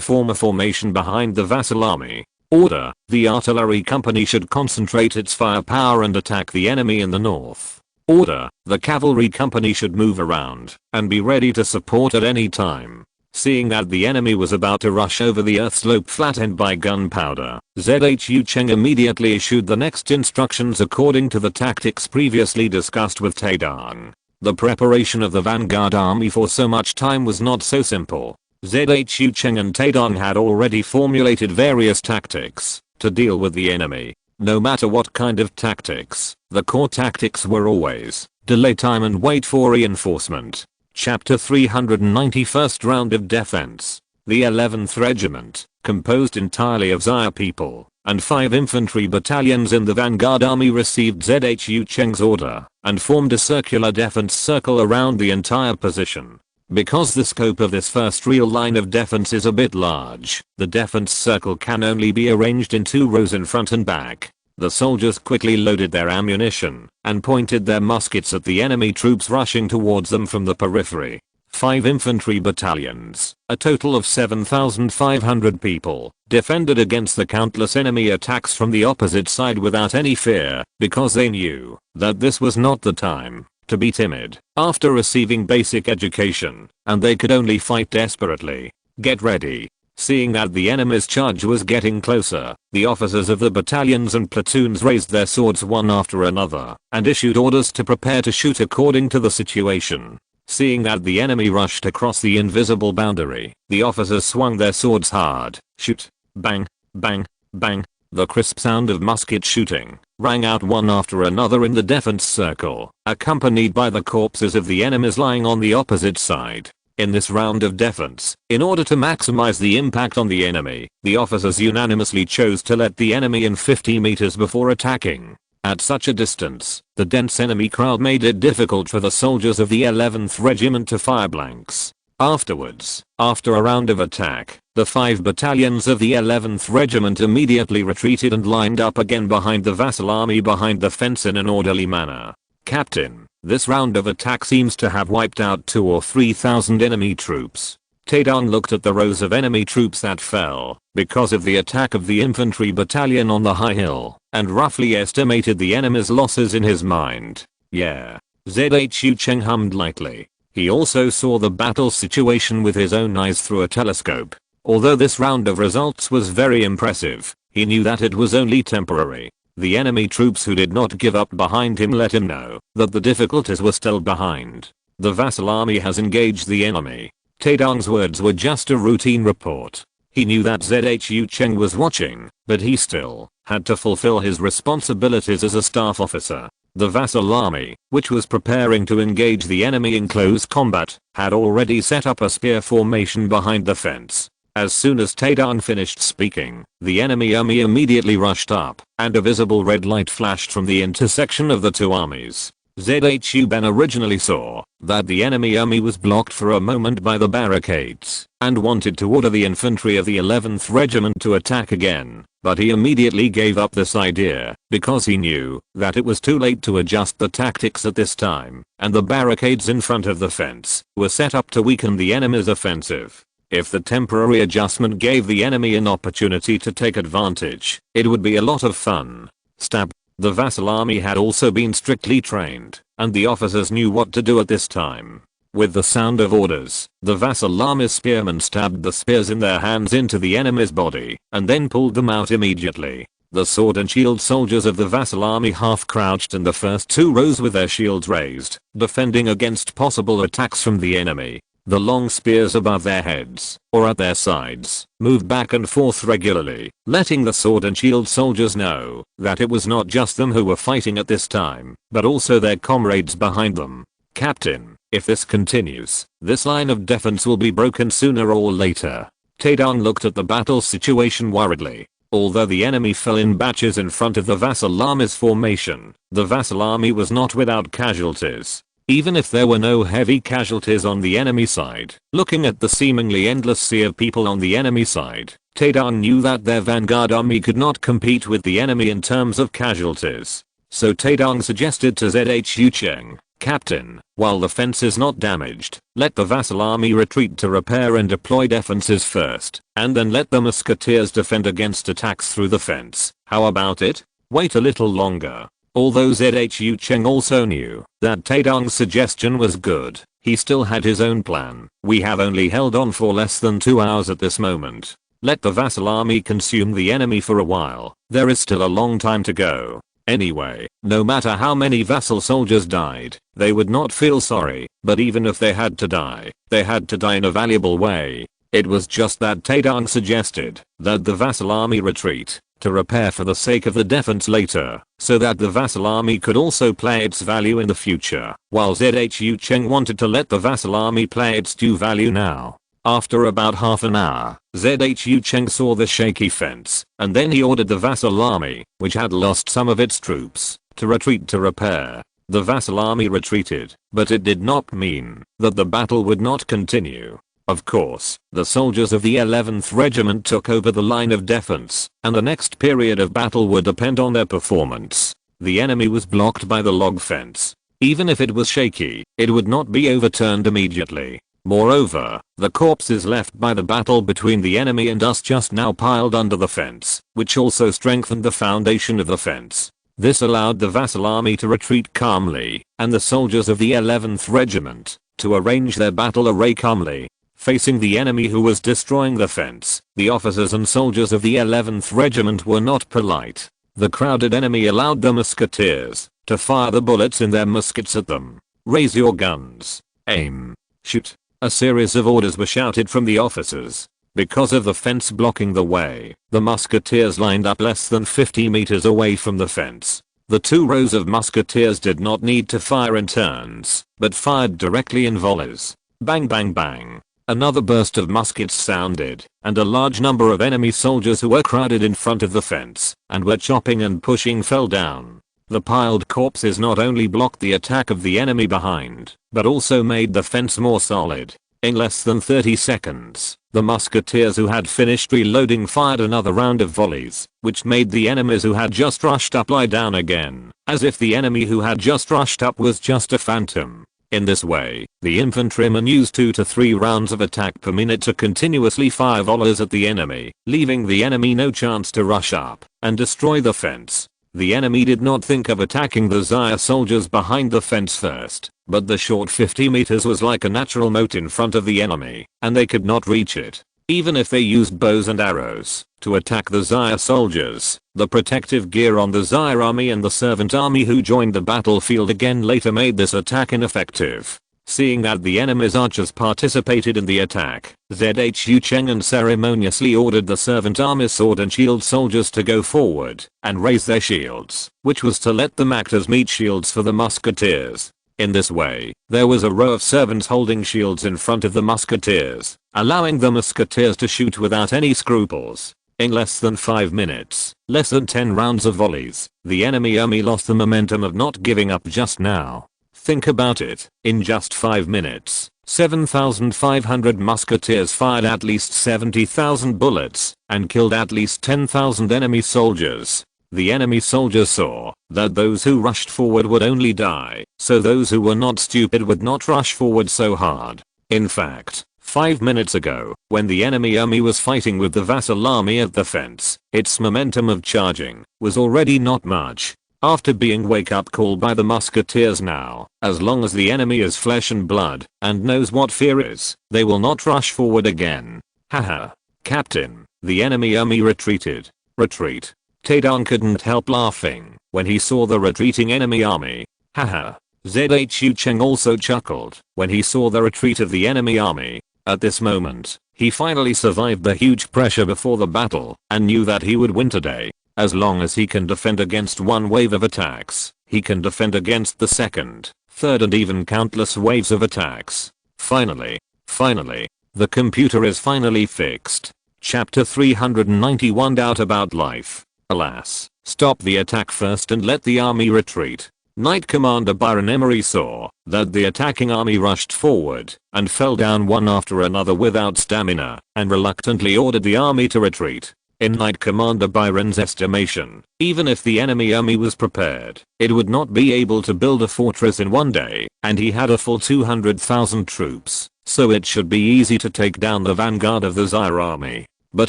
form a formation behind the vassal army. Order, the artillery company should concentrate its firepower and attack the enemy in the north. Order, the cavalry company should move around and be ready to support at any time. Seeing that the enemy was about to rush over the earth slope flattened by gunpowder, Zhu Cheng immediately issued the next instructions according to the tactics previously discussed with Taedong. The preparation of the vanguard army for so much time was not so simple. Zhu Cheng and Taedong had already formulated various tactics to deal with the enemy. No matter what kind of tactics, the core tactics were always delay time and wait for reinforcement. Chapter 391st Round of Defense. The 11th Regiment, composed entirely of Xia people, and 5 infantry battalions in the vanguard army received Zhu Cheng's order and formed a circular defense circle around the entire position. Because the scope of this first real line of defense is a bit large, the defense circle can only be arranged in 2 rows in front and back. The soldiers quickly loaded their ammunition and pointed their muskets at the enemy troops rushing towards them from the periphery. 5 infantry battalions, a total of 7,500 people, defended against the countless enemy attacks from the opposite side without any fear, because they knew that this was not the time to be timid after receiving basic education, and they could only fight desperately. Get ready. Seeing that the enemy's charge was getting closer, the officers of the battalions and platoons raised their swords one after another and issued orders to prepare to shoot according to the situation. Seeing that the enemy rushed across the invisible boundary, the officers swung their swords hard. Shoot. Bang. Bang. Bang. The crisp sound of musket shooting rang out one after another in the defense circle, accompanied by the corpses of the enemies lying on the opposite side. In this round of defense, in order to maximize the impact on the enemy, the officers unanimously chose to let the enemy in 50 meters before attacking. At such a distance, the dense enemy crowd made it difficult for the soldiers of the 11th Regiment to fire blanks. Afterwards, after a round of attack, the 5 battalions of the 11th Regiment immediately retreated and lined up again behind the vassal army behind the fence in an orderly manner. Captain, this round of attack seems to have wiped out 2,000 or 3,000 enemy troops. Taedong looked at the rows of enemy troops that fell because of the attack of the infantry battalion on the high hill and roughly estimated the enemy's losses in his mind. Yeah. Zhu Cheng hummed lightly. He also saw the battle situation with his own eyes through a telescope. Although this round of results was very impressive, he knew that it was only temporary. The enemy troops who did not give up behind him let him know that the difficulties were still behind. The vassal army has engaged the enemy. Taedong's words were just a routine report. He knew that Zhu Cheng was watching, but he still had to fulfill his responsibilities as a staff officer. The vassal army, which was preparing to engage the enemy in close combat, had already set up a spear formation behind the fence. As soon as Taedong finished speaking, the enemy army immediately rushed up, and a visible red light flashed from the intersection of the 2 armies. Zhu Ben originally saw that the enemy army was blocked for a moment by the barricades and wanted to order the infantry of the 11th Regiment to attack again, but he immediately gave up this idea because he knew that it was too late to adjust the tactics at this time, and the barricades in front of the fence were set up to weaken the enemy's offensive. If the temporary adjustment gave the enemy an opportunity to take advantage, it would be a lot of fun. Stab. The vassal army had also been strictly trained, and the officers knew what to do at this time. With the sound of orders, the vassal army's spearmen stabbed the spears in their hands into the enemy's body, and then pulled them out immediately. The sword and shield soldiers of the vassal army half crouched in the first two rows with their shields raised, defending against possible attacks from the enemy. The long spears above their heads, or at their sides, moved back and forth regularly, letting the sword and shield soldiers know that it was not just them who were fighting at this time, but also their comrades behind them. Captain, if this continues, this line of defense will be broken sooner or later. Taedong looked at the battle situation worriedly. Although the enemy fell in batches in front of the vassal army's formation, the vassal army was not without casualties. Even if there were no heavy casualties on the enemy side, looking at the seemingly endless sea of people on the enemy side, Taedong knew that their vanguard army could not compete with the enemy in terms of casualties. So Taedong suggested to Zhu Cheng, Captain, while the fence is not damaged, let the vassal army retreat to repair and deploy defenses first, and then let the musketeers defend against attacks through the fence. How about it? Wait a little longer. Although Zhu Cheng also knew that Taedong's suggestion was good, he still had his own plan. We have only held on for less than 2 hours at this moment. Let the vassal army consume the enemy for a while. There is still a long time to go. Anyway, no matter how many vassal soldiers died, they would not feel sorry, but even if they had to die in a valuable way. It was just that Taedong suggested that the vassal army retreat to repair for the sake of the defense later, so that the vassal army could also play its value in the future, while Zhu Cheng wanted to let the vassal army play its due value now. After about half an hour, Zhu Cheng saw the shaky fence, and then he ordered the vassal army, which had lost some of its troops, to retreat to repair. The vassal army retreated, but it did not mean that the battle would not continue. Of course, the soldiers of the 11th Regiment took over the line of defense, and the next period of battle would depend on their performance. The enemy was blocked by the log fence. Even if it was shaky, it would not be overturned immediately. Moreover, the corpses left by the battle between the enemy and us just now piled under the fence, which also strengthened the foundation of the fence. This allowed the vassal army to retreat calmly, and the soldiers of the 11th Regiment to arrange their battle array calmly. Facing the enemy who was destroying the fence, the officers and soldiers of the 11th Regiment were not polite. The crowded enemy allowed the musketeers to fire the bullets in their muskets at them. Raise your guns. Aim. Shoot. A series of orders were shouted from the officers. Because of the fence blocking the way, the musketeers lined up less than 50 meters away from the fence. The 2 rows of musketeers did not need to fire in turns, but fired directly in volleys. Bang bang bang. Another burst of muskets sounded, and a large number of enemy soldiers who were crowded in front of the fence and were chopping and pushing fell down. The piled corpses not only blocked the attack of the enemy behind, but also made the fence more solid. In less than 30 seconds, the musketeers who had finished reloading fired another round of volleys, which made the enemies who had just rushed up lie down again, as if the enemy who had just rushed up was just a phantom. In this way, the infantrymen used 2 to 3 rounds of attack per minute to continuously fire volleys at the enemy, leaving the enemy no chance to rush up and destroy the fence. The enemy did not think of attacking the Zaya soldiers behind the fence first, but the short 50 meters was like a natural moat in front of the enemy, and they could not reach it. Even if they used bows and arrows to attack the Zaya soldiers, the protective gear on the Zaya army and the servant army who joined the battlefield again later made this attack ineffective. Seeing that the enemy's archers participated in the attack, Zhu Cheng unceremoniously ordered the servant army's sword and shield soldiers to go forward and raise their shields, which was to let them act as meat shields for the musketeers. In this way, there was a row of servants holding shields in front of the musketeers, allowing the musketeers to shoot without any scruples. In less than 5 minutes, less than 10 rounds of volleys, the enemy army lost the momentum of not giving up just now. Think about it, in just 5 minutes, 7,500 musketeers fired at least 70,000 bullets and killed at least 10,000 enemy soldiers. The enemy soldiers saw that those who rushed forward would only die, so those who were not stupid would not rush forward so hard. In fact, 5 minutes ago, when the enemy army was fighting with the vassal army at the fence, its momentum of charging was already not much. After being wake-up called by the musketeers now, as long as the enemy is flesh and blood and knows what fear is, they will not rush forward again. Haha. Captain, the enemy army retreated. Retreat. Taedong couldn't help laughing when he saw the retreating enemy army. Haha. Zhu Cheng also chuckled when he saw the retreat of the enemy army. At this moment, he finally survived the huge pressure before the battle and knew that he would win today. As long as he can defend against one wave of attacks, he can defend against the second, third and even countless waves of attacks. Finally, the computer is finally fixed. Chapter 391 Doubt about life. Alas, stop the attack first and let the army retreat. Knight Commander Byron Emery saw that the attacking army rushed forward and fell down one after another without stamina and reluctantly ordered the army to retreat. In Knight Commander Byron's estimation, even if the enemy army was prepared, it would not be able to build a fortress in one day, and he had a full 200,000 troops, so it should be easy to take down the vanguard of the Zaire army. But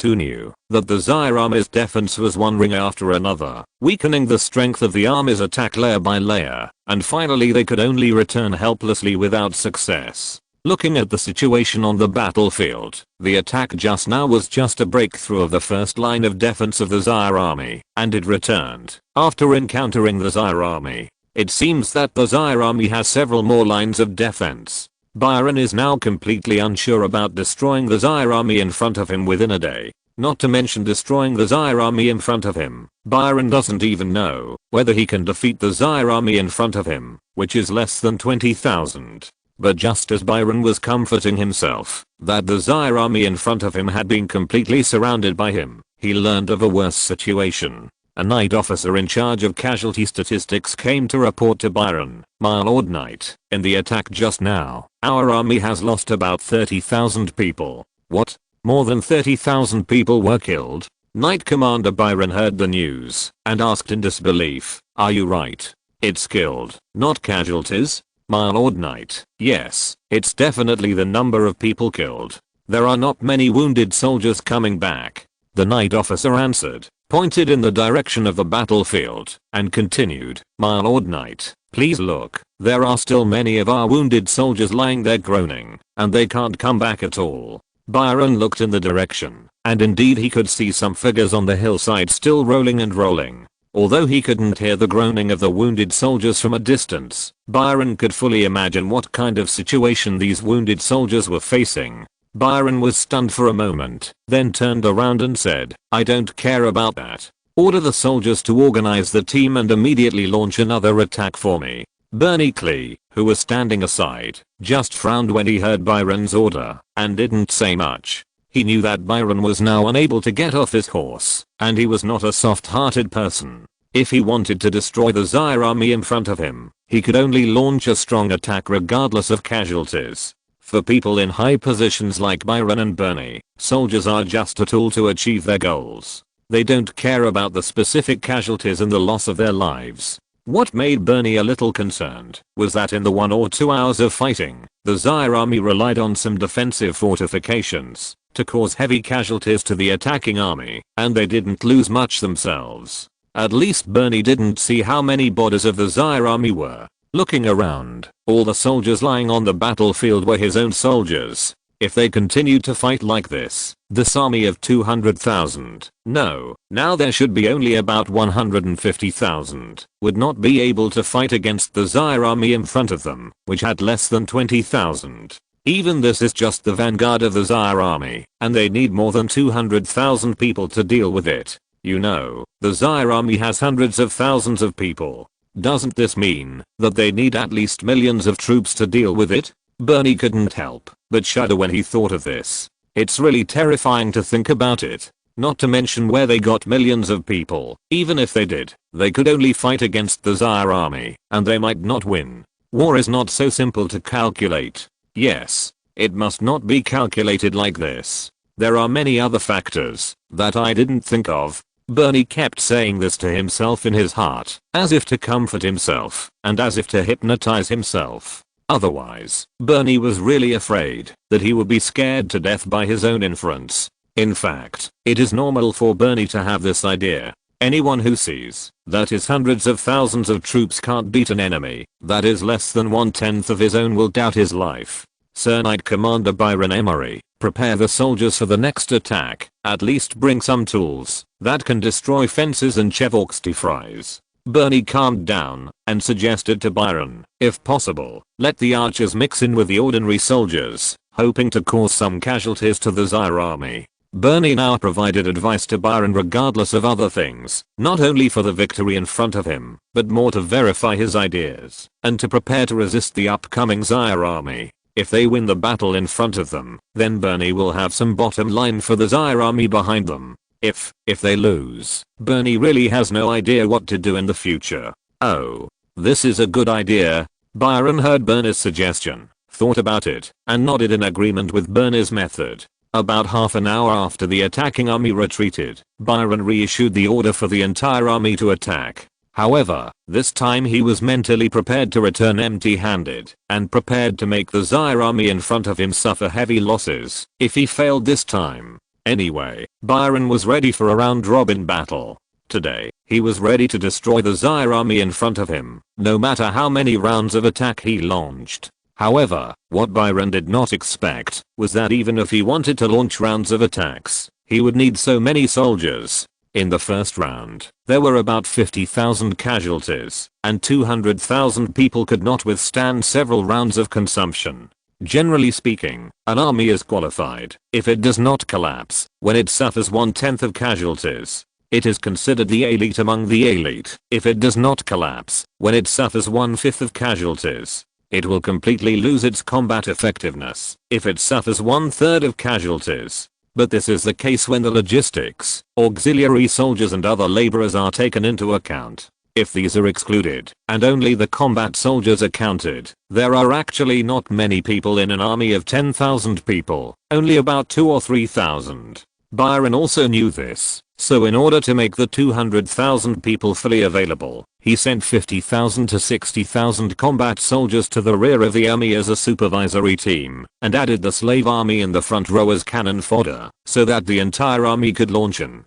who knew that the Zaire army's defense was one ring after another, weakening the strength of the army's attack layer by layer, and finally they could only return helplessly without success. Looking at the situation on the battlefield, the attack just now was just a breakthrough of the first line of defense of the Zaire army, and it returned after encountering the Zaire army. It seems that the Zaire army has several more lines of defense. Byron is now completely unsure about destroying the Zaire army in front of him within a day. Not to mention destroying the Zaire army in front of him. Byron doesn't even know whether he can defeat the Zaire army in front of him, which is less than 20,000. But just as Byron was comforting himself that the Zaire army in front of him had been completely surrounded by him, he learned of a worse situation. A knight officer in charge of casualty statistics came to report to Byron, "My lord knight, in the attack just now, our army has lost about 30,000 people." What? More than 30,000 people were killed? Knight Commander Byron heard the news and asked in disbelief, "Are you right? It's killed, not casualties?" "My lord knight, yes, it's definitely the number of people killed. There are not many wounded soldiers coming back," the knight officer answered, pointed in the direction of the battlefield, and continued, "My lord knight, please look, there are still many of our wounded soldiers lying there groaning, and they can't come back at all." Byron looked in the direction, and indeed he could see some figures on the hillside still rolling and rolling. Although he couldn't hear the groaning of the wounded soldiers from a distance, Byron could fully imagine what kind of situation these wounded soldiers were facing. Byron was stunned for a moment, then turned around and said, "I don't care about that. Order the soldiers to organize the team and immediately launch another attack for me." Bernie Clee, who was standing aside, just frowned when he heard Byron's order, and didn't say much. He knew that Byron was now unable to get off his horse, and he was not a soft-hearted person. If he wanted to destroy the Zaire army in front of him, he could only launch a strong attack regardless of casualties. For people in high positions like Byron and Bernie, soldiers are just a tool to achieve their goals. They don't care about the specific casualties and the loss of their lives. What made Bernie a little concerned was that in the 1 or 2 hours of fighting, the Zaire army relied on some defensive fortifications to cause heavy casualties to the attacking army, and they didn't lose much themselves. At least Bernie didn't see how many bodies of the Zaire army were. Looking around, all the soldiers lying on the battlefield were his own soldiers. If they continued to fight like this army of 200,000, no, now there should be only about 150,000, would not be able to fight against the Zaire army in front of them, which had less than 20,000. Even this is just the vanguard of the Zaire army, and they need more than 200,000 people to deal with it. You know, the Zaire army has hundreds of thousands of people. Doesn't this mean that they need at least millions of troops to deal with it? Bernie couldn't help but shudder when he thought of this. It's really terrifying to think about it. Not to mention where they got millions of people. Even if they did, they could only fight against the Tsar army, and they might not win. War is not so simple to calculate. Yes, it must not be calculated like this. There are many other factors that I didn't think of. Bernie kept saying this to himself in his heart, as if to comfort himself, and as if to hypnotize himself. Otherwise, Bernie was really afraid that he would be scared to death by his own inference. In fact, it is normal for Bernie to have this idea. Anyone who sees that his hundreds of thousands of troops can't beat an enemy that is less than 1/10 of his own will doubt his life. Sir Knight Commander Byron Emery, prepare the soldiers for the next attack. At least bring some tools that can destroy fences and chevauxty fries. Bernie calmed down and suggested to Byron, if possible, let the archers mix in with the ordinary soldiers, hoping to cause some casualties to the Tsar army. Bernie now provided advice to Byron regardless of other things, not only for the victory in front of him, but more to verify his ideas, and to prepare to resist the upcoming Tsar army. If they win the battle in front of them, then Bernie will have some bottom line for the Tsar army behind them. If they lose, Bernie really has no idea what to do in the future. Oh, this is a good idea. Byron heard Bernie's suggestion, thought about it, and nodded in agreement with Bernie's method. About half an hour after the attacking army retreated, Byron reissued the order for the entire army to attack. However, this time he was mentally prepared to return empty-handed, and prepared to make the Tsar army in front of him suffer heavy losses if he failed this time. Anyway, Byron was ready for a round-robin battle. Today, he was ready to destroy the Tsar army in front of him, no matter how many rounds of attack he launched. However, what Byron did not expect was that even if he wanted to launch rounds of attacks, he would need so many soldiers. In the first round, there were about 50,000 casualties, and 200,000 people could not withstand several rounds of consumption. Generally speaking, an army is qualified if it does not collapse when it suffers 1/10 of casualties. It is considered the elite among the elite if it does not collapse when it suffers 1/5 of casualties. It will completely lose its combat effectiveness if it suffers 1/3 of casualties. But this is the case when the logistics, auxiliary soldiers and other laborers are taken into account. If these are excluded, and only the combat soldiers are counted, there are actually not many people in an army of 10,000 people, only about 2 or 3,000. Byron also knew this, so in order to make the 200,000 people fully available, he sent 50,000 to 60,000 combat soldiers to the rear of the army as a supervisory team, and added the slave army in the front row as cannon fodder, so that the entire army could launch an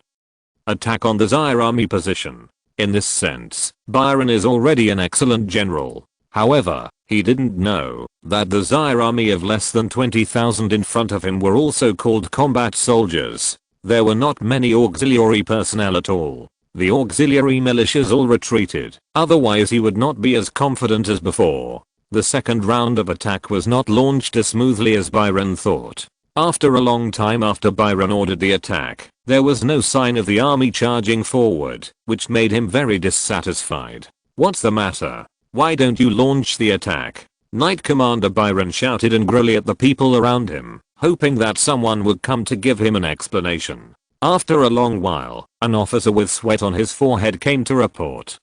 attack on the Tsar army position. In this sense, Byron is already an excellent general. However, he didn't know that the Tsar army of less than 20,000 in front of him were also called combat soldiers. There were not many auxiliary personnel at all. The auxiliary militias all retreated, otherwise he would not be as confident as before. The second round of attack was not launched as smoothly as Byron thought. After a long time after Byron ordered the attack, there was no sign of the army charging forward, which made him very dissatisfied. "What's the matter? Why don't you launch the attack?" Knight Commander Byron shouted angrily at the people around him, hoping that someone would come to give him an explanation. After a long while, an officer with sweat on his forehead came to report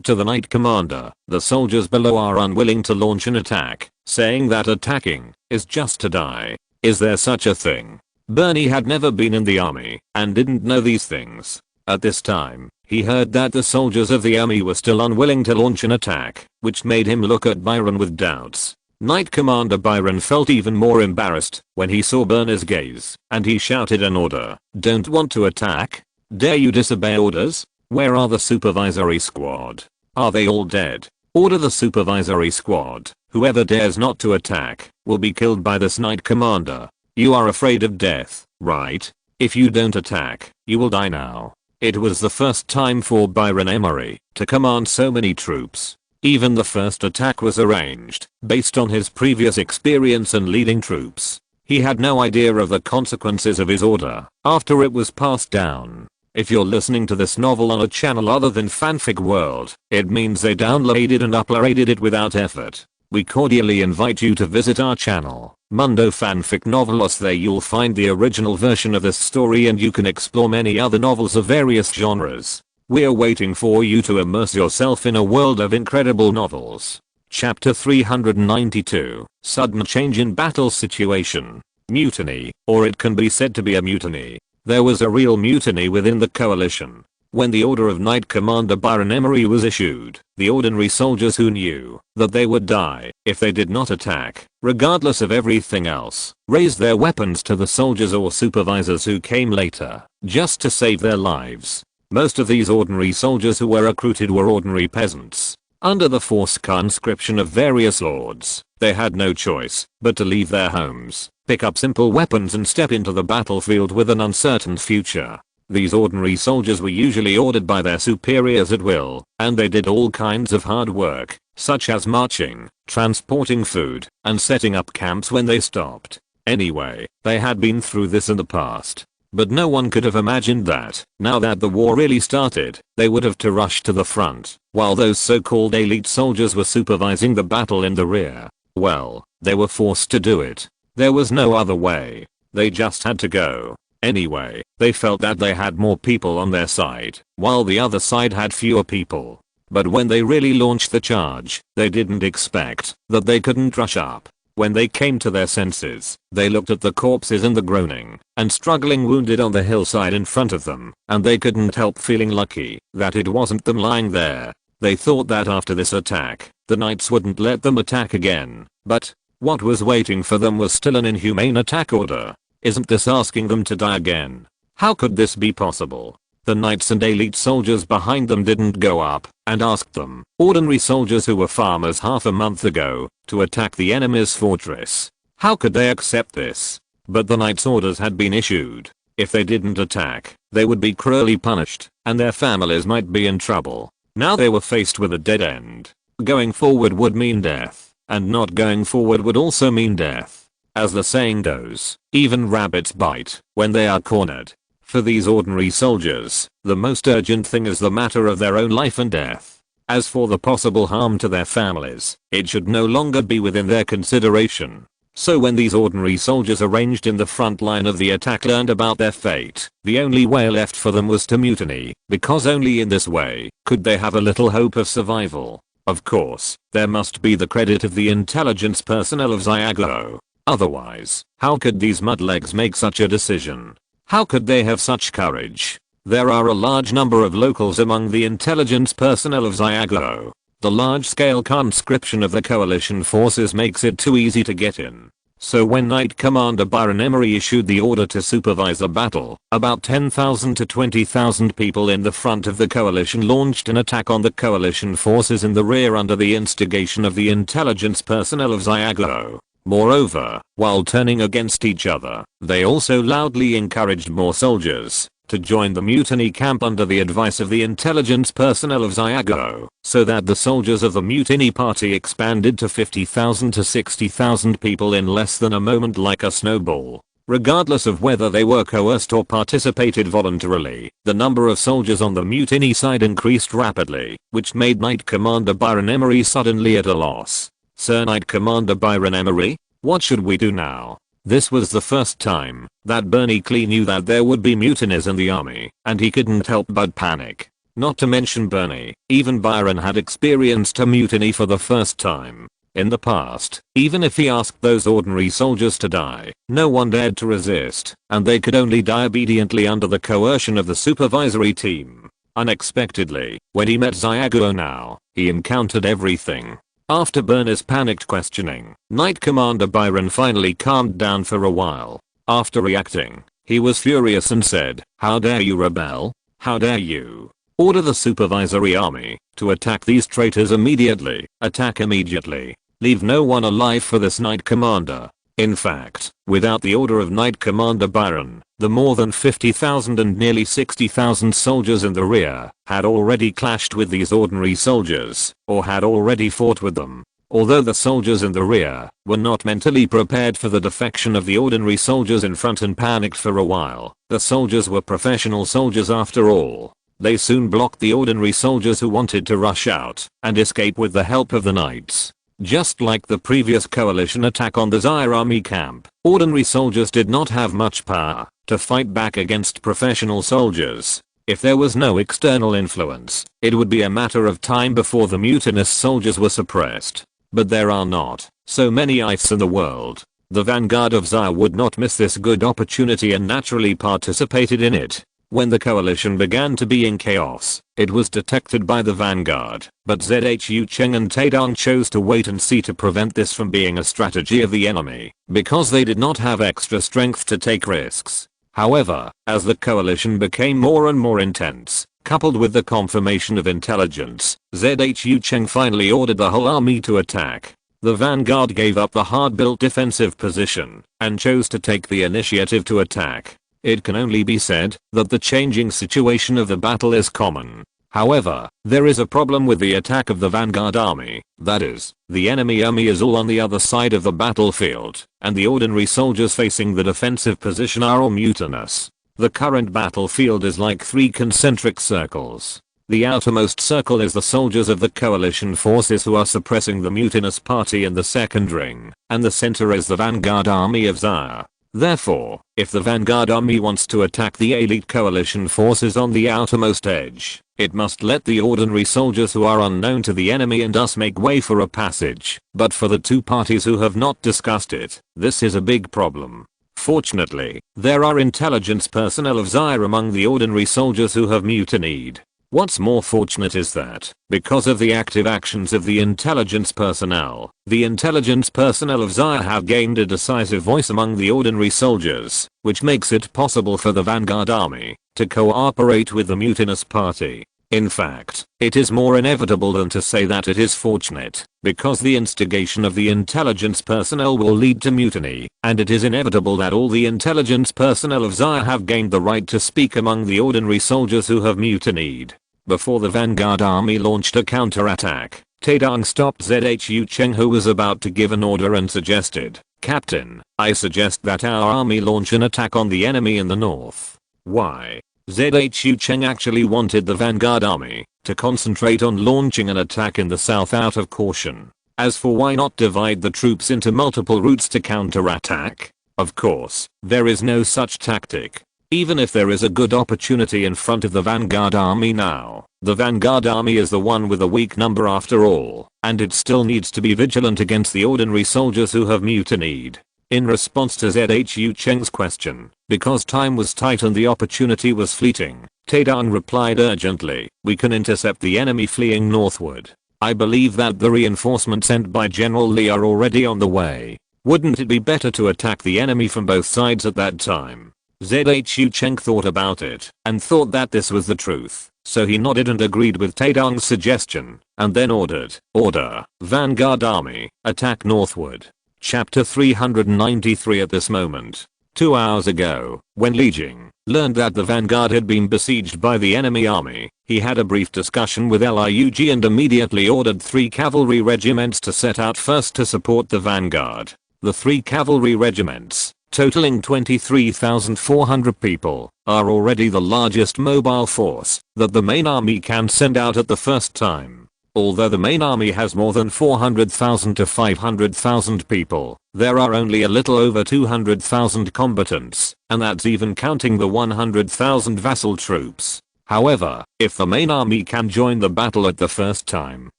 to the Knight Commander, "The soldiers below are unwilling to launch an attack, saying that attacking is just to die." Is there such a thing? Bernie had never been in the army and didn't know these things. At this time, he heard that the soldiers of the army were still unwilling to launch an attack, which made him look at Byron with doubts. Knight Commander Byron felt even more embarrassed when he saw Bernie's gaze, and he shouted an order. "Don't want to attack? Dare you disobey orders? Where are the supervisory squad? Are they all dead? Order the supervisory squad. Whoever dares not to attack will be killed by this Knight Commander. You are afraid of death, right? If you don't attack, you will die now." It was the first time for Byron Emery to command so many troops. Even the first attack was arranged based on his previous experience in leading troops. He had no idea of the consequences of his order after it was passed down. If you're listening to this novel on a channel other than Fanfic World, it means they downloaded and uploaded it without effort. we cordially invite you to visit our channel, Mundo Fanfic Novelos. There you'll find the original version of this story and you can explore many other novels of various genres. We're waiting for you to immerse yourself in a world of incredible novels. Chapter 392, Sudden Change in Battle Situation. Mutiny, or it can be said to be a mutiny. There was a real mutiny within the coalition. When the order of Knight Commander Byron Emery was issued, the ordinary soldiers who knew that they would die if they did not attack, regardless of everything else, raised their weapons to the soldiers or supervisors who came later, just to save their lives. Most of these ordinary soldiers who were recruited were ordinary peasants. Under the forced conscription of various lords, they had no choice but to leave their homes, pick up simple weapons and step into the battlefield with an uncertain future. These ordinary soldiers were usually ordered by their superiors at will, and they did all kinds of hard work, such as marching, transporting food, and setting up camps when they stopped. Anyway, they had been through this in the past. But no one could have imagined that, now that the war really started, they would have to rush to the front, while those so-called elite soldiers were supervising the battle in the rear. Well, they were forced to do it. There was no other way. They just had to go. Anyway, they felt that they had more people on their side, while the other side had fewer people. But when they really launched the charge, they didn't expect that they couldn't rush up. When they came to their senses, they looked at the corpses and the groaning and struggling wounded on the hillside in front of them, and they couldn't help feeling lucky that it wasn't them lying there. They thought that after this attack, the knights wouldn't let them attack again, but what was waiting for them was still an inhumane attack order. Isn't this asking them to die again? How could this be possible? The knights and elite soldiers behind them didn't go up and ask them, ordinary soldiers who were farmers half a month ago, to attack the enemy's fortress. How could they accept this? But the knights' orders had been issued. If they didn't attack, they would be cruelly punished, and their families might be in trouble. Now they were faced with a dead end. Going forward would mean death, and not going forward would also mean death. As the saying goes, even rabbits bite when they are cornered. For these ordinary soldiers, the most urgent thing is the matter of their own life and death. As for the possible harm to their families, it should no longer be within their consideration. So when these ordinary soldiers arranged in the front line of the attack learned about their fate, the only way left for them was to mutiny, because only in this way could they have a little hope of survival. Of course, there must be the credit of the intelligence personnel of Zyaglo. Otherwise, how could these mudlegs make such a decision? How could they have such courage? There are a large number of locals among the intelligence personnel of Zyaglo. The large-scale conscription of the coalition forces makes it too easy to get in. So when Knight Commander Byron Emery issued the order to supervise the battle, about 10,000 to 20,000 people in the front of the coalition launched an attack on the coalition forces in the rear under the instigation of the intelligence personnel of Zyaglo. Moreover, while turning against each other, they also loudly encouraged more soldiers to join the mutiny camp under the advice of the intelligence personnel of Zyaglo, so that the soldiers of the mutiny party expanded to 50,000 to 60,000 people in less than a moment like a snowball. Regardless of whether they were coerced or participated voluntarily, the number of soldiers on the mutiny side increased rapidly, which made Knight Commander Byron Emery suddenly at a loss. Sir Knight Commander Byron Emery, what should we do now? This was the first time that Bernie knew that there would be mutinies in the army, and he couldn't help but panic. Not to mention Bernie, even Byron had experienced a mutiny for the first time. In the past, even if he asked those ordinary soldiers to die, no one dared to resist, and they could only die obediently under the coercion of the supervisory team. Unexpectedly, when he met Zyaglo now, he encountered everything. After Bernie's panicked questioning, Knight Commander Byron finally calmed down for a while. After reacting, he was furious and said, "How dare you rebel? How dare you? Order the supervisory army to attack these traitors immediately. Attack immediately. Leave no one alive for this Knight Commander." In fact, without the order of Knight Commander Byron, the more than 50,000 and nearly 60,000 soldiers in the rear had already clashed with these ordinary soldiers, or had already fought with them. Although the soldiers in the rear were not mentally prepared for the defection of the ordinary soldiers in front and panicked for a while, the soldiers were professional soldiers after all. They soon blocked the ordinary soldiers who wanted to rush out and escape with the help of the knights. Just like the previous coalition attack on the Zaire army camp, ordinary soldiers did not have much power to fight back against professional soldiers. If there was no external influence, it would be a matter of time before the mutinous soldiers were suppressed. But there are not so many ites in the world. The vanguard of Zaire would not miss this good opportunity and naturally participated in it. When the coalition began to be in chaos, it was detected by the vanguard, but Zhu Cheng and Taedong chose to wait and see to prevent this from being a strategy of the enemy, because they did not have extra strength to take risks. However, as the coalition became more and more intense, coupled with the confirmation of intelligence, Zhu Cheng finally ordered the whole army to attack. The vanguard gave up the hard-built defensive position and chose to take the initiative to attack. It can only be said that the changing situation of the battle is common. However, there is a problem with the attack of the vanguard army, that is, the enemy army is all on the other side of the battlefield, and the ordinary soldiers facing the defensive position are all mutinous. The current battlefield is like 3 concentric circles. The outermost circle is the soldiers of the coalition forces who are suppressing the mutinous party in the second ring, and the center is the vanguard army of Zaire. Therefore, if the vanguard army wants to attack the elite coalition forces on the outermost edge, it must let the ordinary soldiers who are unknown to the enemy and thus make way for a passage. But for the two parties who have not discussed it, this is a big problem. Fortunately, there are intelligence personnel of Zaire among the ordinary soldiers who have mutinied. What's more fortunate is that, because of the active actions of the intelligence personnel of Zaire have gained a decisive voice among the ordinary soldiers, which makes it possible for the vanguard army to cooperate with the mutinous party. In fact, it is more inevitable than to say that it is fortunate, because the instigation of the intelligence personnel will lead to mutiny, and it is inevitable that all the intelligence personnel of Zaire have gained the right to speak among the ordinary soldiers who have mutinied. Before the vanguard army launched a counterattack, Taedong stopped Zhu Cheng, who was about to give an order, and suggested, "Captain, I suggest that our army launch an attack on the enemy in the north." Why? Zhu Cheng actually wanted the vanguard army to concentrate on launching an attack in the south out of caution. As for why not divide the troops into multiple routes to counterattack? Of course, there is no such tactic. Even if there is a good opportunity in front of the vanguard army now, the vanguard army is the one with a weak number after all, and it still needs to be vigilant against the ordinary soldiers who have mutinied. In response to Zhu Cheng's question, because time was tight and the opportunity was fleeting, Taedong replied urgently, "We can intercept the enemy fleeing northward. I believe that the reinforcements sent by General Li are already on the way. Wouldn't it be better to attack the enemy from both sides at that time?" Zhu Cheng thought about it and thought that this was the truth, so he nodded and agreed with Taedong's suggestion, and then ordered, "Order, vanguard army, attack northward." Chapter 393. At this moment, 2 hours ago, when Li Jing learned that the vanguard had been besieged by the enemy army, he had a brief discussion with Lurk and immediately ordered 3 cavalry regiments to set out first to support the vanguard. The 3 cavalry regiments, totaling 23,400 people, are already the largest mobile force that the main army can send out at the first time. Although the main army has more than 400,000 to 500,000 people, there are only a little over 200,000 combatants, and that's even counting the 100,000 vassal troops. However, if the main army can join the battle at the first time,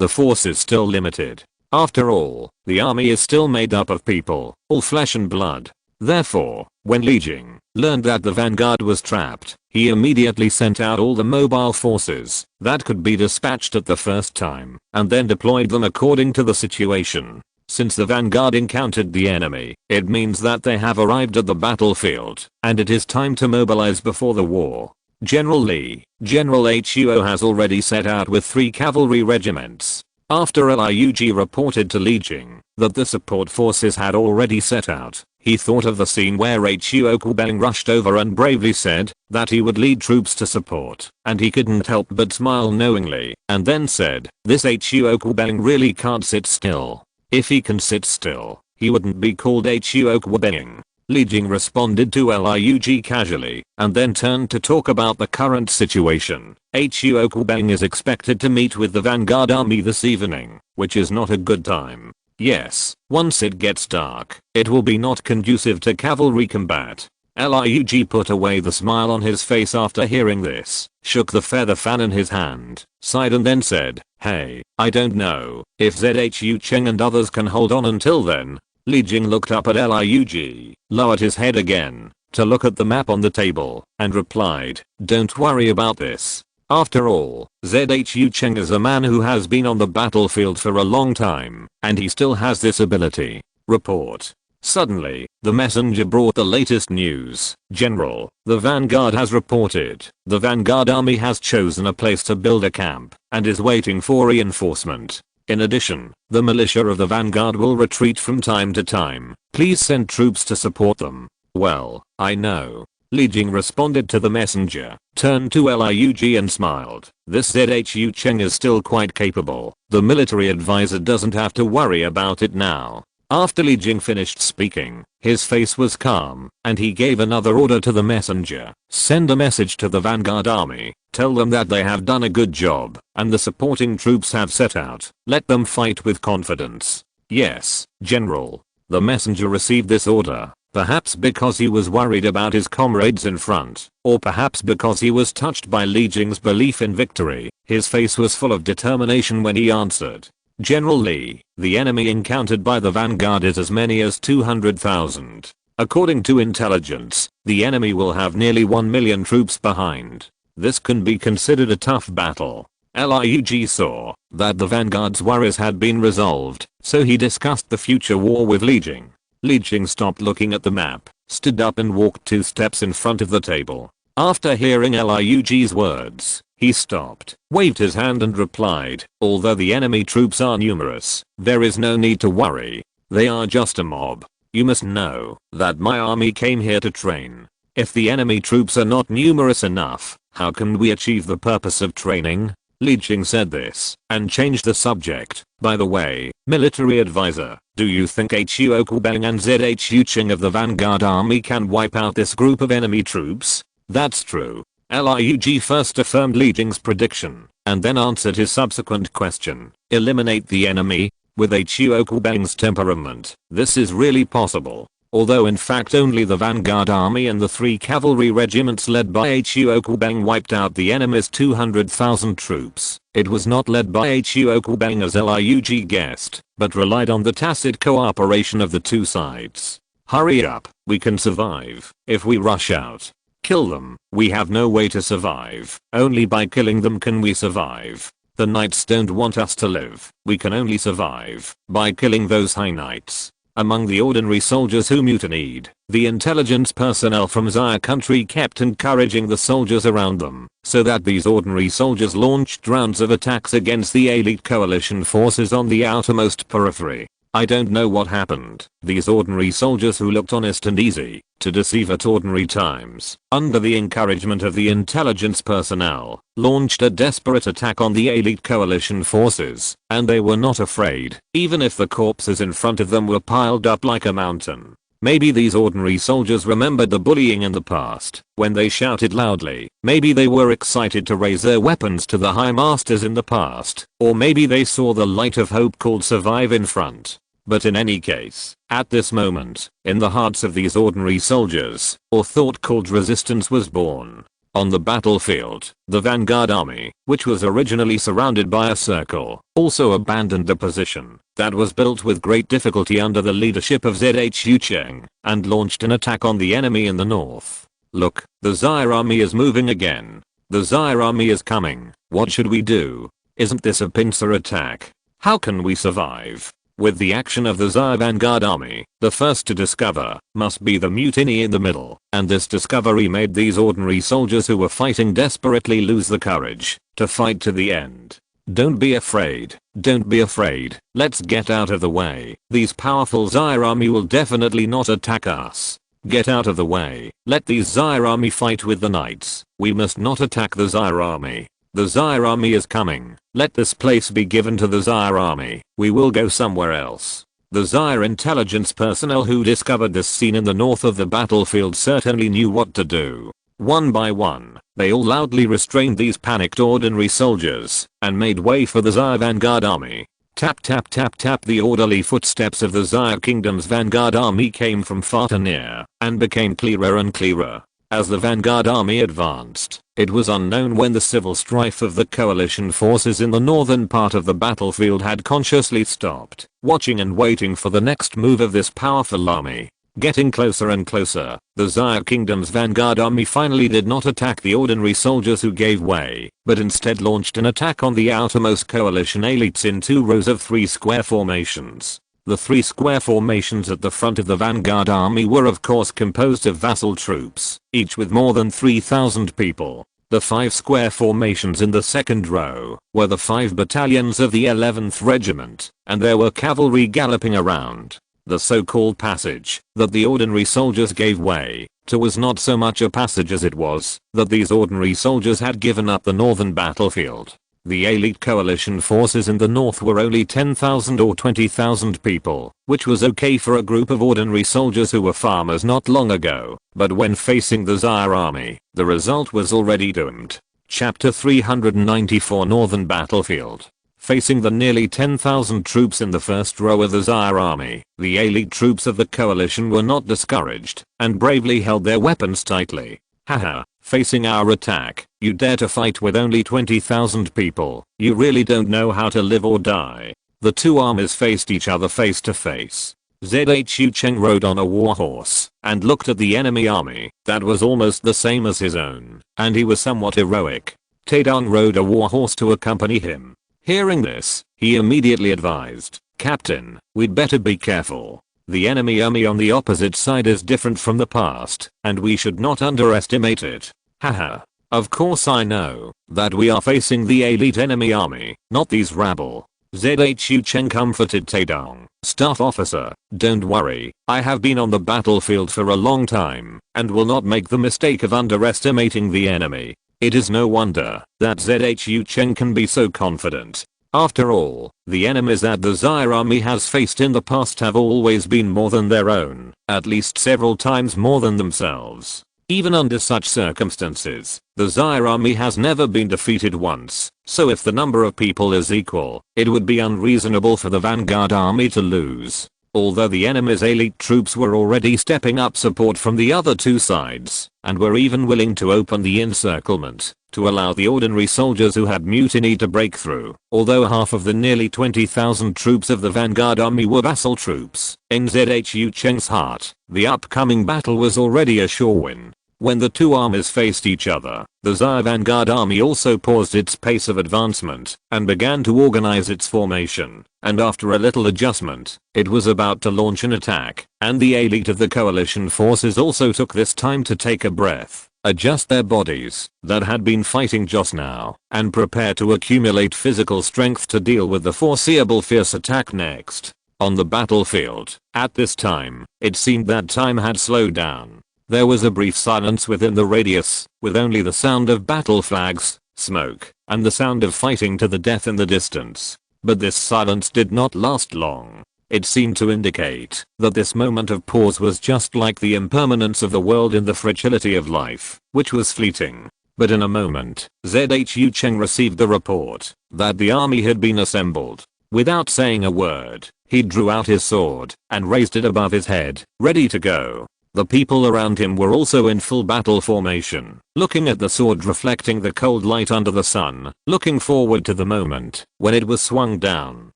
the force is still limited. After all, the army is still made up of people, all flesh and blood. Therefore, when Li Jing learned that the vanguard was trapped, he immediately sent out all the mobile forces that could be dispatched at the first time, and then deployed them according to the situation. Since the vanguard encountered the enemy, it means that they have arrived at the battlefield, and it is time to mobilize before the war. General Huo has already set out with 3 cavalry regiments. After Lurk reported to Li Jing that the support forces had already set out, he thought of the scene where Huo Kubeng rushed over and bravely said that he would lead troops to support, and he couldn't help but smile knowingly, and then said, "This Huo Kubeng really can't sit still. If he can sit still, he wouldn't be called Huo Kubeng." Li Jing responded to Lurk casually, and then turned to talk about the current situation. Huo Kubeng is expected to meet with the vanguard army this evening, which is not a good time. Yes, once it gets dark, it will be not conducive to cavalry combat. Lurk put away the smile on his face after hearing this, shook the feather fan in his hand, sighed and then said, "Hey, I don't know if Zhu Cheng and others can hold on until then." Li Jing looked up at Lurk, lowered his head again to look at the map on the table, and replied, "Don't worry about this. After all, Zhu Cheng is a man who has been on the battlefield for a long time, and he still has this ability." Report. Suddenly, the messenger brought the latest news. "General, the Vanguard has reported. The Vanguard army has chosen a place to build a camp and is waiting for reinforcement. In addition, the militia of the Vanguard will retreat from time to time. Please send troops to support them." "Well, I know." Li Jing responded to the messenger, turned to Lurk and smiled. "This Zhu Cheng is still quite capable. The military advisor doesn't have to worry about it now." After Li Jing finished speaking, his face was calm, and he gave another order to the messenger. "Send a message to the Vanguard army. Tell them that they have done a good job, and the supporting troops have set out. Let them fight with confidence." "Yes, General." The messenger received this order, perhaps because he was worried about his comrades in front, or perhaps because he was touched by Li Jing's belief in victory. His face was full of determination when he answered. "General Li, the enemy encountered by the Vanguard is as many as 200,000. According to intelligence, the enemy will have nearly 1 million troops behind. This can be considered a tough battle." Lurk saw that the Vanguard's worries had been resolved, so he discussed the future war with Li Jing. Li Jing stopped looking at the map, stood up and walked 2 steps in front of the table. After hearing Lurk's words, he stopped, waved his hand and replied, "Although the enemy troops are numerous, there is no need to worry. They are just a mob. You must know that my army came here to train. If the enemy troops are not numerous enough, how can we achieve the purpose of training?" Li Jing said this, and changed the subject. "By the way, military advisor, do you think Huokubeng and Zhu Cheng of the Vanguard army can wipe out this group of enemy troops?" "That's true." Lurk first affirmed Li Jing's prediction, and then answered his subsequent question. "Eliminate the enemy? With Huokubeng's temperament, this is really possible. Although in fact only the Vanguard army and the 3 cavalry regiments led by Huokubeng wiped out the enemy's 200,000 troops. It was not led by Huokubeng as Lurk guessed, but relied on the tacit cooperation of the 2 sides. Hurry up, we can survive. If we rush out, kill them, we have no way to survive. Only by killing them can we survive. The knights don't want us to live. We can only survive by killing those high knights." Among the ordinary soldiers who mutinied, the intelligence personnel from Zaya country kept encouraging the soldiers around them, so that these ordinary soldiers launched rounds of attacks against the elite coalition forces on the outermost periphery. I don't know what happened. These ordinary soldiers who looked honest and easy to deceive at ordinary times, under the encouragement of the intelligence personnel, launched a desperate attack on the elite coalition forces, and they were not afraid, even if the corpses in front of them were piled up like a mountain. Maybe these ordinary soldiers remembered the bullying in the past, when they shouted loudly. Maybe they were excited to raise their weapons to the high masters in the past, or maybe they saw the light of hope called survive in front. But in any case, at this moment, in the hearts of these ordinary soldiers, a thought called resistance was born. On the battlefield, the Vanguard army, which was originally surrounded by a circle, also abandoned the position that was built with great difficulty under the leadership of Zhu Cheng, and launched an attack on the enemy in the north. "Look, the Zaya army is moving again. The Zaya army is coming. What should we do? Isn't this a pincer attack? How can we survive?" With the action of the Zaya Vanguard army, the first to discover must be the mutiny in the middle, and this discovery made these ordinary soldiers who were fighting desperately lose the courage to fight to the end. "Don't be afraid, don't be afraid, let's get out of the way. These powerful Zaya army will definitely not attack us. Get out of the way, let these Zaya army fight with the knights. We must not attack the Zaya army. The Zaya army is coming. Let this place be given to the Zaya army. We will go somewhere else." The Zaya intelligence personnel who discovered this scene in the north of the battlefield certainly knew what to do. One by one, they all loudly restrained these panicked ordinary soldiers, and made way for the Zaya Vanguard army. Tap tap tap tap. The orderly footsteps of the Xia Kingdom's vanguard army came from far to near and became clearer and clearer. As the vanguard army advanced, it was unknown when the civil strife of the coalition forces in the northern part of the battlefield had consciously stopped, watching and waiting for the next move of this powerful army. Getting closer and closer, the Xia Kingdom's vanguard army finally did not attack the ordinary soldiers who gave way, but instead launched an attack on the outermost coalition elites in 2 rows of 3 square formations. The 3 square formations at the front of the vanguard army were of course composed of vassal troops, each with more than 3,000 people. The 5 square formations in the second row were the 5 battalions of the 11th Regiment, and there were cavalry galloping around. The so-called passage that the ordinary soldiers gave way to was not so much a passage as it was that these ordinary soldiers had given up the northern battlefield. The elite coalition forces in the north were only 10,000 or 20,000 people, which was okay for a group of ordinary soldiers who were farmers not long ago, but when facing the Xia army, the result was already doomed. Chapter 394 Northern Battlefield. Facing the nearly 10,000 troops in the first row of the Xia army, the elite troops of the coalition were not discouraged, and bravely held their weapons tightly. Haha, facing our attack, you dare to fight with only 20,000 people, you really don't know how to live or die. The 2 armies faced each other face to face. Zhu Cheng rode on a warhorse and looked at the enemy army that was almost the same as his own, and he was somewhat heroic. Taedong rode a warhorse to accompany him. Hearing this, he immediately advised, "Captain, we'd better be careful. The enemy army on the opposite side is different from the past, and we should not underestimate it." Haha. Of course I know that we are facing the elite enemy army, not these rabble. Zhu Cheng comforted Taedong. "Staff officer, don't worry, I have been on the battlefield for a long time, and will not make the mistake of underestimating the enemy." It is no wonder that Zhu Cheng can be so confident. After all, the enemies that the Xia army has faced in the past have always been more than their own, at least several times more than themselves. Even under such circumstances, the Xia army has never been defeated once, so if the number of people is equal, it would be unreasonable for the vanguard army to lose. Although the enemy's elite troops were already stepping up support from the other 2 sides, and were even willing to open the encirclement to allow the ordinary soldiers who had mutinied to break through. Although half of the nearly 20,000 troops of the vanguard army were vassal troops, in Zhu Cheng's heart, the upcoming battle was already a sure win. When the 2 armies faced each other, the Xia vanguard army also paused its pace of advancement and began to organize its formation, and after a little adjustment, it was about to launch an attack, and the elite of the coalition forces also took this time to take a breath, adjust their bodies that had been fighting just now, and prepare to accumulate physical strength to deal with the foreseeable fierce attack next. On the battlefield, at this time, it seemed that time had slowed down. There was a brief silence within the radius, with only the sound of battle flags, smoke, and the sound of fighting to the death in the distance. But this silence did not last long. It seemed to indicate that this moment of pause was just like the impermanence of the world and the fragility of life, which was fleeting. But in a moment, Zhu Cheng received the report that the army had been assembled. Without saying a word, he drew out his sword and raised it above his head, ready to go. The people around him were also in full battle formation, looking at the sword reflecting the cold light under the sun, looking forward to the moment when it was swung down.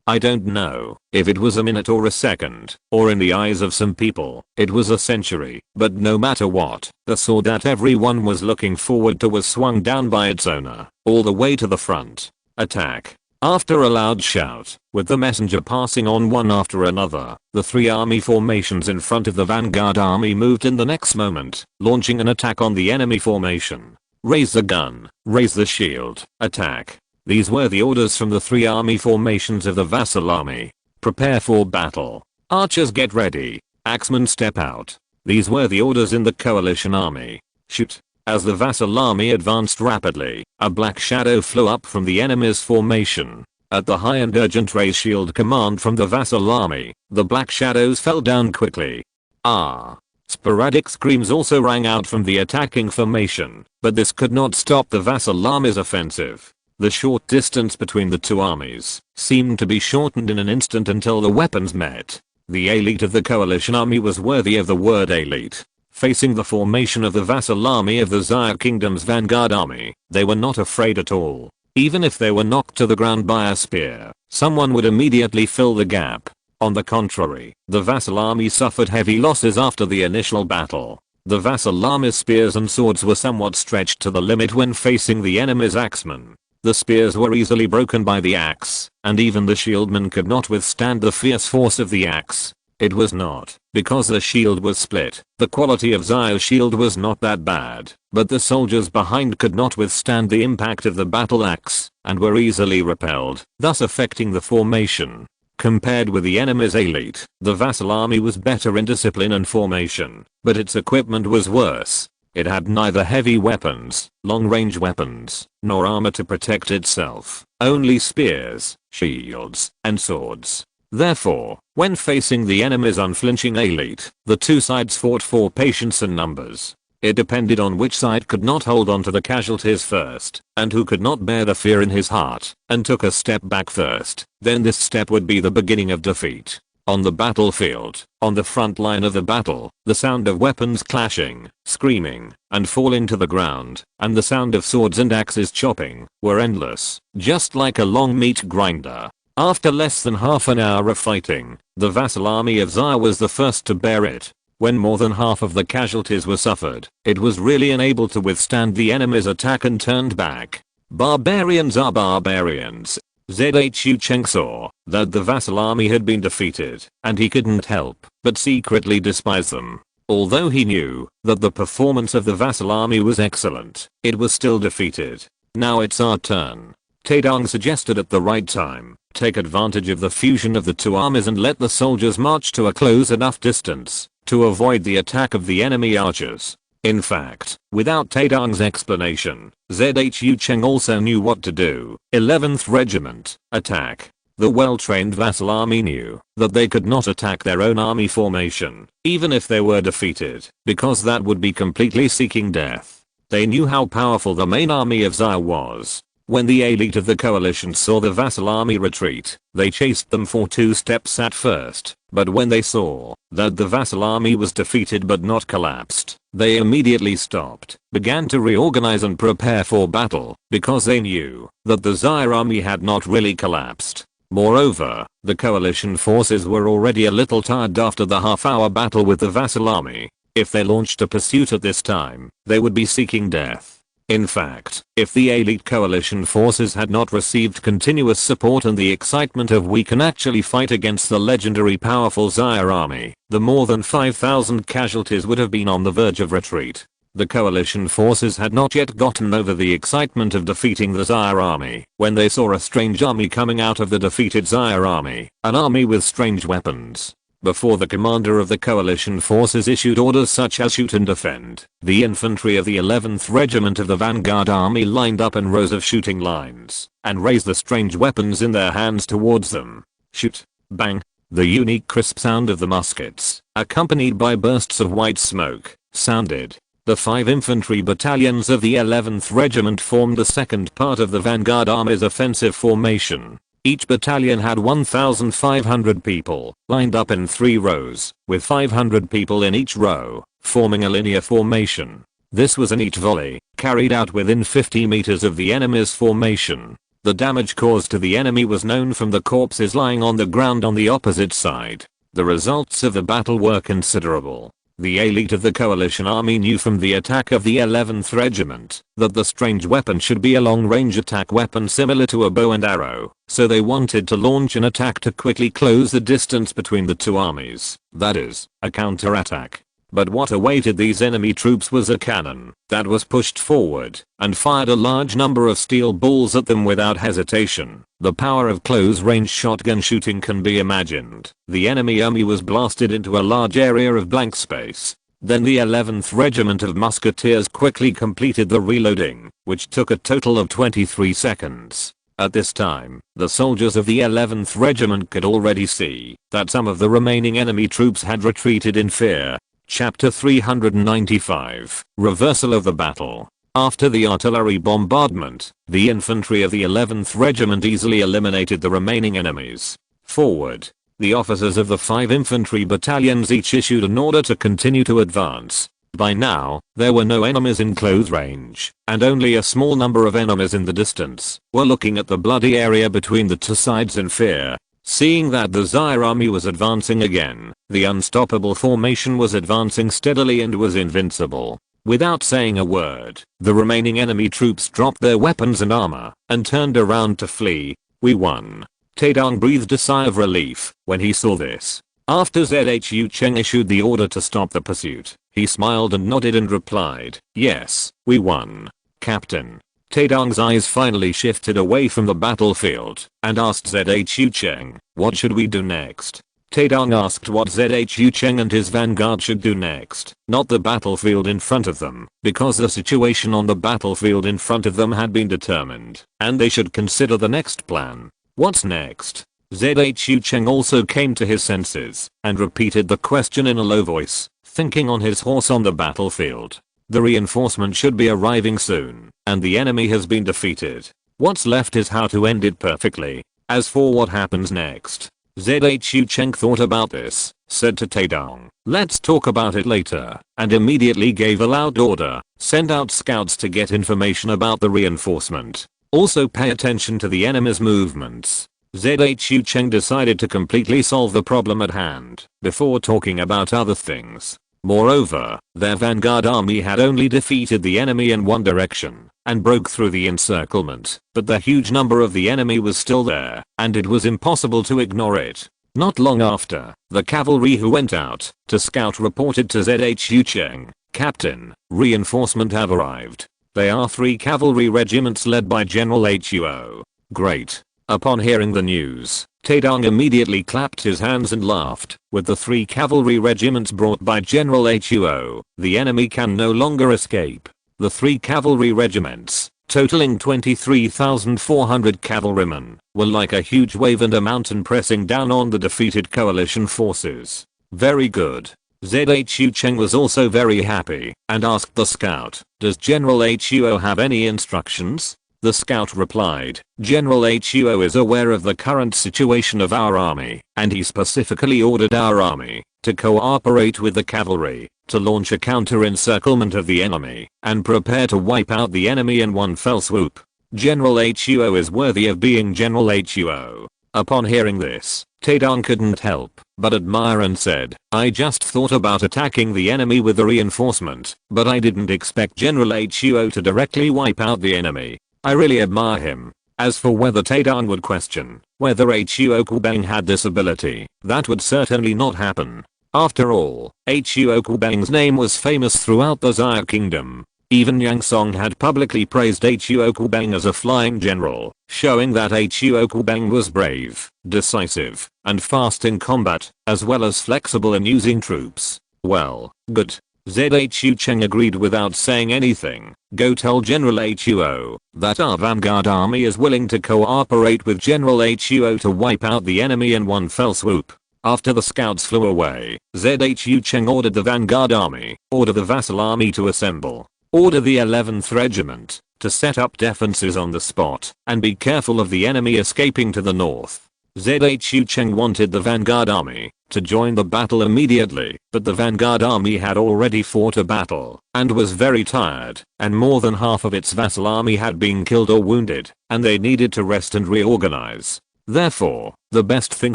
I don't know if it was a minute or a second, or in the eyes of some people, it was a century, but no matter what, the sword that everyone was looking forward to was swung down by its owner, all the way to the front. Attack. After a loud shout, with the messenger passing on one after another, the 3 army formations in front of the vanguard army moved in the next moment, launching an attack on the enemy formation. Raise the gun, raise the shield, attack. These were the orders from the 3 army formations of the vassal army. Prepare for battle. Archers get ready. Axemen step out. These were the orders in the coalition army. Shoot. As the vassal army advanced rapidly, a black shadow flew up from the enemy's formation. At the high and urgent raise shield command from the vassal army, the black shadows fell down quickly. Ah! Sporadic screams also rang out from the attacking formation, but this could not stop the vassal army's offensive. The short distance between the two armies seemed to be shortened in an instant until the weapons met. The elite of the coalition army was worthy of the word elite. Facing the formation of the vassal army of the Zaire Kingdom's vanguard army, they were not afraid at all. Even if they were knocked to the ground by a spear, someone would immediately fill the gap. On the contrary, the vassal army suffered heavy losses after the initial battle. The vassal army's spears and swords were somewhat stretched to the limit when facing the enemy's axemen. The spears were easily broken by the axe, and even the shieldmen could not withstand the fierce force of the axe. It was not because the shield was split. The quality of Zaire's shield was not that bad, but the soldiers behind could not withstand the impact of the battle axe, and were easily repelled, thus affecting the formation. Compared with the enemy's elite, the vassal army was better in discipline and formation, but its equipment was worse. It had neither heavy weapons, long-range weapons, nor armor to protect itself, only spears, shields, and swords. Therefore, when facing the enemy's unflinching elite, the two sides fought for patience and numbers. It depended on which side could not hold on to the casualties first, and who could not bear the fear in his heart, and took a step back first. Then this step would be the beginning of defeat. On the battlefield, on the front line of the battle, the sound of weapons clashing, screaming, and falling to the ground, and the sound of swords and axes chopping, were endless, just like a long meat grinder. After less than half an hour of fighting, the vassal army of Zaire was the first to bear it. When more than half of the casualties were suffered, it was really unable to withstand the enemy's attack and turned back. Barbarians are barbarians. Zhu Cheng saw that the vassal army had been defeated, and he couldn't help but secretly despise them. Although he knew that the performance of the vassal army was excellent, it was still defeated. Now it's our turn. Taedong suggested at the right time. Take advantage of the fusion of the two armies and let the soldiers march to a close enough distance to avoid the attack of the enemy archers. In fact, without Taedong's explanation, Zhu Cheng also knew what to do. 11th Regiment, attack. The well-trained vassal army knew that they could not attack their own army formation, even if they were defeated, because that would be completely seeking death. They knew how powerful the main army of Zaire was. When the elite of the coalition saw the vassal army retreat, they chased them for 2 steps at first, but when they saw that the vassal army was defeated but not collapsed, they immediately stopped, began to reorganize and prepare for battle, because they knew that the Zaire army had not really collapsed. Moreover, the coalition forces were already a little tired after the half-hour battle with the vassal army. If they launched a pursuit at this time, they would be seeking death. In fact, if the elite coalition forces had not received continuous support and the excitement of we can actually fight against the legendary powerful Zaire army, the more than 5,000 casualties would have been on the verge of retreat. The coalition forces had not yet gotten over the excitement of defeating the Zaire army when they saw a strange army coming out of the defeated Zaire army, an army with strange weapons. Before the commander of the coalition forces issued orders such as shoot and defend, the infantry of the 11th Regiment of the vanguard army lined up in rows of shooting lines and raised the strange weapons in their hands towards them. Shoot, bang, the unique crisp sound of the muskets, accompanied by bursts of white smoke, sounded. The 5 infantry battalions of the 11th Regiment formed the second part of the vanguard army's offensive formation. Each battalion had 1,500 people, lined up in 3 rows, with 500 people in each row, forming a linear formation. This was an each volley, carried out within 50 meters of the enemy's formation. The damage caused to the enemy was known from the corpses lying on the ground on the opposite side. The results of the battle were considerable. The elite of the coalition army knew from the attack of the 11th Regiment that the strange weapon should be a long-range attack weapon similar to a bow and arrow, so they wanted to launch an attack to quickly close the distance between the two armies, that is, a counterattack. But what awaited these enemy troops was a cannon that was pushed forward and fired a large number of steel balls at them without hesitation. The power of close-range shotgun shooting can be imagined. The enemy army was blasted into a large area of blank space. Then the 11th Regiment of Musketeers quickly completed the reloading, which took a total of 23 seconds. At this time, the soldiers of the 11th Regiment could already see that some of the remaining enemy troops had retreated in fear. Chapter 395, Reversal of the Battle. After the artillery bombardment, the infantry of the 11th Regiment easily eliminated the remaining enemies. Forward. The officers of the 5 infantry battalions each issued an order to continue to advance. By now, there were no enemies in close range, and only a small number of enemies in the distance were looking at the bloody area between the two sides in fear. Seeing that the Zaire army was advancing again, the unstoppable formation was advancing steadily and was invincible. Without saying a word, the remaining enemy troops dropped their weapons and armor and turned around to flee. We won. Taedong breathed a sigh of relief when he saw this. After Zhu Cheng issued the order to stop the pursuit, he smiled and nodded and replied, "Yes, we won, Captain." Taedong's eyes finally shifted away from the battlefield and asked Zhu Cheng, "What should we do next?" Taedong asked what Zhu Cheng and his vanguard should do next, not the battlefield in front of them, because the situation on the battlefield in front of them had been determined, and they should consider the next plan. What's next? Zhu Cheng also came to his senses and repeated the question in a low voice, thinking on his horse on the battlefield. The reinforcement should be arriving soon, and the enemy has been defeated. What's left is how to end it perfectly. As for what happens next, Zhu Cheng thought about this, said to Taedong, "Let's talk about it later," and immediately gave a loud order, "Send out scouts to get information about the reinforcement. Also pay attention to the enemy's movements." Zhu Cheng decided to completely solve the problem at hand before talking about other things. Moreover, their vanguard army had only defeated the enemy in one direction and broke through the encirclement, but the huge number of the enemy was still there, and it was impossible to ignore it. Not long after, the cavalry who went out to scout reported to Zhu Cheng, "Captain, reinforcement have arrived. They are 3 cavalry regiments led by General Huo." Great. Upon hearing the news, Taedong immediately clapped his hands and laughed. With the 3 cavalry regiments brought by General Huo, the enemy can no longer escape. The 3 cavalry regiments, totaling 23,400 cavalrymen, were like a huge wave and a mountain pressing down on the defeated coalition forces. Very good. Zhu Cheng was also very happy and asked the scout, "Does General Huo have any instructions?" The scout replied, "General Huo is aware of the current situation of our army, and he specifically ordered our army to cooperate with the cavalry, to launch a counter-encirclement of the enemy, and prepare to wipe out the enemy in one fell swoop. General Huo is worthy of being General Huo." Upon hearing this, Taedong couldn't help but admire and said, "I just thought about attacking the enemy with the reinforcement, but I didn't expect General Huo to directly wipe out the enemy. I really admire him." As for whether Taedong would question whether Huo Kubang had this ability, that would certainly not happen. After all, Huo Kubang's name was famous throughout the Zaire kingdom. Even Yang Song had publicly praised Huo Kubang as a flying general, showing that Huo Kubang was brave, decisive, and fast in combat, as well as flexible in using troops. Well, good. Zhu Cheng agreed without saying anything. "Go tell General Huo that our vanguard army is willing to cooperate with General Huo to wipe out the enemy in one fell swoop." After the scouts flew away, Zhu Cheng ordered the vanguard army, order the vassal army to assemble, order the 11th Regiment to set up defenses on the spot, and be careful of the enemy escaping to the north. Zhu Cheng wanted the vanguard army to join the battle immediately, but the vanguard army had already fought a battle and was very tired, and more than half of its vassal army had been killed or wounded, and they needed to rest and reorganize. Therefore, the best thing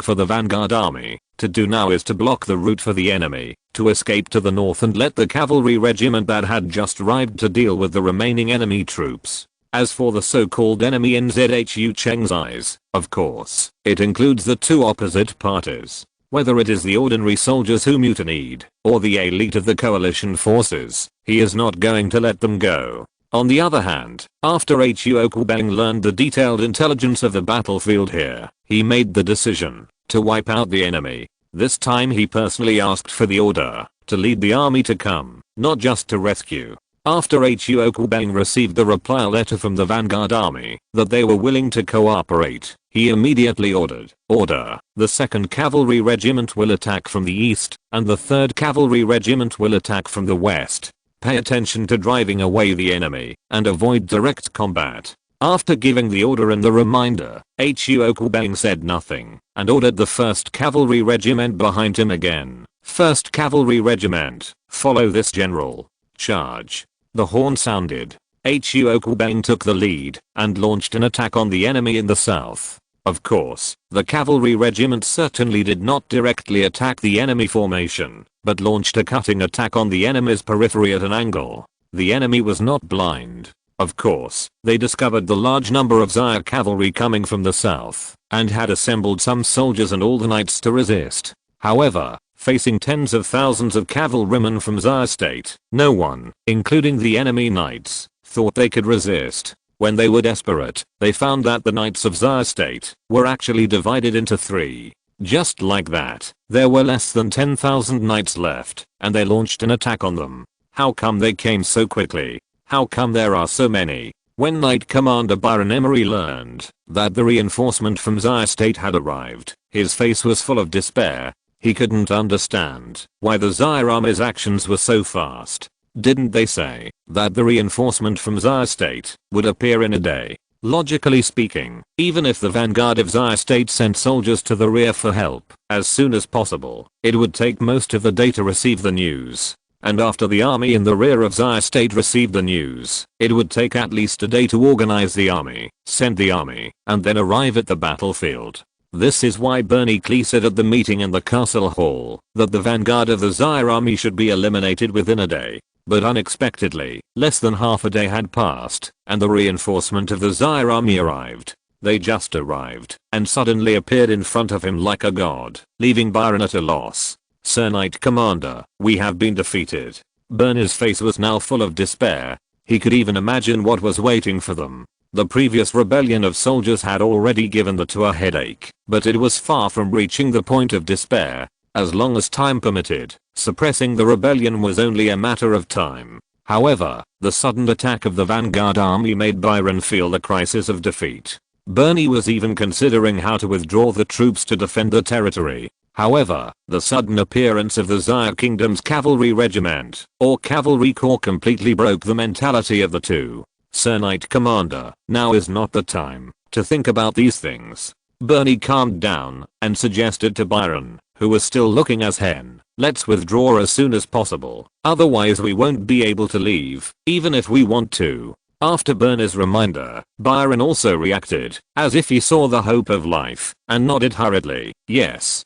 for the vanguard army to do now is to block the route for the enemy to escape to the north and let the cavalry regiment that had just arrived to deal with the remaining enemy troops. As for the so-called enemy in Zhu Cheng's eyes, of course, it includes the 2 opposite parties. Whether it is the ordinary soldiers who mutinied, or the elite of the coalition forces, he is not going to let them go. On the other hand, after Huo Kubang learned the detailed intelligence of the battlefield here, he made the decision to wipe out the enemy. This time he personally asked for the order to lead the army to come, not just to rescue. After Huo Kubang received the reply letter from the vanguard army that they were willing to cooperate, he immediately ordered, "Order, the 2nd Cavalry Regiment will attack from the east, and the 3rd Cavalry Regiment will attack from the west." Pay attention to driving away the enemy and avoid direct combat. After giving the order and the reminder, Okubeng said nothing and ordered the 1st Cavalry Regiment behind him again. 1st Cavalry Regiment, follow this general. Charge. The horn sounded. Okubeng took the lead and launched an attack on the enemy in the south. Of course, the cavalry regiment certainly did not directly attack the enemy formation, but launched a cutting attack on the enemy's periphery at an angle. The enemy was not blind. Of course, they discovered the large number of Xia cavalry coming from the south, and had assembled some soldiers and all the knights to resist. However, facing tens of thousands of cavalrymen from Xia state, no one, including the enemy knights, thought they could resist. When they were desperate, they found that the knights of Xia state were actually divided into 3. Just like that, there were less than 10,000 knights left, and they launched an attack on them. How come they came so quickly? How come there are so many? When Knight Commander Byron Emery learned that the reinforcement from Xia state had arrived, his face was full of despair. He couldn't understand why the Xia army's actions were so fast. Didn't they say that the reinforcement from Xia state would appear in a day? Logically speaking, even if the vanguard of Xia state sent soldiers to the rear for help as soon as possible, it would take most of the day to receive the news. And after the army in the rear of Xia state received the news, it would take at least a day to organize the army, send the army, and then arrive at the battlefield. This is why Bernie Klee said at the meeting in the castle hall that the vanguard of the Xia army should be eliminated within a day. But unexpectedly, less than half a day had passed, and the reinforcement of the Xia army arrived. They just arrived, and suddenly appeared in front of him like a god, leaving Byron at a loss. Sir Knight Commander, we have been defeated. Bernie's face was now full of despair. He could even imagine what was waiting for them. The previous rebellion of soldiers had already given the two a headache, but it was far from reaching the point of despair. As long as time permitted, suppressing the rebellion was only a matter of time. However, the sudden attack of the vanguard army made Byron feel the crisis of defeat. Bernie was even considering how to withdraw the troops to defend the territory. However, the sudden appearance of the Xia Kingdom's cavalry regiment, or cavalry corps, completely broke the mentality of the two. Sir Knight Commander, now is not the time to think about these things. Bernie calmed down and suggested to Byron, who was still looking as hen, let's withdraw as soon as possible, otherwise we won't be able to leave, even if we want to. After Bernie's reminder, Byron also reacted, as if he saw the hope of life, and nodded hurriedly, yes,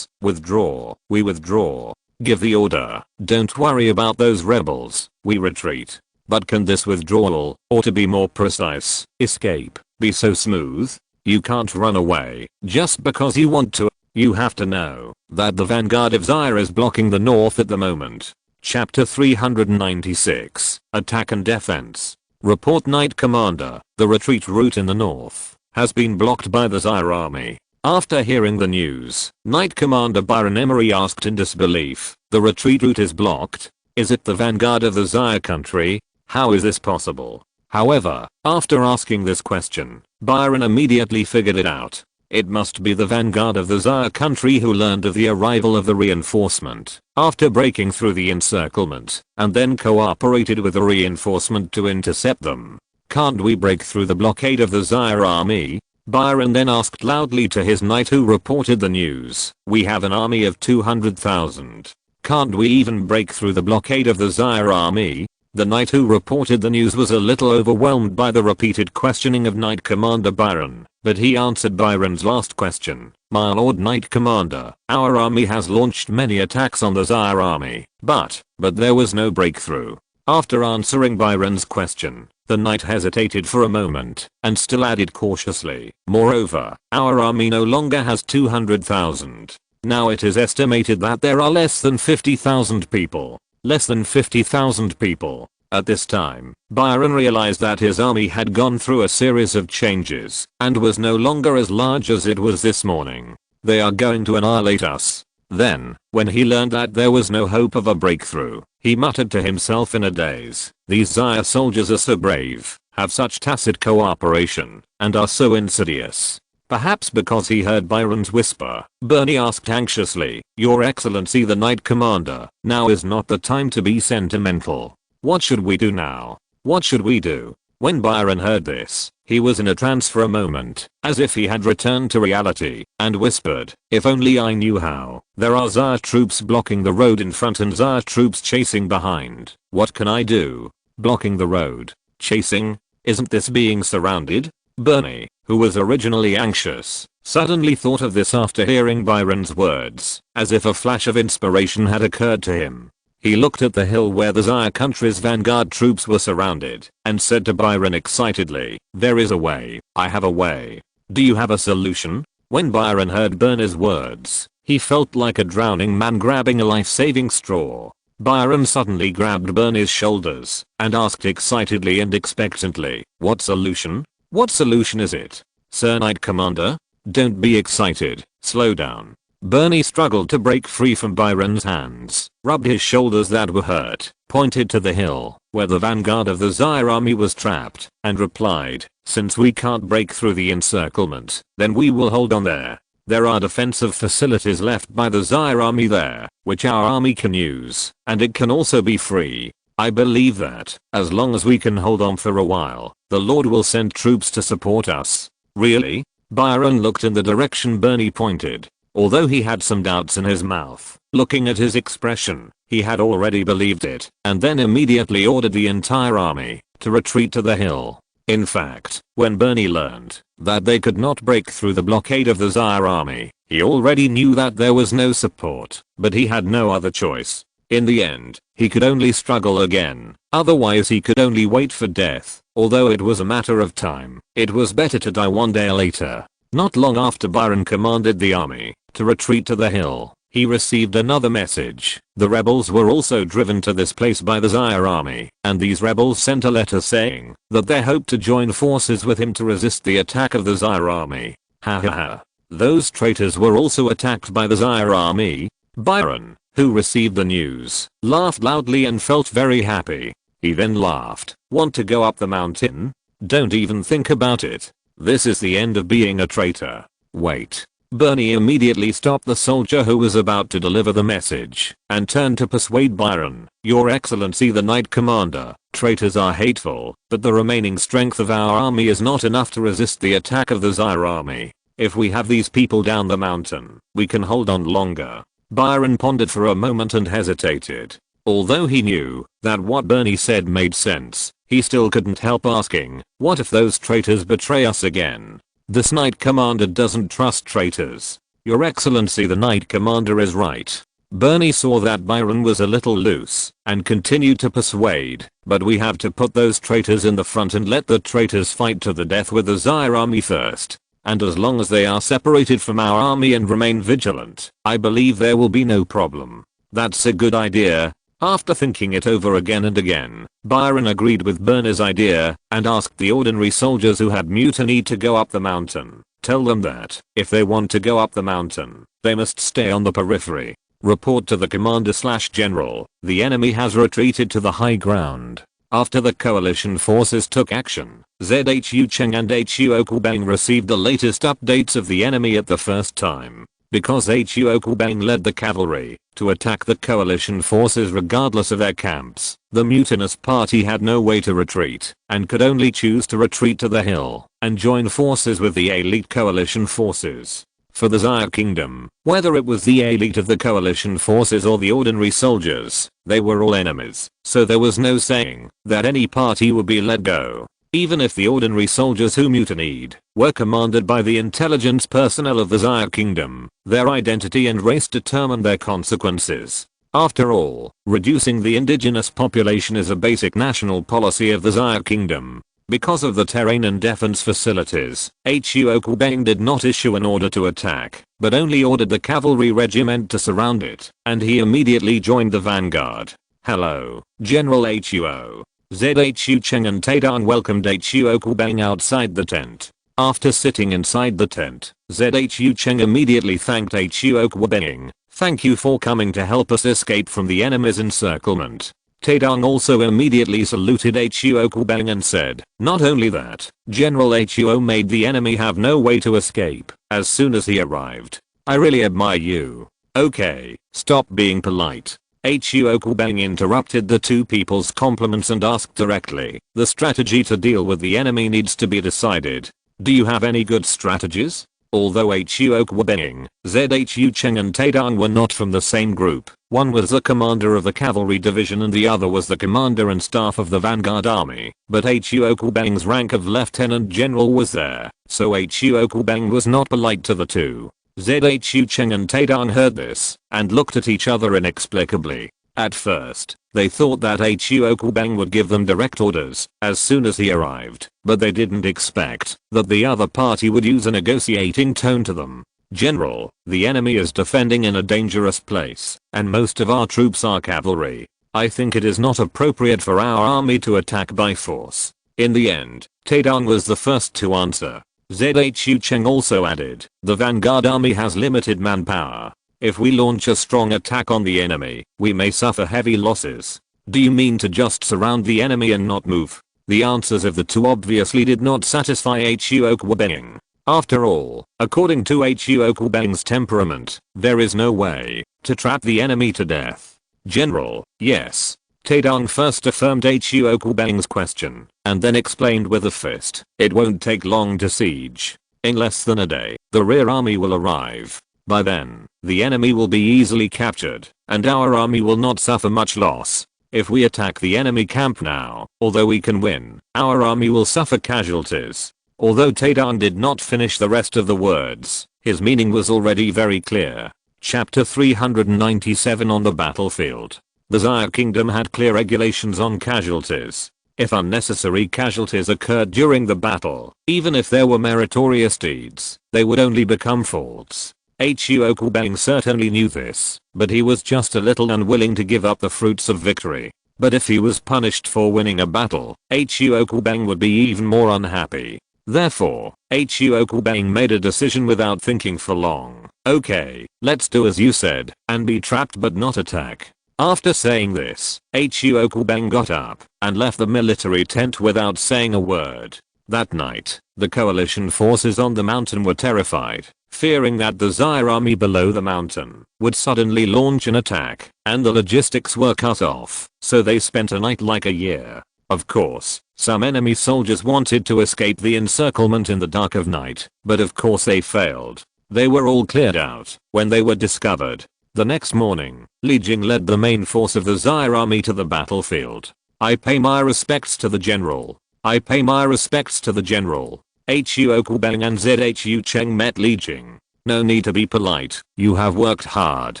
withdraw, we withdraw. Give the order, don't worry about those rebels, we retreat. But can this withdrawal, or to be more precise, escape, be so smooth? You can't run away, just because you want to. You have to know that the vanguard of Xia is blocking the north at the moment. Chapter 396, Attack and Defense. Report Knight Commander, the retreat route in the north has been blocked by the Xia army. After hearing the news, Knight Commander Byron Emery asked in disbelief, the retreat route is blocked? Is it the vanguard of the Xia country? How is this possible? However, after asking this question, Byron immediately figured it out. It must be the vanguard of the Xia country who learned of the arrival of the reinforcement after breaking through the encirclement and then cooperated with the reinforcement to intercept them. Can't we break through the blockade of the Xia army? Byron then asked loudly to his knight who reported the news. We have an army of 200,000. Can't we even break through the blockade of the Xia army? The knight who reported the news was a little overwhelmed by the repeated questioning of Knight Commander Byron, but he answered Byron's last question. My lord Knight Commander, our army has launched many attacks on the Xia army, but there was no breakthrough. After answering Byron's question, the knight hesitated for a moment and still added cautiously, moreover, our army no longer has 200,000. Now it is estimated that there are less than 50,000 people. Less than 50,000 people. At this time, Byron realized that his army had gone through a series of changes and was no longer as large as it was this morning. They are going to annihilate us. Then, when he learned that there was no hope of a breakthrough, he muttered to himself in a daze, these Xia soldiers are so brave, have such tacit cooperation, and are so insidious. Perhaps because he heard Byron's whisper, Bernie asked anxiously, Your Excellency the Knight Commander, now is not the time to be sentimental. What should we do now? What should we do? When Byron heard this, he was in a trance for a moment, as if he had returned to reality, and whispered, if only I knew how. There are Tsar troops blocking the road in front and Tsar troops chasing behind. What can I do? Blocking the road? Chasing? Isn't this being surrounded? Bernie, who was originally anxious, suddenly thought of this after hearing Byron's words, as if a flash of inspiration had occurred to him. He looked at the hill where the Tsar country's vanguard troops were surrounded, and said to Byron excitedly, there is a way, I have a way. Do you have a solution? When Byron heard Bernie's words, he felt like a drowning man grabbing a life-saving straw. Byron suddenly grabbed Bernie's shoulders, and asked excitedly and expectantly, what solution? What solution is it? Sir Knight Commander? Don't be excited, slow down. Bernie struggled to break free from Byron's hands, rubbed his shoulders that were hurt, pointed to the hill, where the vanguard of the Tsar army was trapped, and replied, since we can't break through the encirclement, then we will hold on there. There are defensive facilities left by the Tsar army there, which our army can use, and it can also be free. I believe that, as long as we can hold on for a while, the Lord will send troops to support us. Really? Byron looked in the direction Bernie pointed. Although he had some doubts in his mouth, looking at his expression, he had already believed it, and then immediately ordered the entire army to retreat to the hill. In fact, when Bernie learned that they could not break through the blockade of the Tsar army, he already knew that there was no support, but he had no other choice. In the end, he could only struggle again, otherwise he could only wait for death. Although it was a matter of time, it was better to die one day later. Not long after Byron commanded the army to retreat to the hill, he received another message. The rebels were also driven to this place by the Tsar army, and these rebels sent a letter saying that they hoped to join forces with him to resist the attack of the Tsar army. Ha ha ha. Those traitors were also attacked by the Tsar army. Byron, who received the news, laughed loudly and felt very happy. He then laughed. Want to go up the mountain? Don't even think about it. This is the end of being a traitor. Wait. Bernie immediately stopped the soldier who was about to deliver the message, and turned to persuade Byron, Your Excellency the Knight Commander, traitors are hateful, but the remaining strength of our army is not enough to resist the attack of the Tsar army. If we have these people down the mountain, we can hold on longer. Byron pondered for a moment and hesitated. Although he knew that what Bernie said made sense, he still couldn't help asking, what if those traitors betray us again? This Knight Commander doesn't trust traitors. Your Excellency the Knight Commander is right. Bernie saw that Byron was a little loose, and continued to persuade, but we have to put those traitors in the front and let the traitors fight to the death with the Tsar army first. And as long as they are separated from our army and remain vigilant, I believe there will be no problem. That's a good idea. After thinking it over again and again, Byron agreed with Bernie's idea, and asked the ordinary soldiers who had mutinied to go up the mountain. Tell them that, if they want to go up the mountain, they must stay on the periphery. Report to the commander/general, the enemy has retreated to the high ground. After the coalition forces took action, ZHU Cheng and HU Okubang received the latest updates of the enemy at the first time. Because HU Okubang led the cavalry to attack the coalition forces regardless of their camps, the mutinous party had no way to retreat, and could only choose to retreat to the hill and join forces with the elite coalition forces. For the Tsar Kingdom, whether it was the elite of the coalition forces or the ordinary soldiers, they were all enemies, so there was no saying that any party would be let go. Even if the ordinary soldiers who mutinied were commanded by the intelligence personnel of the Tsar Kingdom, their identity and race determined their consequences. After all, reducing the indigenous population is a basic national policy of the Tsar Kingdom. Because of the terrain and defense facilities, HU Okubang did not issue an order to attack, but only ordered the cavalry regiment to surround it, and he immediately joined the vanguard. Hello, General HUO. ZHU Cheng and Taedong welcomed HU Okubang outside the tent. After sitting inside the tent, ZHU Cheng immediately thanked HU Okubang. Thank you for coming to help us escape from the enemy's encirclement. Taedong also immediately saluted HU Okubang and said, not only that, General HUO made the enemy have no way to escape as soon as he arrived. I really admire you. Okay, stop being polite. Hu Okubeng interrupted the two people's compliments and asked directly, the strategy to deal with the enemy needs to be decided. Do you have any good strategies? Although Hu Okubeng, Zhu Cheng and Taedong were not from the same group, one was the commander of the cavalry division and the other was the commander and staff of the vanguard army, but Hu Okubeng's rank of lieutenant general was there, so Hu Okubeng was not polite to the two. Zhu Cheng and Taedong heard this and looked at each other inexplicably. At first, they thought that Hu Okubeng would give them direct orders as soon as he arrived, but they didn't expect that the other party would use a negotiating tone to them. General, the enemy is defending in a dangerous place, and most of our troops are cavalry. I think it is not appropriate for our army to attack by force. In the end, Taedong was the first to answer. Zhu Cheng also added, the vanguard army has limited manpower. If we launch a strong attack on the enemy, we may suffer heavy losses. Do you mean to just surround the enemy and not move? The answers of the two obviously did not satisfy Hu Okubeng. After all, according to Hu Okubeng's temperament, there is no way to trap the enemy to death. General, yes. Taedong first affirmed Hu Okubeng's question, and then explained with a fist, it won't take long to siege. In less than a day, the rear army will arrive. By then, the enemy will be easily captured, and our army will not suffer much loss. If we attack the enemy camp now, although we can win, our army will suffer casualties. Although Taedong did not finish the rest of the words, his meaning was already very clear. Chapter 397 On the battlefield. The Xia Kingdom had clear regulations on casualties. If unnecessary casualties occurred during the battle, even if there were meritorious deeds, they would only become faults. Hu Okubeng certainly knew this, but he was just a little unwilling to give up the fruits of victory. But if he was punished for winning a battle, Hu Okubeng would be even more unhappy. Therefore, Hu Okubeng made a decision without thinking for long. Okay, let's do as you said, and be trapped but not attack. After saying this, Hu Okubeng got up and left the military tent without saying a word. That night, the coalition forces on the mountain were terrified, fearing that the Xia army below the mountain would suddenly launch an attack, and the logistics were cut off, so they spent a night like a year. Of course, some enemy soldiers wanted to escape the encirclement in the dark of night, but of course they failed. They were all cleared out when they were discovered. The next morning, Li Jing led the main force of the Xia army to the battlefield. I pay my respects to the general. I pay my respects to the general. Hu Okubeng and Zhu Cheng met Li Jing. No need to be polite, you have worked hard.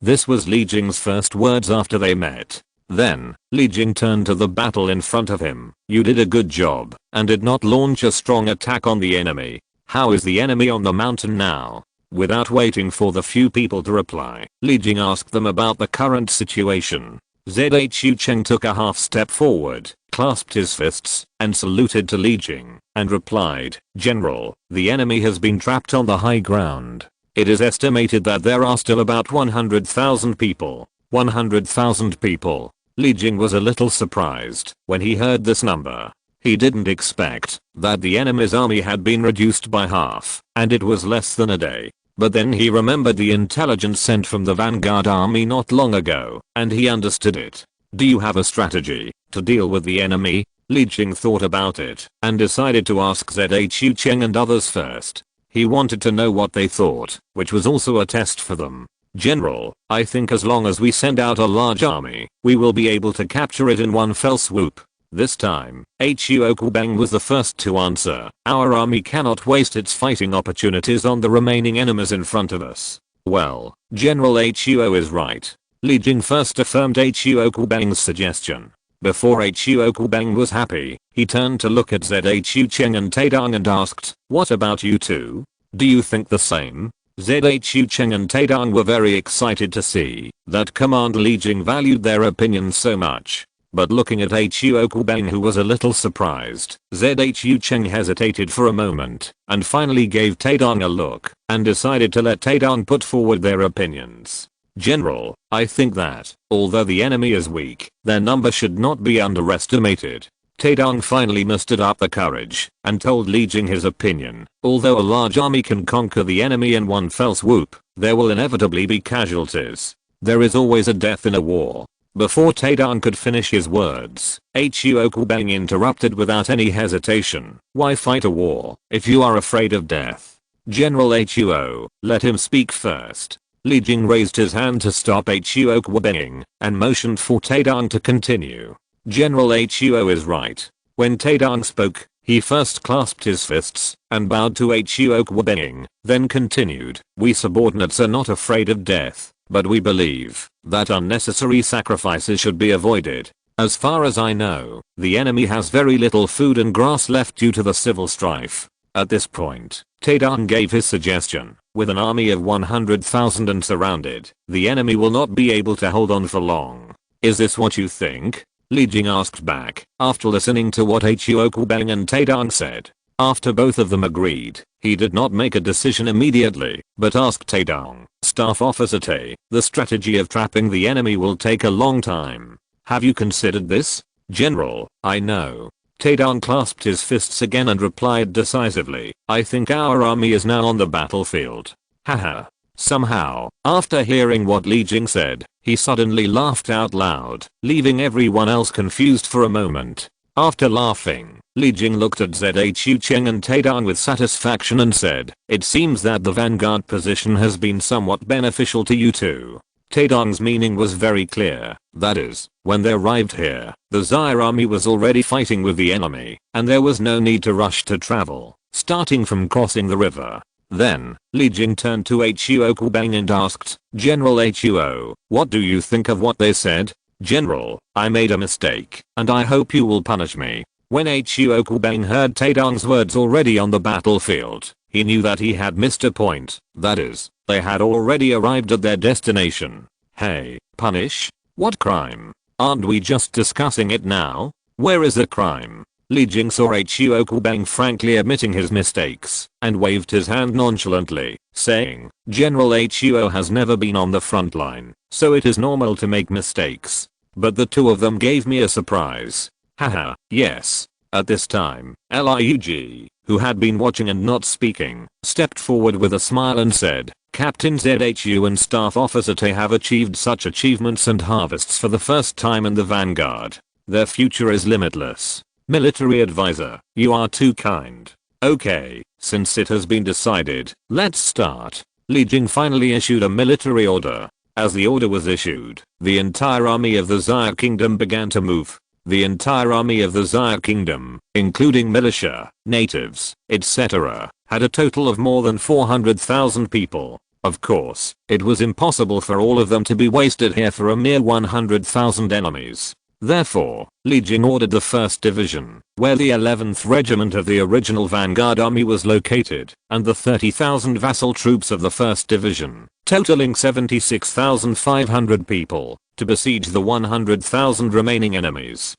This was Li Jing's first words after they met. Then, Li Jing turned to the battle in front of him. You did a good job, and did not launch a strong attack on the enemy. How is the enemy on the mountain now? Without waiting for the few people to reply, Li Jing asked them about the current situation. Zhu Cheng took a half step forward, clasped his fists, and saluted to Li Jing, and replied, General, the enemy has been trapped on the high ground. It is estimated that there are still about 100,000 people. 100,000 people. Li Jing was a little surprised when he heard this number. He didn't expect that the enemy's army had been reduced by half, and it was less than a day. But then he remembered the intelligence sent from the vanguard army not long ago, and he understood it. Do you have a strategy to deal with the enemy? Li Jing thought about it and decided to ask Zhu Cheng and others first. He wanted to know what they thought, which was also a test for them. General, I think as long as we send out a large army, we will be able to capture it in one fell swoop. This time, Hu Okubeng was the first to answer. Our army cannot waste its fighting opportunities on the remaining enemies in front of us. Well, General Hu is right. Li Jing first affirmed Hu Okubeng's suggestion. Before Hu Okubeng was happy, he turned to look at Zhu Cheng and Taedong and asked, what about you two? Do you think the same? Zhu Cheng and Taedong were very excited to see that Commander Li Jing valued their opinions so much. But looking at Hu Okubeng, who was a little surprised, Zhu Cheng hesitated for a moment and finally gave Taedong a look and decided to let Taedong put forward their opinions. General, I think that, although the enemy is weak, their number should not be underestimated. Taedong finally mustered up the courage and told Li Jing his opinion. Although a large army can conquer the enemy in one fell swoop, there will inevitably be casualties. There is always a death in a war. Before Taedong could finish his words, Huo Kubang interrupted without any hesitation. Why fight a war if you are afraid of death? General Huo, let him speak first. Li Jing raised his hand to stop Huo Kubang and motioned for Taedong to continue. General Huo is right. When Taedong spoke, he first clasped his fists and bowed to Huo Kubang, then continued, we subordinates are not afraid of death, but we believe that unnecessary sacrifices should be avoided. As far as I know, the enemy has very little food and grass left due to the civil strife. At this point, Taedong gave his suggestion. With an army of 100,000 and surrounded, the enemy will not be able to hold on for long. Is this what you think? Li Jing asked back, after listening to what Huo Kubang and Taedong said. After both of them agreed, he did not make a decision immediately, but asked Taedong, Staff Officer Tae, the strategy of trapping the enemy will take a long time. Have you considered this? General, I know. Taedong clasped his fists again and replied decisively, I think our army is now on the battlefield. Haha. Somehow, after hearing what Li Jing said, he suddenly laughed out loud, leaving everyone else confused for a moment. After laughing, Li Jing looked at Zhu Cheng and Taedong with satisfaction and said, it seems that the vanguard position has been somewhat beneficial to you two. Taedong's meaning was very clear, that is, when they arrived here, the Zaire army was already fighting with the enemy, and there was no need to rush to travel, starting from crossing the river. Then, Li Jing turned to Huo Kubang and asked, General Huo, what do you think of what they said? General, I made a mistake, and I hope you will punish me. When Huo Kubang heard Taedong's words already on the battlefield, he knew that he had missed a point, that is, they had already arrived at their destination. Hey, punish? What crime? Aren't we just discussing it now? Where is the crime? Li Jing saw Huo Kubang frankly admitting his mistakes, and waved his hand nonchalantly, saying, General Huo has never been on the front line, so it is normal to make mistakes. But the two of them gave me a surprise. Haha, yes. At this time, Lurk, who had been watching and not speaking, stepped forward with a smile and said, Captain Zhu and Staff Officer Tae have achieved such achievements and harvests for the first time in the vanguard. Their future is limitless. Military advisor, you are too kind. Okay, since it has been decided, let's start. Li Jing finally issued a military order. As the order was issued, the entire army of the Zaire Kingdom began to move. The entire army of the Zaire Kingdom, including militia, natives, etc., had a total of more than 400,000 people. Of course, it was impossible for all of them to be wasted here for a mere 100,000 enemies. Therefore, Li Jing ordered the 1st Division, where the 11th Regiment of the original Vanguard Army was located, and the 30,000 vassal troops of the 1st Division, totaling 76,500 people, to besiege the 100,000 remaining enemies.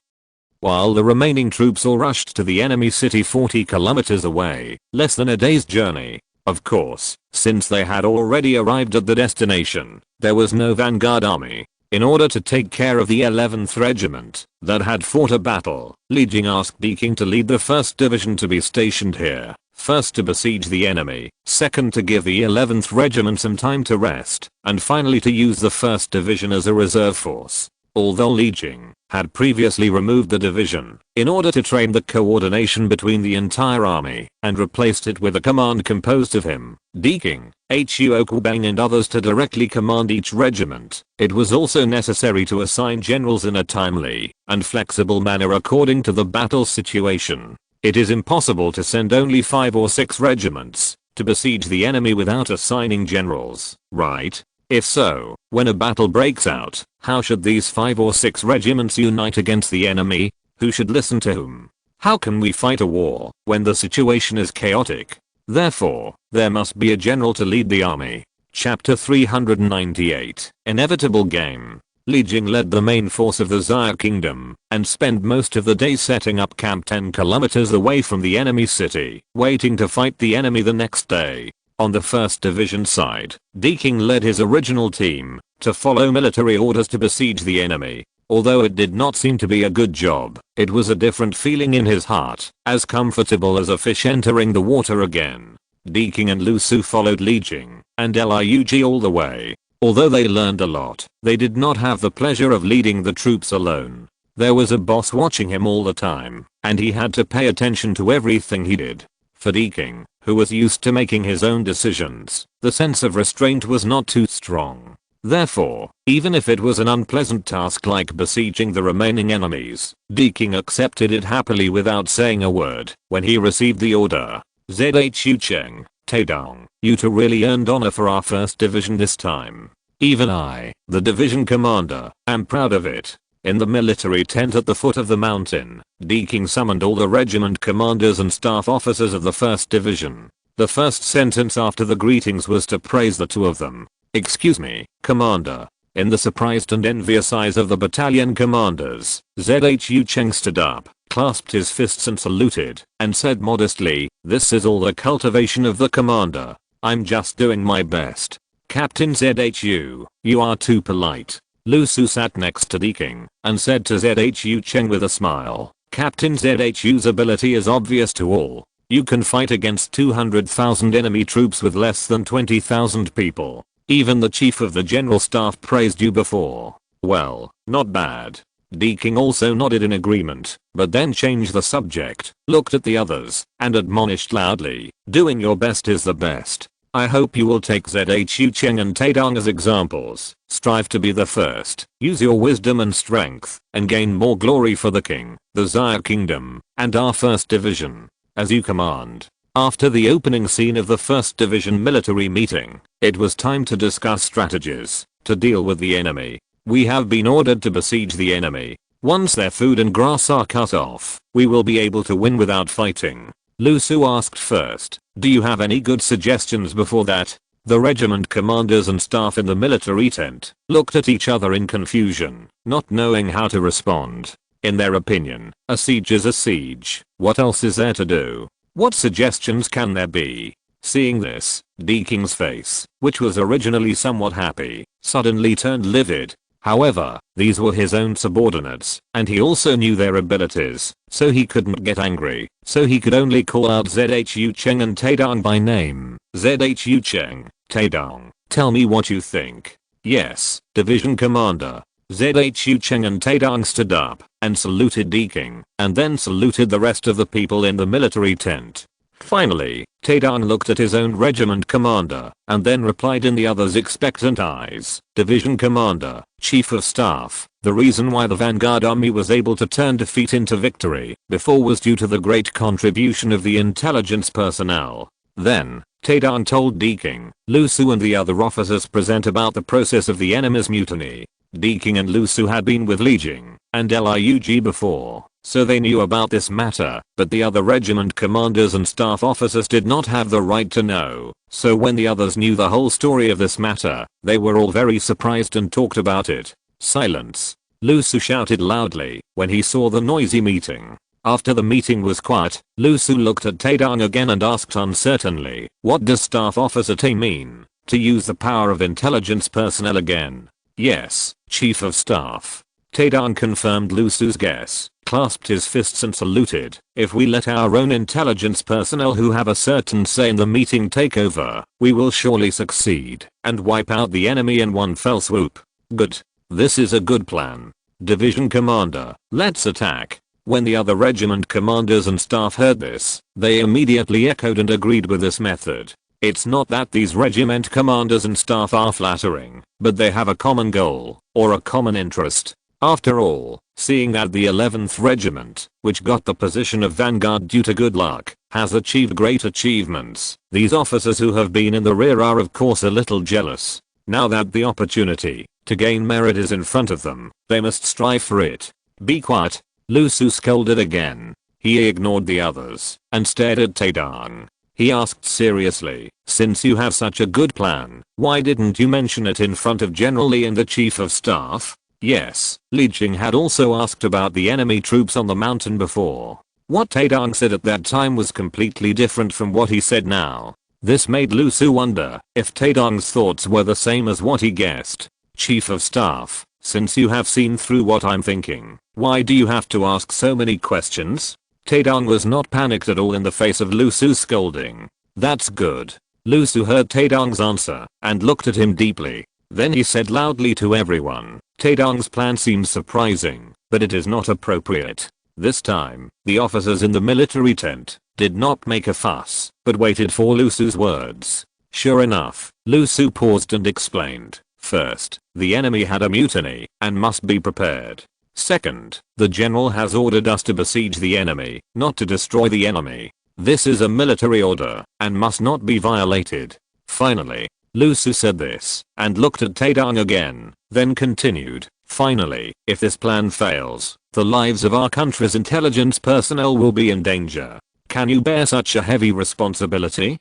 While the remaining troops all rushed to the enemy city 40 kilometers away, less than a day's journey. Of course, since they had already arrived at the destination, there was no Vanguard Army. In order to take care of the 11th Regiment that had fought a battle, Li Jing asked Deking to lead the 1st Division to be stationed here, first to besiege the enemy, second to give the 11th Regiment some time to rest, and finally to use the 1st Division as a reserve force. Although Li Jing had previously removed the division in order to train the coordination between the entire army and replaced it with a command composed of him, Deking, Huo Kubang and others to directly command each regiment, it was also necessary to assign generals in a timely and flexible manner according to the battle situation. It is impossible to send only 5 or 6 regiments to besiege the enemy without assigning generals, right? If so, when a battle breaks out, how should these 5 or 6 regiments unite against the enemy? Who should listen to whom? How can we fight a war when the situation is chaotic? Therefore, there must be a general to lead the army. Chapter 398, Inevitable Game. Li Jing led the main force of the Zaire Kingdom and spent most of the day setting up camp 10 kilometers away from the enemy city, waiting to fight the enemy the next day. On the 1st Division side, Deking led his original team to follow military orders to besiege the enemy. Although it did not seem to be a good job, it was a different feeling in his heart, as comfortable as a fish entering the water again. Deking and Lu Su followed Li Jing and Lurk all the way. Although they learned a lot, they did not have the pleasure of leading the troops alone. There was a boss watching him all the time, and he had to pay attention to everything he did. For Deking, who was used to making his own decisions, the sense of restraint was not too strong. Therefore, even if it was an unpleasant task like besieging the remaining enemies, Deking accepted it happily without saying a word when he received the order. Zhu Cheng, Taedong, you two really earned honor for our 1st Division this time. Even I, the division commander, am proud of it. In the military tent at the foot of the mountain, Deking summoned all the regiment commanders and staff officers of the 1st Division. The first sentence after the greetings was to praise the two of them. Excuse me, Commander. In the surprised and envious eyes of the battalion commanders, Zhu Cheng stood up, clasped his fists and saluted, and said modestly, "This is all the cultivation of the commander. I'm just doing my best." Captain Zhu, you are too polite. Lu Su sat next to Deking and said to Zhu Cheng with a smile, Captain Zhu's ability is obvious to all. You can fight against 200,000 enemy troops with less than 20,000 people. Even the chief of the general staff praised you before. Well, not bad. Deking also nodded in agreement, but then changed the subject, looked at the others, and admonished loudly, doing your best is the best. I hope you will take Zhu Cheng and Taedong as examples, strive to be the first, use your wisdom and strength, and gain more glory for the king, the Xia Kingdom, and our 1st Division. As you command. After the opening scene of the 1st Division military meeting, it was time to discuss strategies to deal with the enemy. We have been ordered to besiege the enemy. Once their food and grass are cut off, we will be able to win without fighting. Lu Su asked first, do you have any good suggestions before that? The regiment commanders and staff in the military tent looked at each other in confusion, not knowing how to respond. In their opinion, a siege is a siege. What else is there to do? What suggestions can there be? Seeing this, Deking's face, which was originally somewhat happy, suddenly turned livid. However, these were his own subordinates, and he also knew their abilities, so he couldn't get angry, so he could only call out Zhu Cheng and Taedong by name. Zhu Cheng, Taedong, tell me what you think. Yes, Division Commander. Zhu Cheng and Taedong stood up and saluted Deking, and then saluted the rest of the people in the military tent. Finally, Taedong looked at his own regiment commander, and then replied in the others' expectant eyes, Division Commander, Chief of Staff, the reason why the Vanguard Army was able to turn defeat into victory before was due to the great contribution of the intelligence personnel. Then, Taedong told Deking, Lu Su and the other officers present about the process of the enemy's mutiny. Deking and Lu Su had been with Li Jing and Lurk before, so they knew about this matter, but the other regiment commanders and staff officers did not have the right to know. So when the others knew the whole story of this matter, they were all very surprised and talked about it. Silence. Lu Su shouted loudly when he saw the noisy meeting. After the meeting was quiet, Lu Su looked at Taedong again and asked uncertainly, what does Staff Officer Tay mean? To use the power of intelligence personnel again? Yes, Chief of Staff. Taedong confirmed Lu Su's guess, clasped his fists and saluted. If we let our own intelligence personnel who have a certain say in the meeting take over, we will surely succeed and wipe out the enemy in one fell swoop. Good. This is a good plan. Division Commander, let's attack. When the other regiment commanders and staff heard this, they immediately echoed and agreed with this method. It's not that these regiment commanders and staff are flattering, but they have a common goal, or a common interest. After all, seeing that the 11th Regiment, which got the position of vanguard due to good luck, has achieved great achievements, these officers who have been in the rear are of course a little jealous. Now that the opportunity to gain merit is in front of them, they must strive for it. Be quiet. Lu Su scolded again. He ignored the others and stared at Taedong. He asked seriously, since you have such a good plan, why didn't you mention it in front of General Li and the Chief of Staff? Yes, Li Jing had also asked about the enemy troops on the mountain before. What Taedong said at that time was completely different from what he said now. This made Lu Su wonder if Taedong's thoughts were the same as what he guessed. Chief of Staff, since you have seen through what I'm thinking, why do you have to ask so many questions? Taedong was not panicked at all in the face of Lu Su's scolding. That's good. Lu Su heard Taedong's answer and looked at him deeply. Then he said loudly to everyone, "Taedong's plan seems surprising, but it is not appropriate." This time, the officers in the military tent did not make a fuss, but waited for Lu Su's words. Sure enough, Lu Su paused and explained. First, the enemy had a mutiny and must be prepared. Second, the general has ordered us to besiege the enemy, not to destroy the enemy. This is a military order and must not be violated. Finally, Lu Su said this and looked at Taedong again, then continued, "Finally, if this plan fails, the lives of our country's intelligence personnel will be in danger. Can you bear such a heavy responsibility?"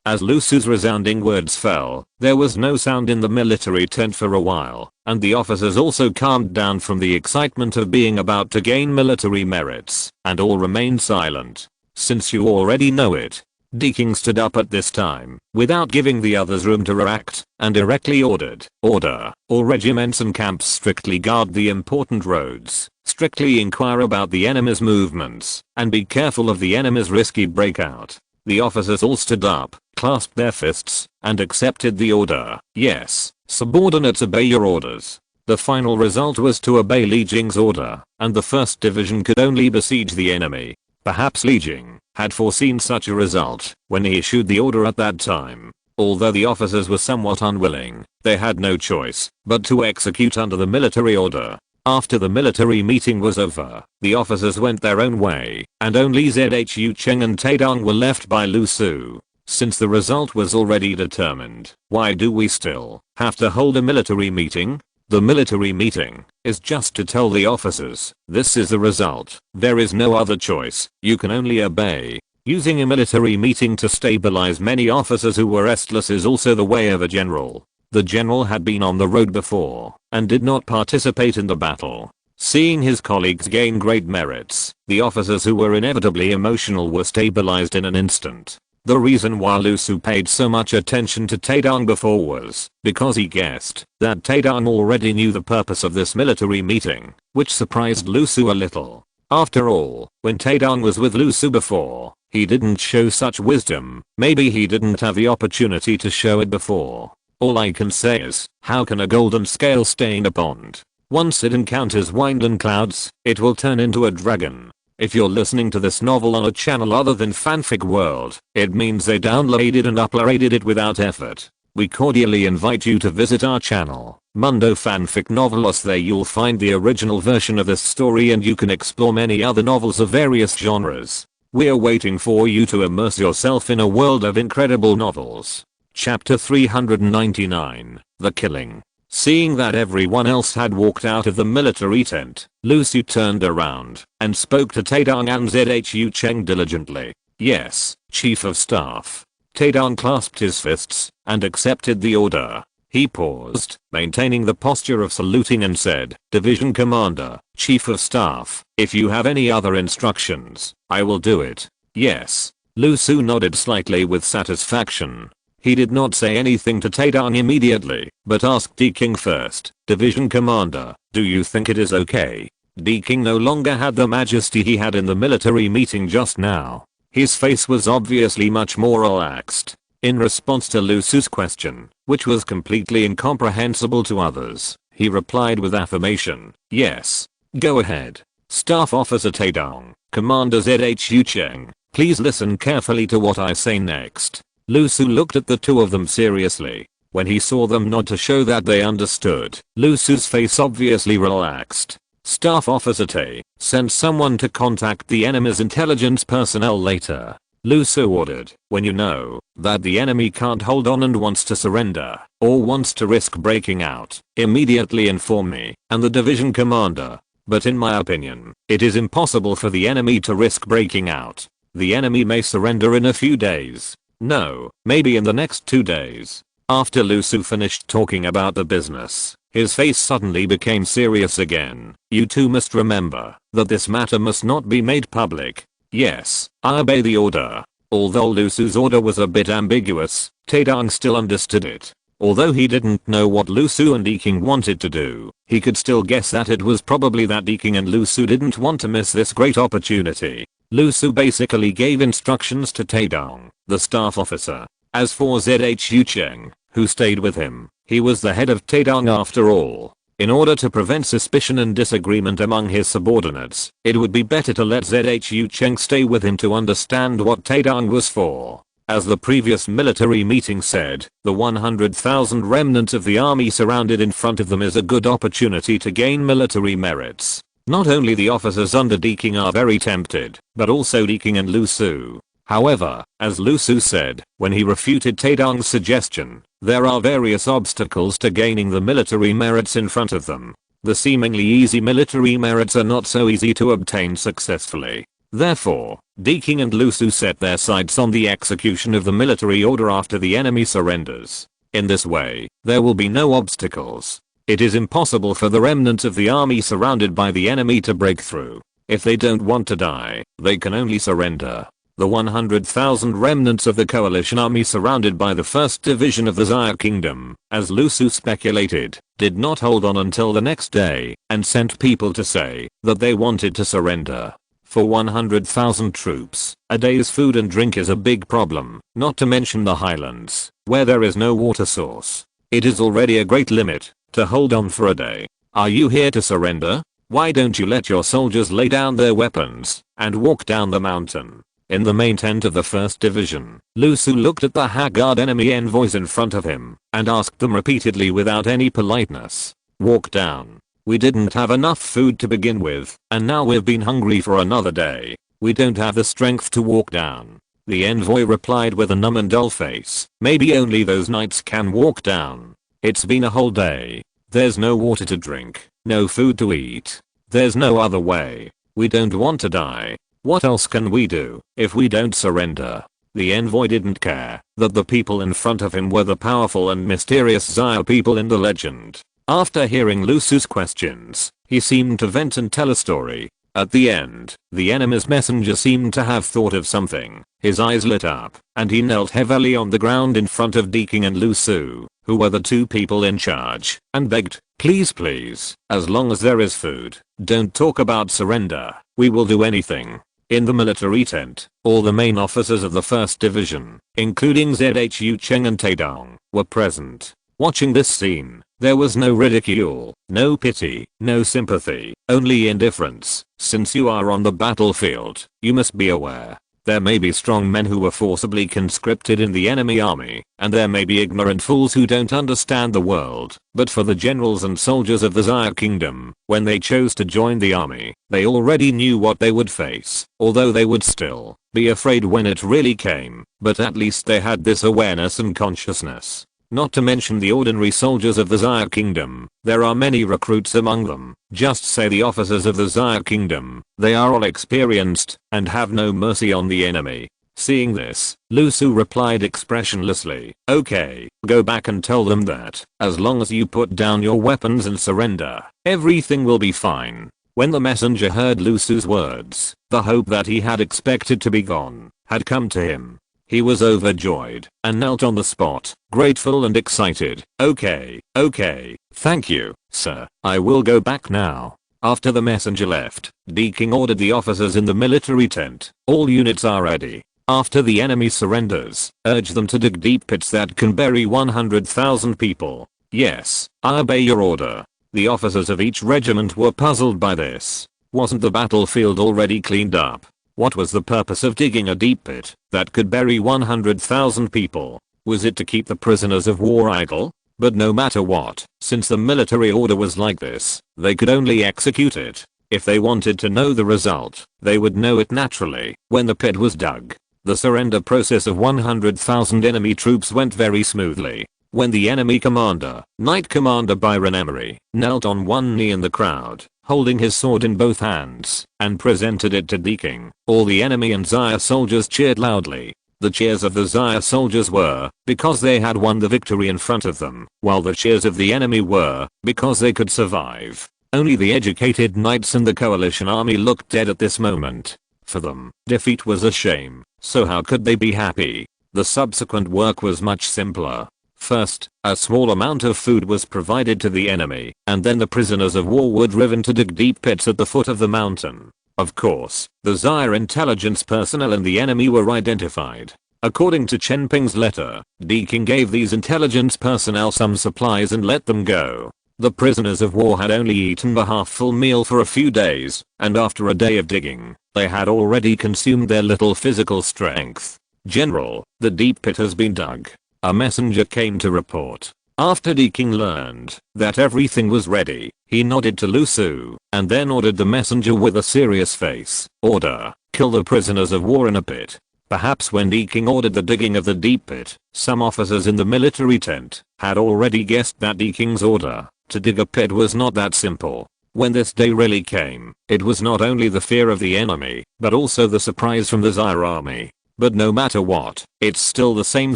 As Lu Su's resounding words fell, there was no sound in the military tent for a while, and the officers also calmed down from the excitement of being about to gain military merits, and all remained silent. "Since you already know it." Deaking stood up at this time, without giving the others room to react, and directly ordered, "Order, all regiments and camps strictly guard the important roads, strictly inquire about the enemy's movements, and be careful of the enemy's risky breakout." The officers all stood up, clasped their fists, and accepted the order. "Yes, subordinates, obey your orders." The final result was to obey Li Jing's order, and the 1st Division could only besiege the enemy. Perhaps Li Jing had foreseen such a result when he issued the order at that time. Although the officers were somewhat unwilling, they had no choice but to execute under the military order. After the military meeting was over, the officers went their own way, and only Zhu Cheng and Taedong were left by Lu Su. Since the result was already determined, why do we still have to hold a military meeting? The military meeting is just to tell the officers, this is the result. There is no other choice. You can only obey. Using a military meeting to stabilize many officers who were restless is also the way of a general. The general had been on the road before and did not participate in the battle. Seeing his colleagues gain great merits, the officers who were inevitably emotional were stabilized in an instant. The reason why Lu Su paid so much attention to Taedong before was because he guessed that Taedong already knew the purpose of this military meeting, which surprised Lu Su a little. After all, when Taedong was with Lu Su before, he didn't show such wisdom. Maybe he didn't have the opportunity to show it before. All I can say is, how can a golden scale stay in a pond? Once it encounters wind and clouds, it will turn into a dragon. If you're listening to this novel on a channel other than Fanfic World, it means they downloaded and uploaded it without effort. We cordially invite you to visit our channel, Mundo Fanfic Novelos. There you'll find the original version of this story and you can explore many other novels of various genres. We're waiting for you to immerse yourself in a world of incredible novels. Chapter 399, The Killing. Seeing that everyone else had walked out of the military tent, Lu Su turned around and spoke to Taedong and Zhu Cheng diligently. "Yes, Chief of Staff." Taedong clasped his fists and accepted the order. He paused, maintaining the posture of saluting, and said, "Division Commander, Chief of Staff, if you have any other instructions, I will do it." "Yes." Lu Su nodded slightly with satisfaction. He did not say anything to Taedong immediately, but asked Deaking first. "Division Commander, do you think it is okay?" Deaking no longer had the majesty he had in the military meeting just now. His face was obviously much more relaxed. In response to Lu Su's question, which was completely incomprehensible to others, he replied with affirmation, "Yes. Go ahead." Staff Officer Taedong, Commander Zhu Cheng, please listen carefully to what I say next. Lu Su looked at the two of them seriously. When he saw them nod to show that they understood, Lu Su's face obviously relaxed. Staff Officer Tae, send someone to contact the enemy's intelligence personnel later. Lu Su ordered, when you know that the enemy can't hold on and wants to surrender, or wants to risk breaking out, immediately inform me and the division commander. But in my opinion, it is impossible for the enemy to risk breaking out. The enemy may surrender in a few days. No, maybe in the next 2 days. After Lu Su finished talking about the business, his face suddenly became serious again. You two must remember that this matter must not be made public. Yes, I obey the order. Although Lu Su's order was a bit ambiguous, Taedong still understood it. Although he didn't know what Lu Su and Deaking wanted to do, he could still guess that it was probably that Deaking and Lu Su didn't want to miss this great opportunity. Lu Su basically gave instructions to Taedong, the staff officer. As for Zhu Cheng, who stayed with him, He was the head of Taedong after all. In order to prevent suspicion and disagreement among his subordinates, it would be better to let Zhu Cheng stay with him to understand what Taedong was for. As the previous military meeting said, the 100,000 remnants of the army surrounded in front of them is a good opportunity to gain military merits. Not only the officers under Deking are very tempted, but also Deking and Lu Su. However, as Lu Su said, when he refuted Taedong's suggestion, there are various obstacles to gaining the military merits in front of them. The seemingly easy military merits are not so easy to obtain successfully. Therefore, Deking and Lu Su set their sights on the execution of the military order after the enemy surrenders. In this way, there will be no obstacles. It is impossible for the remnants of the army surrounded by the enemy to break through. If they don't want to die, they can only surrender. The 100,000 remnants of the coalition army surrounded by the 1st Division of the Xia Kingdom, as Lu Su speculated, did not hold on until the next day, and sent people to say that they wanted to surrender. For 100,000 troops, a day's food and drink is a big problem, not to mention the highlands, where there is no water source. It is already a great limit to hold on for a day. Are you here to surrender? Why don't you let your soldiers lay down their weapons and walk down the mountain? In the main tent of the 1st Division, Lu Su looked at the haggard enemy envoys in front of him and asked them repeatedly without any politeness. Walk down. We didn't have enough food to begin with, and now we've been hungry for another day. We don't have the strength to walk down. The envoy replied with a numb and dull face. Maybe only those knights can walk down. It's been a whole day. There's no water to drink, no food to eat. There's no other way. We don't want to die. What else can we do if we don't surrender? The envoy didn't care that the people in front of him were the powerful and mysterious Xia people in the legend. After hearing Lu Su's questions, he seemed to vent and tell a story. At the end, the enemy's messenger seemed to have thought of something. His eyes lit up, and he knelt heavily on the ground in front of Deking and Lu Su, who were the two people in charge, and begged, please, as long as there is food, don't talk about surrender. We will do anything. In the military tent, all the main officers of the 1st Division, including Zhu Cheng and Taedong, were present. Watching this scene, there was no ridicule, no pity, no sympathy, only indifference. Since you are on the battlefield, you must be aware. There may be strong men who were forcibly conscripted in the enemy army, and there may be ignorant fools who don't understand the world, but for the generals and soldiers of the Xia Kingdom, when they chose to join the army, they already knew what they would face, although they would still be afraid when it really came, but at least they had this awareness and consciousness. Not to mention the ordinary soldiers of the Xia Kingdom, there are many recruits among them. Just say the officers of the Xia Kingdom, they are all experienced and have no mercy on the enemy. Seeing this, Lu Su replied expressionlessly, okay, go back and tell them that, as long as you put down your weapons and surrender, everything will be fine. When the messenger heard Lu Su's words, the hope that he had expected to be gone had come to him. He was overjoyed and knelt on the spot, grateful and excited. Okay, thank you, sir. I will go back now. After the messenger left, Deking ordered the officers in the military tent, all units are ready. After the enemy surrenders, urge them to dig deep pits that can bury 100,000 people. Yes, I obey your order. The officers of each regiment were puzzled by this. Wasn't the battlefield already cleaned up? What was the purpose of digging a deep pit that could bury 100,000 people? Was it to keep the prisoners of war idle? But no matter what, since the military order was like this, they could only execute it. If they wanted to know the result, they would know it naturally when the pit was dug. The surrender process of 100,000 enemy troops went very smoothly. When the enemy commander, Knight Commander Byron Emery, knelt on one knee in the crowd, holding his sword in both hands, and presented it to Deking, all the enemy and Xia soldiers cheered loudly. The cheers of the Xia soldiers were because they had won the victory in front of them, while the cheers of the enemy were because they could survive. Only the educated knights in the coalition army looked dead at this moment. For them, defeat was a shame, so how could they be happy? The subsequent work was much simpler. First, a small amount of food was provided to the enemy, and then the prisoners of war were driven to dig deep pits at the foot of the mountain. Of course, the Xia intelligence personnel and the enemy were identified. According to Chen Ping's letter, Deking gave these intelligence personnel some supplies and let them go. The prisoners of war had only eaten a half-full meal for a few days, and after a day of digging, they had already consumed their little physical strength. General, the deep pit has been dug. A messenger came to report. After Deking learned that everything was ready, he nodded to Lu Su, and then ordered the messenger with a serious face. Order, kill the prisoners of war in a pit. Perhaps when Deking ordered the digging of the deep pit, some officers in the military tent had already guessed that Deking's order to dig a pit was not that simple. When this day really came, it was not only the fear of the enemy, but also the surprise from the Zaire army. But no matter what, it's still the same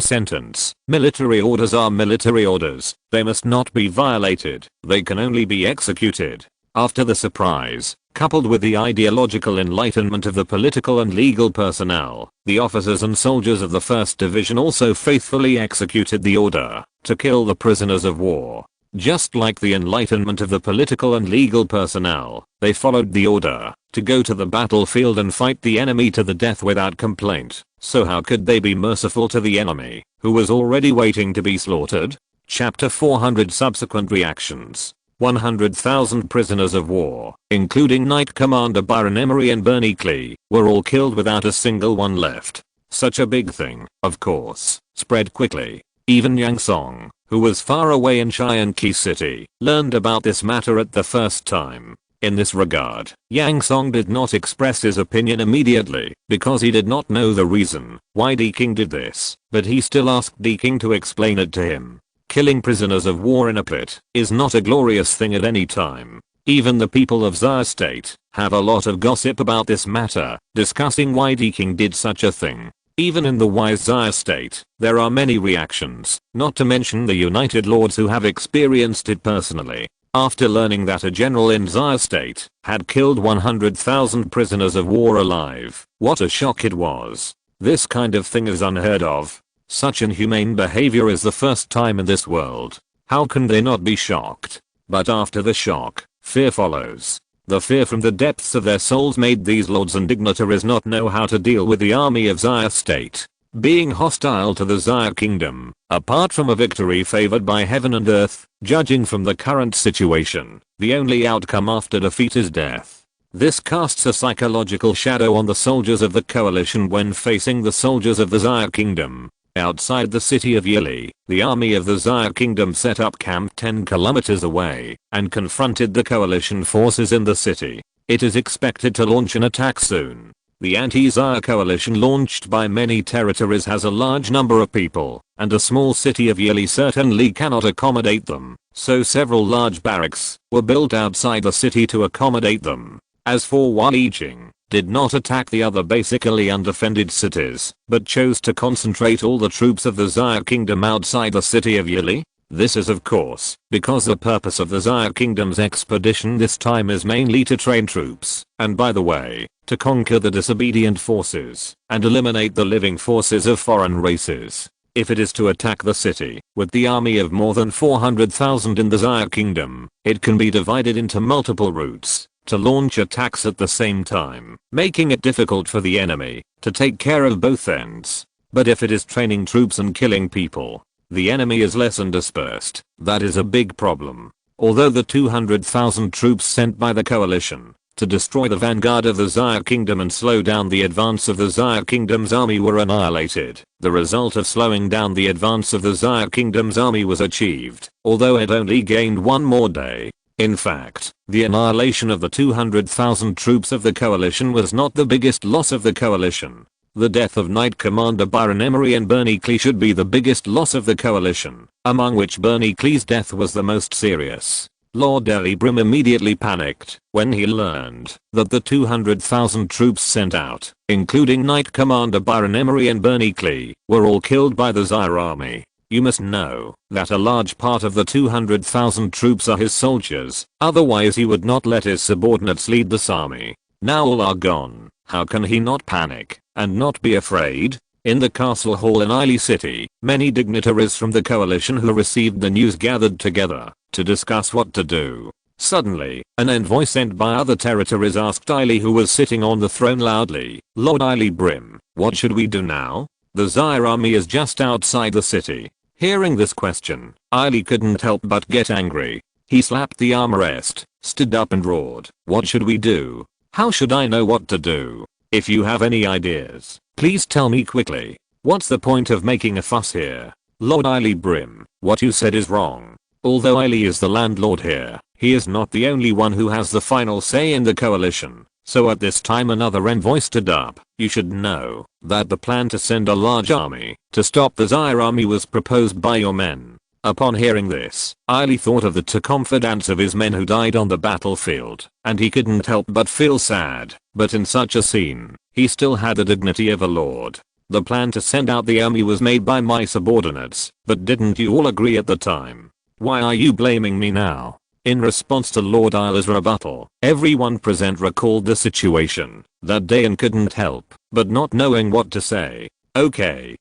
sentence. Military orders are military orders. They must not be violated. They can only be executed. After the surprise, coupled with the ideological enlightenment of the political and legal personnel, the officers and soldiers of the 1st Division also faithfully executed the order to kill the prisoners of war. Just like the enlightenment of the political and legal personnel, they followed the order to go to the battlefield and fight the enemy to the death without complaint. So how could they be merciful to the enemy, who was already waiting to be slaughtered? Chapter 400 Subsequent Reactions. 100,000 prisoners of war, including Knight Commander Byron Emery and Bernie Clee, were all killed without a single one left. Such a big thing, of course, spread quickly. Even Yang Song, who was far away in Cheyenne Key City, learned about this matter at the first time. In this regard, Yang Song did not express his opinion immediately because he did not know the reason why Deking did this, but he still asked Deking to explain it to him. Killing prisoners of war in a pit is not a glorious thing at any time. Even the people of Zaire State have a lot of gossip about this matter, discussing why Deking did such a thing. Even in the wise Zaire State, there are many reactions, not to mention the United Lords who have experienced it personally. After learning that a general in Zaire State had killed 100,000 prisoners of war alive, what a shock it was. This kind of thing is unheard of. Such inhumane behavior is the first time in this world. How can they not be shocked? But after the shock, fear follows. The fear from the depths of their souls made these lords and dignitaries not know how to deal with the army of Zaire State being hostile to the Zaire Kingdom, apart from a victory favored by heaven and earth. Judging from the current situation, the only outcome after defeat is death. This casts a psychological shadow on the soldiers of the coalition when facing the soldiers of the Zaire Kingdom. Outside the city of Yili, the army of the Zaire Kingdom set up camp 10 kilometers away and confronted the coalition forces in the city. It is expected to launch an attack soon. The anti-Zaire coalition launched by many territories has a large number of people, and a small city of Yili certainly cannot accommodate them, so several large barracks were built outside the city to accommodate them. As for Wali Jing, did not attack the other basically undefended cities, but chose to concentrate all the troops of the Zaire Kingdom outside the city of Yili. This is of course because the purpose of the Zaire Kingdom's expedition this time is mainly to train troops, and by the way, to conquer the disobedient forces and eliminate the living forces of foreign races. If it is to attack the city with the army of more than 400,000 in the Zaire Kingdom, it can be divided into multiple routes to launch attacks at the same time, making it difficult for the enemy to take care of both ends. But if it is training troops and killing people, the enemy is less and dispersed. That is a big problem. Although the 200,000 troops sent by the coalition to destroy the vanguard of the Zaire Kingdom and slow down the advance of the Zaire Kingdom's army were annihilated, the result of slowing down the advance of the Zaire Kingdom's army was achieved, although it only gained one more day. In fact, the annihilation of the 200,000 troops of the coalition was not the biggest loss of the coalition. The death of Knight Commander Byron Emery and Bernie Clee should be the biggest loss of the coalition, among which Bernie Clee's death was the most serious. Lord Brim immediately panicked when he learned that the 200,000 troops sent out, including Knight Commander Byron Emery and Bernie Clee, were all killed by the Zaire army. You must know that a large part of the 200,000 troops are his soldiers, otherwise he would not let his subordinates lead this army. Now all are gone. How can he not panic and not be afraid? In the castle hall in Ili City, many dignitaries from the coalition who received the news gathered together to discuss what to do. Suddenly, an envoy sent by other territories asked Ili, who was sitting on the throne, loudly, "Lord Ili Brim, what should we do now?" The Zaire army is just outside the city. Hearing this question, Ali couldn't help but get angry. He slapped the armrest, stood up and roared, "What should we do? How should I know what to do? If you have any ideas, please tell me quickly. What's the point of making a fuss here? Lord Ali Brim, what you said is wrong. Although Ali is the landlord here, he is not the only one who has the final say in the coalition. So at this time another envoy stood up. You should know that the plan to send a large army to stop the Zaire army was proposed by your men." Upon hearing this, Ali thought of the confidence of his men who died on the battlefield, and he couldn't help but feel sad. But in such a scene, he still had the dignity of a lord. The plan to send out the army was made by my subordinates, but didn't you all agree at the time? Why are you blaming me now? In response to Lord Ila's rebuttal, everyone present recalled the situation that day and couldn't help but not knowing what to say. Okay,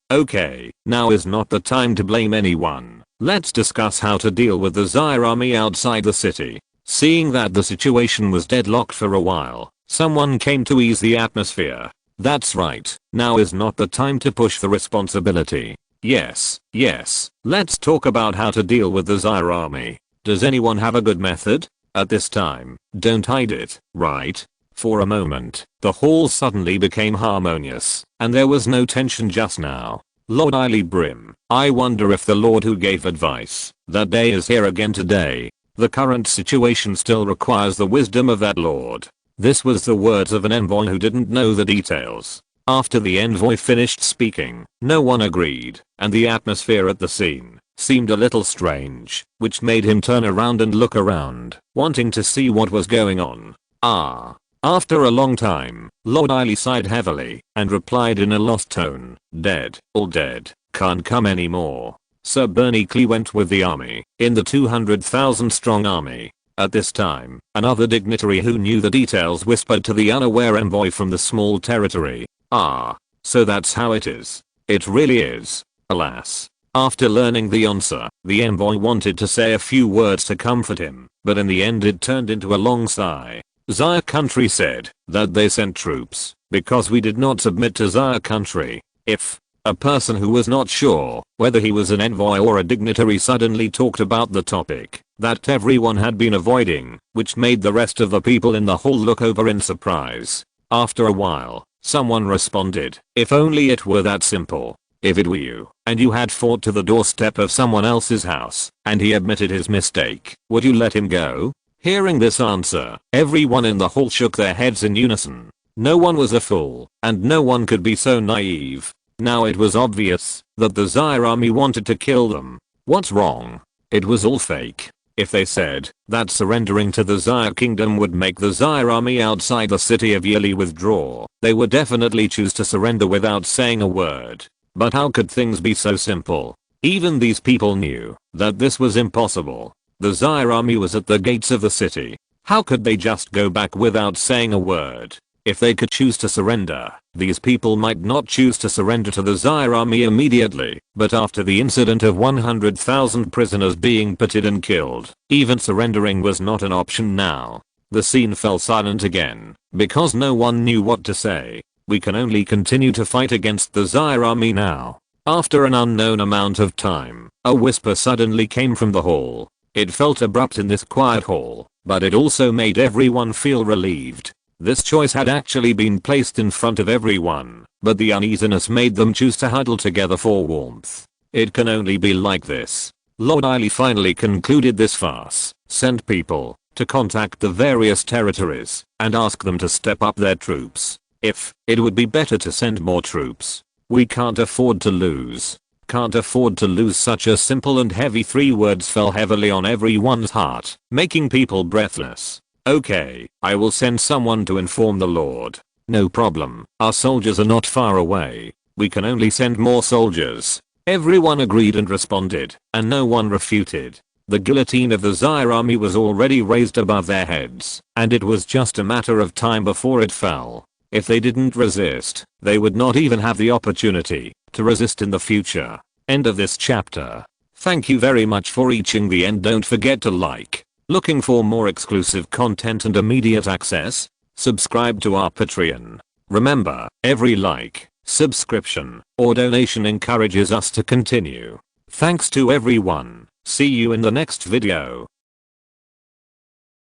now is not the time to blame anyone. Let's discuss how to deal with the Zaire army outside the city. Seeing that the situation was deadlocked for a while, someone came to ease the atmosphere. That's right, now is not the time to push the responsibility. Yes, let's talk about how to deal with the Zaire army. Does anyone have a good method? At this time, don't hide it, right? For a moment, the hall suddenly became harmonious, and there was no tension just now. Lord Ali Brim, I wonder if the lord who gave advice that day is here again today. The current situation still requires the wisdom of that lord. This was the words of an envoy who didn't know the details. After the envoy finished speaking, no one agreed, and the atmosphere at the scene seemed a little strange, which made him turn around and look around, wanting to see what was going on. After a long time, Lord Ali sighed heavily and replied in a lost tone, "Dead, all dead, can't come anymore." Sir Bernie went with the army, in the 200,000 strong army. At this time, another dignitary who knew the details whispered to the unaware envoy from the small territory, so that's how it is. It really is. Alas. After learning the answer, the envoy wanted to say a few words to comfort him, but in the end it turned into a long sigh. Zaire country said that they sent troops because we did not submit to Zaire country. If a person who was not sure whether he was an envoy or a dignitary suddenly talked about the topic that everyone had been avoiding, which made the rest of the people in the hall look over in surprise. After a while, someone responded, "If only it were that simple. If it were you, and you had fought to the doorstep of someone else's house, and he admitted his mistake, would you let him go?" Hearing this answer, everyone in the hall shook their heads in unison. No one was a fool, and no one could be so naive. Now it was obvious that the Zaire army wanted to kill them. What's wrong? It was all fake. If they said that surrendering to the Zaire kingdom would make the Zaire army outside the city of Yili withdraw, they would definitely choose to surrender without saying a word. But how could things be so simple? Even these people knew that this was impossible. The Zaire army was at the gates of the city. How could they just go back without saying a word? If they could choose to surrender, these people might not choose to surrender to the Zaire army immediately, but after the incident of 100,000 prisoners being pitted and killed, even surrendering was not an option now. The scene fell silent again, because no one knew what to say. We can only continue to fight against the Zaire army now. After an unknown amount of time, a whisper suddenly came from the hall. It felt abrupt in this quiet hall, but it also made everyone feel relieved. This choice had actually been placed in front of everyone, but the uneasiness made them choose to huddle together for warmth. It can only be like this. Lord Ali finally concluded this farce, sent people to contact the various territories and ask them to step up their troops. If it would be better to send more troops. We can't afford to lose. Can't afford to lose. Such a simple and heavy 3 words fell heavily on everyone's heart, making people breathless. Okay, I will send someone to inform the Lord. No problem, our soldiers are not far away. We can only send more soldiers. Everyone agreed and responded, and no one refuted. The guillotine of the Zaire army was already raised above their heads, and it was just a matter of time before it fell. If they didn't resist, they would not even have the opportunity to resist in the future. End of this chapter. Thank you very much for reaching the end. Don't forget to like. Looking for more exclusive content and immediate access? Subscribe to our Patreon. Remember, every like, subscription, or donation encourages us to continue. Thanks to everyone. See you in the next video.